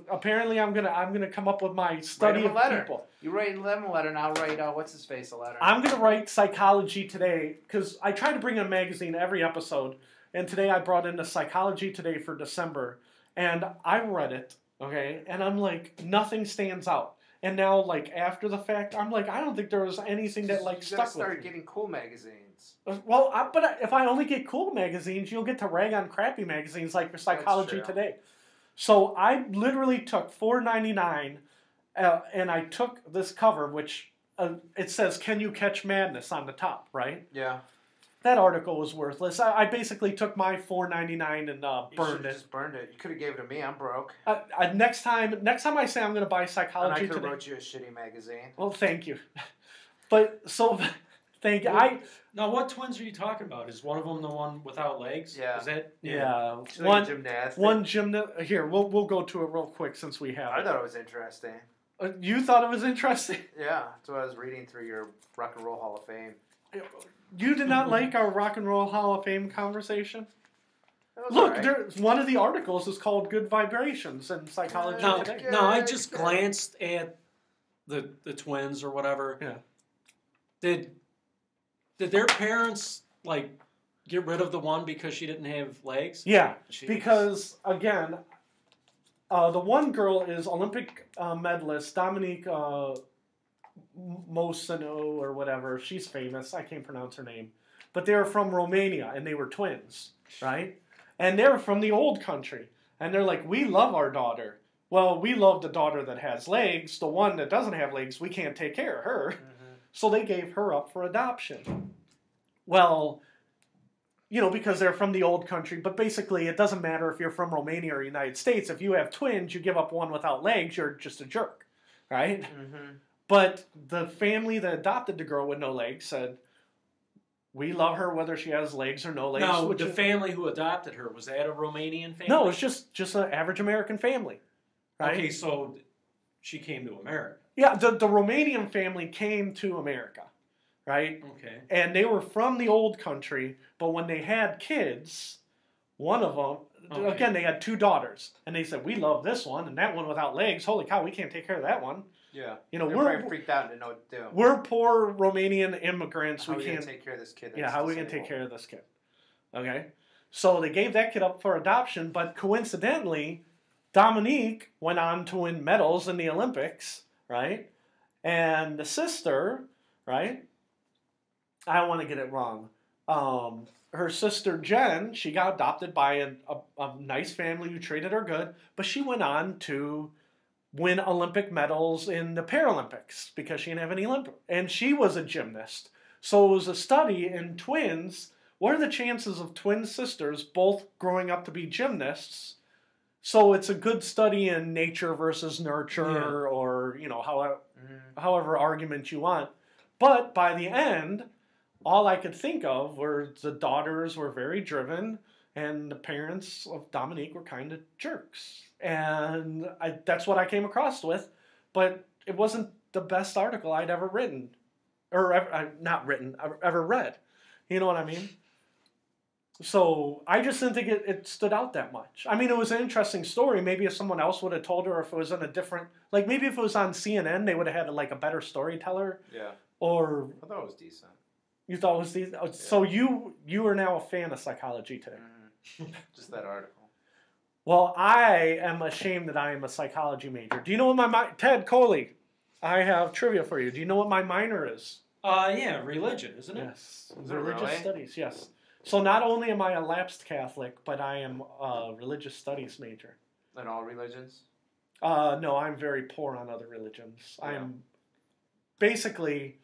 [SPEAKER 1] Apparently, I'm gonna come up with my study of people.
[SPEAKER 2] You write them a letter, and I'll write what's his face a letter.
[SPEAKER 1] I'm gonna write Psychology Today because I try to bring a magazine every episode. And today I brought in the Psychology Today for December, and I read it, okay, and I'm like, nothing stands out. And now, like, after the fact, I'm like, I don't think there was anything that, like, stuck with me.
[SPEAKER 2] You gotta start getting cool magazines.
[SPEAKER 1] Well, but if I only get cool magazines, you'll get to rag on crappy magazines like for Psychology Today. So I literally took $4.99, and I took this cover, which it says, "Can you catch madness?" on the top, right?
[SPEAKER 2] Yeah.
[SPEAKER 1] That article was worthless. I basically took my $4.99 and burned it.
[SPEAKER 2] Just burned it. You could have gave it to me. I'm broke.
[SPEAKER 1] Next time I say I'm going to buy Psychology Today.
[SPEAKER 2] And I could have wrote you a shitty magazine.
[SPEAKER 1] Well, thank you. But so, thank you.
[SPEAKER 3] Now, what twins are you talking about? Is one of them the one without legs?
[SPEAKER 2] Yeah.
[SPEAKER 3] Is that?
[SPEAKER 1] Yeah.
[SPEAKER 2] One gymnastic.
[SPEAKER 1] One gymnast. Here, we'll go to it real quick since we have.
[SPEAKER 2] I thought it was interesting.
[SPEAKER 1] You thought it was interesting?
[SPEAKER 2] Yeah. That's what I was reading through your Rock and Roll Hall of Fame.
[SPEAKER 1] You did not like our Rock and Roll Hall of Fame conversation?
[SPEAKER 2] Look,
[SPEAKER 1] one of the articles is called "Good Vibrations" in Psychology Today.
[SPEAKER 3] No, I just glanced at the twins or whatever.
[SPEAKER 1] Yeah.
[SPEAKER 3] Did their parents like get rid of the one because she didn't have legs?
[SPEAKER 1] Yeah, because again, the one girl is Olympic medalist Dominique Mosino or whatever. She's famous. I can't pronounce her name. But they were from Romania, and they were twins, right? And they're from the old country. And they're like, we love our daughter. Well, we love the daughter that has legs. The one that doesn't have legs, we can't take care of her. Mm-hmm. So they gave her up for adoption. Well, because they're from the old country. But basically, it doesn't matter if you're from Romania or United States. If you have twins, you give up one without legs, you're just a jerk, right? Mm-hmm. But the family that adopted the girl with no legs said, we love her whether she has legs or no legs.
[SPEAKER 3] No, the family who adopted her, was that a Romanian family?
[SPEAKER 1] No, it's just an average American family. Right?
[SPEAKER 3] Okay, so she came to America.
[SPEAKER 1] Yeah, the Romanian family came to America, right?
[SPEAKER 3] Okay.
[SPEAKER 1] And they were from the old country, but when they had kids, one of them, again, they had 2 daughters. And they said, we love this one, and that one without legs, holy cow, we can't take care of that one.
[SPEAKER 2] Yeah,
[SPEAKER 1] we're
[SPEAKER 2] probably freaked out and didn't know what to do.
[SPEAKER 1] We're poor Romanian immigrants.
[SPEAKER 2] How are we going to take care of this kid?
[SPEAKER 1] Yeah, how are we going to take care of this kid? Okay, so they gave that kid up for adoption, but coincidentally, Dominique went on to win medals in the Olympics, right? And the sister, right? I don't want to get it wrong. Her sister Jen, she got adopted by a nice family who treated her good, but she went on to win Olympic medals in the Paralympics because she didn't have any Olympic. And she was a gymnast. So it was a study in twins. What are the chances of twin sisters both growing up to be gymnasts? So it's a good study in nature versus nurture or, however argument you want. But by the end, all I could think of were the daughters were very driven and the parents of Dominique were kind of jerks. And that's what I came across with, but it wasn't the best article I'd ever written, or ever read. You know what I mean? So I just didn't think it stood out that much. I mean, it was an interesting story. Maybe if someone else would have told her, if it was in a different, like maybe if it was on CNN, they would have had like a better storyteller.
[SPEAKER 2] Yeah.
[SPEAKER 1] Or
[SPEAKER 2] I thought it was decent.
[SPEAKER 1] You thought it was decent? Yeah. So you are now a fan of Psychology Today.
[SPEAKER 2] Mm-hmm. Just that article.
[SPEAKER 1] Well, I am ashamed that I am a psychology major. Do you know what Ted Coley? I have trivia for you. Do you know what my minor is?
[SPEAKER 3] Yeah, religion, isn't it?
[SPEAKER 1] Yes. Religious studies, yes. So not only am I a lapsed Catholic, but I am a religious studies major.
[SPEAKER 2] In all religions?
[SPEAKER 1] No, I'm very poor on other religions. Yeah. I'm basically,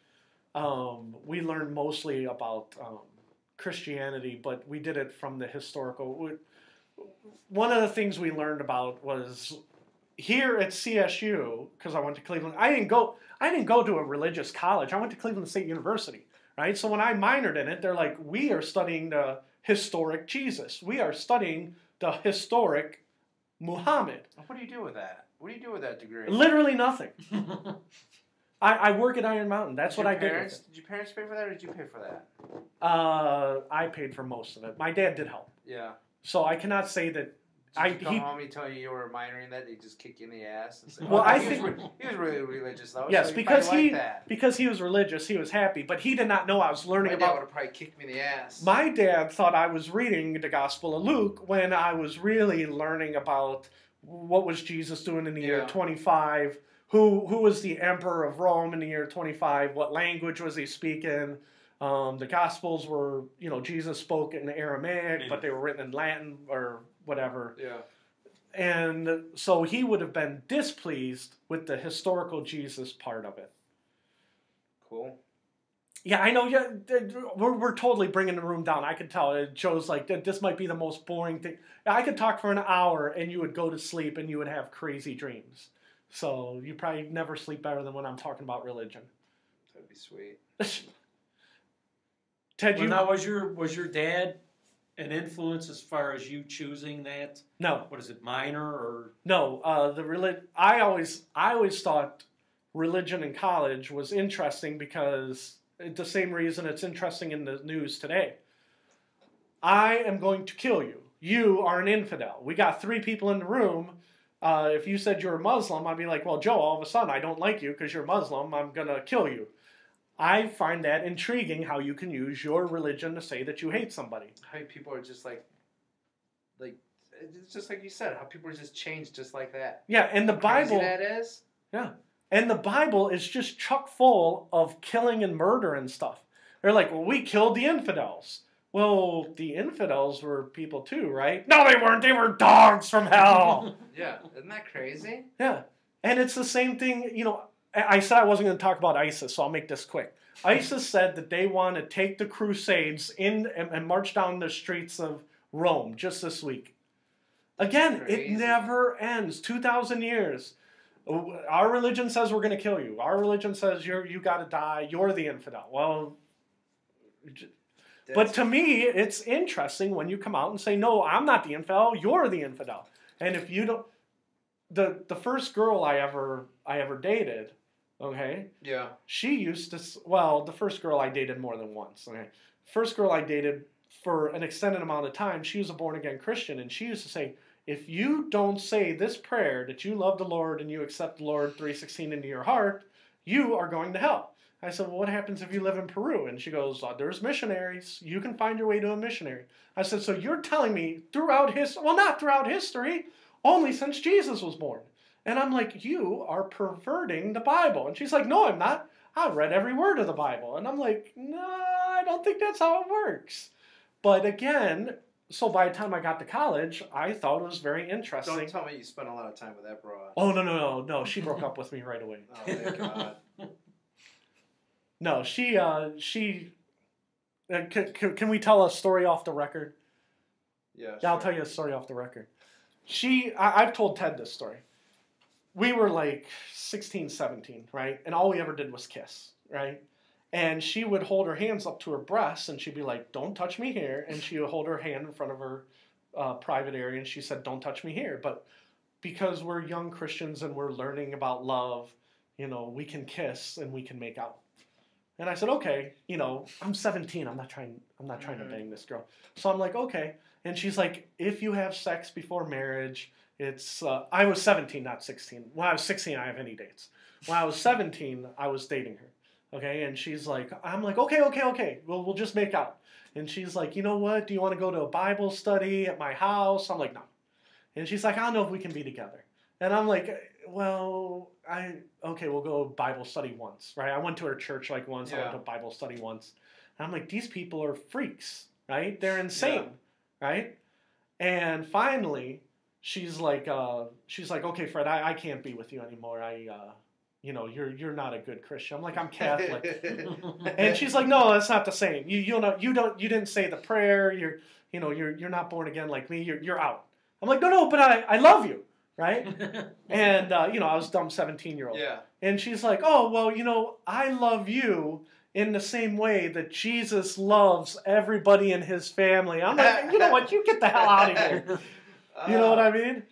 [SPEAKER 1] we learned mostly about Christianity, but we did it from the historical. One of the things we learned about was here at CSU, because I went to Cleveland. I didn't go to a religious college. I went to Cleveland State University, right? So when I minored in it, they're like, we are studying the historic Jesus. We are studying the historic Muhammad.
[SPEAKER 2] What do you do with that? What do you do with that degree?
[SPEAKER 1] Literally nothing. I work at Iron Mountain. That's what I did. Did
[SPEAKER 2] your parents pay for that, or did you pay for that?
[SPEAKER 1] I paid for most of it. My dad did help.
[SPEAKER 2] Yeah. So
[SPEAKER 1] I cannot say that.
[SPEAKER 2] Did you come home and tell you were minoring that? They just kick you in the ass. And say,
[SPEAKER 1] well, I think
[SPEAKER 2] he was really religious though.
[SPEAKER 1] Yes,
[SPEAKER 2] so
[SPEAKER 1] because he was religious, he was happy, but he did not know I was learning about.
[SPEAKER 2] My dad would have probably kicked me in the ass.
[SPEAKER 1] My dad thought I was reading the Gospel of Luke when I was really learning about what was Jesus doing in the year 25. Who was the emperor of Rome in the year 25? What language was he speaking? The Gospels were, Jesus spoke in Aramaic, but they were written in Latin or whatever.
[SPEAKER 2] Yeah.
[SPEAKER 1] And so he would have been displeased with the historical Jesus part of it.
[SPEAKER 2] Cool.
[SPEAKER 1] Yeah, I know. Yeah, we're totally bringing the room down. I could tell. Joe's like, this might be the most boring thing. I could talk for an hour and you would go to sleep and you would have crazy dreams. So you probably never sleep better than when I'm talking about religion.
[SPEAKER 2] That'd be sweet.
[SPEAKER 1] Ted,
[SPEAKER 3] now was your dad an influence as far as you choosing that?
[SPEAKER 1] No.
[SPEAKER 3] What is it, minor or?
[SPEAKER 1] No. I always thought religion in college was interesting because the same reason it's interesting in the news today. I am going to kill you. You are an infidel. We got 3 people in the room. If you said you're a Muslim, I'd be like, well, Joe, all of a sudden I don't like you because you're Muslim. I'm going to kill you. I find that intriguing how you can use your religion to say that you hate somebody.
[SPEAKER 2] How people are just like it's just like you said, how people are just changed just like that.
[SPEAKER 1] Yeah, and the Bible.
[SPEAKER 2] Crazy that is.
[SPEAKER 1] Yeah, and the Bible is just chock full of killing and murder and stuff. They're like, well, we killed the infidels. Well, the infidels were people too, right? No, they weren't. They were dogs from hell.
[SPEAKER 2] Yeah, isn't that crazy?
[SPEAKER 1] Yeah, and it's the same thing, I said I wasn't going to talk about ISIS, so I'll make this quick. ISIS said that they want to take the Crusades in and march down the streets of Rome just this week. Again, it never ends. 2,000 years. Our religion says we're going to kill you. Our religion says you got to die. You're the infidel. Well, but to me, it's interesting when you come out and say, no, I'm not the infidel. You're the infidel. And if you don't, the first girl I ever dated. Okay?
[SPEAKER 2] Yeah.
[SPEAKER 1] She used to, the first girl I dated more than once. Okay? First girl I dated for an extended amount of time, she was a born-again Christian, and she used to say, if you don't say this prayer that you love the Lord and you accept the Lord 3:16 into your heart, you are going to hell. I said, well, what happens if you live in Peru? And she goes, there's missionaries. You can find your way to a missionary. I said, so you're telling me throughout history, well, not throughout history, only since Jesus was born. And I'm like, you are perverting the Bible. And she's like, no, I'm not. I've read every word of the Bible. And I'm like, no, I don't think that's how it works. But again, so by the time I got to college, I thought it was very interesting.
[SPEAKER 2] Don't tell me you spent a lot of time with that broad.
[SPEAKER 1] Oh, no. She broke up with me right away.
[SPEAKER 2] Oh, thank God.
[SPEAKER 1] No, she can we tell a story off the record?
[SPEAKER 2] Yeah,
[SPEAKER 1] I'll tell you a story off the record. I've told Ted this story. We were like 16, 17, right? And all we ever did was kiss, right? And she would hold her hands up to her breasts, and she'd be like, don't touch me here. And she would hold her hand in front of her private area, and she said, don't touch me here. But because we're young Christians and we're learning about love, we can kiss and we can make out. And I said, okay, I'm 17. I'm not trying to bang this girl. So I'm like, okay. And she's like, if you have sex before marriage, it's, I was 17, not 16. When I was 16, I have any dates. When I was 17, I was dating her. Okay. And she's like, I'm like, okay. We'll just make out. And she's like, you know what? Do you want to go to a Bible study at my house? I'm like, no. And she's like, I don't know if we can be together. And I'm like, well, okay, we'll go Bible study once, right? I went to her church like once. I went
[SPEAKER 2] Yeah.
[SPEAKER 1] to Bible study once. And I'm like, these people are freaks, right? They're insane, right? And finally, she's like, okay, Fred, I can't be with you anymore. You're not a good Christian. I'm like, I'm Catholic. And she's like, no, that's not the same. You didn't say the prayer. You're not born again like me. You're out. I'm like, no, but I love you, right? And I was a dumb 17-year-old.
[SPEAKER 2] Yeah.
[SPEAKER 1] And she's like, oh, well, I love you in the same way that Jesus loves everybody in his family. I'm like, you know what? You get the hell out of here. You know what I mean?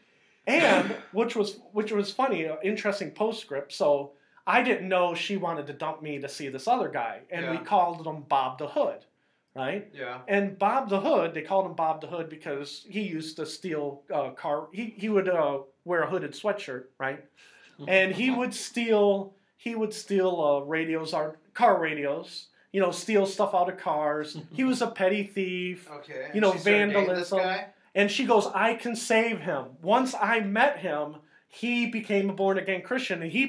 [SPEAKER 1] And which was funny, interesting postscript. So I didn't know she wanted to dump me to see this other guy, and we called him Bob the Hood, right?
[SPEAKER 2] Yeah.
[SPEAKER 1] And Bob the Hood, they called him Bob the Hood because he used to steal car. He would wear a hooded sweatshirt, right? And he would steal radios, car radios. Steal stuff out of cars. He was a petty thief.
[SPEAKER 2] Okay.
[SPEAKER 1] Vandalism.
[SPEAKER 2] This guy?
[SPEAKER 1] And she goes, I can save him. Once I met him, he became a born-again Christian, and he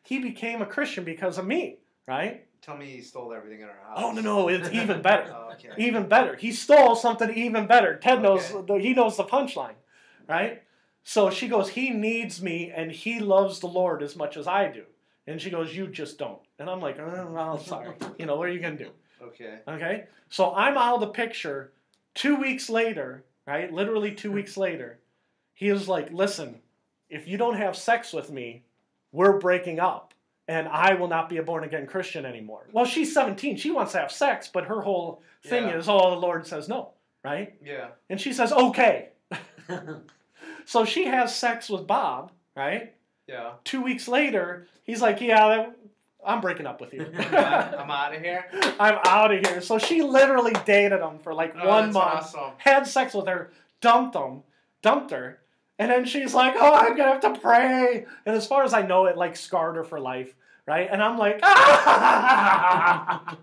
[SPEAKER 1] became a Christian because of me, right?
[SPEAKER 2] Tell me he stole everything in our house.
[SPEAKER 1] Oh, no, it's even better.
[SPEAKER 2] Okay.
[SPEAKER 1] Even better. He stole something even better. Ted knows, he knows the punchline, right? So she goes, he needs me, and he loves the Lord as much as I do. And she goes, you just don't. And I'm like, well, sorry. What are you going to do? Okay? So I'm out of the picture 2 weeks later, right? Literally 2 weeks later, he was like, listen, if you don't have sex with me, we're breaking up, and I will not be a born-again Christian anymore. Well, she's 17. She wants to have sex, but her whole thing is, the Lord says no, right?
[SPEAKER 2] Yeah.
[SPEAKER 1] And she says, okay. So she has sex with Bob, right?
[SPEAKER 2] Yeah.
[SPEAKER 1] 2 weeks later, he's like, yeah, I'm breaking up with you.
[SPEAKER 2] I'm out of here?
[SPEAKER 1] I'm out of here. So she literally dated him for like 1 month.
[SPEAKER 2] Awesome.
[SPEAKER 1] Had sex with her, dumped her. And then she's like, oh, I'm going to have to pray. And as far as I know, it like scarred her for life, right? And I'm like, ah!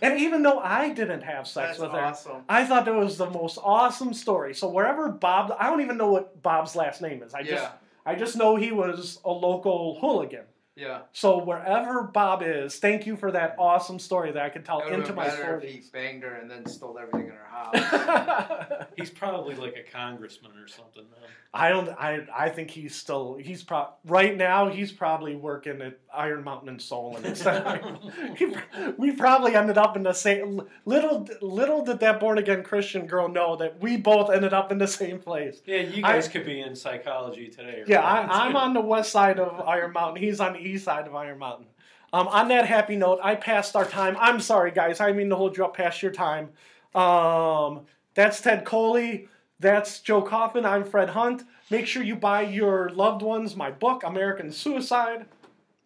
[SPEAKER 1] And even though I didn't have sex with her,
[SPEAKER 2] awesome.
[SPEAKER 1] I thought that was the most awesome story. So wherever Bob, I don't even know what Bob's last name is. I just know he was a local hooligan.
[SPEAKER 2] Yeah.
[SPEAKER 1] So wherever Bob is, thank you for that awesome story that I could tell into my 40s.
[SPEAKER 2] If he banged her and then stole everything in her house.
[SPEAKER 3] He's probably like a congressman or something, man.
[SPEAKER 1] I think right now he's probably working at Iron Mountain and Solon instead. We probably ended up in the same. Little did that born again Christian girl know that we both ended up in the same place.
[SPEAKER 3] Yeah, you guys could be in psychology today.
[SPEAKER 1] Yeah, I'm on the west side of Iron Mountain. He's on the east side of Iron Mountain. On that happy note, I passed our time. I'm sorry, guys. I didn't mean to hold you up past your time. That's Ted Coley. That's Joe Coffin. I'm Fred Hunt. Make sure you buy your loved ones my book, American Suicide.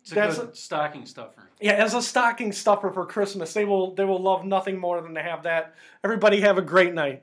[SPEAKER 3] It's a good stocking stuffer.
[SPEAKER 1] Yeah, as a stocking stuffer for Christmas. They will love nothing more than to have that. Everybody have a great night.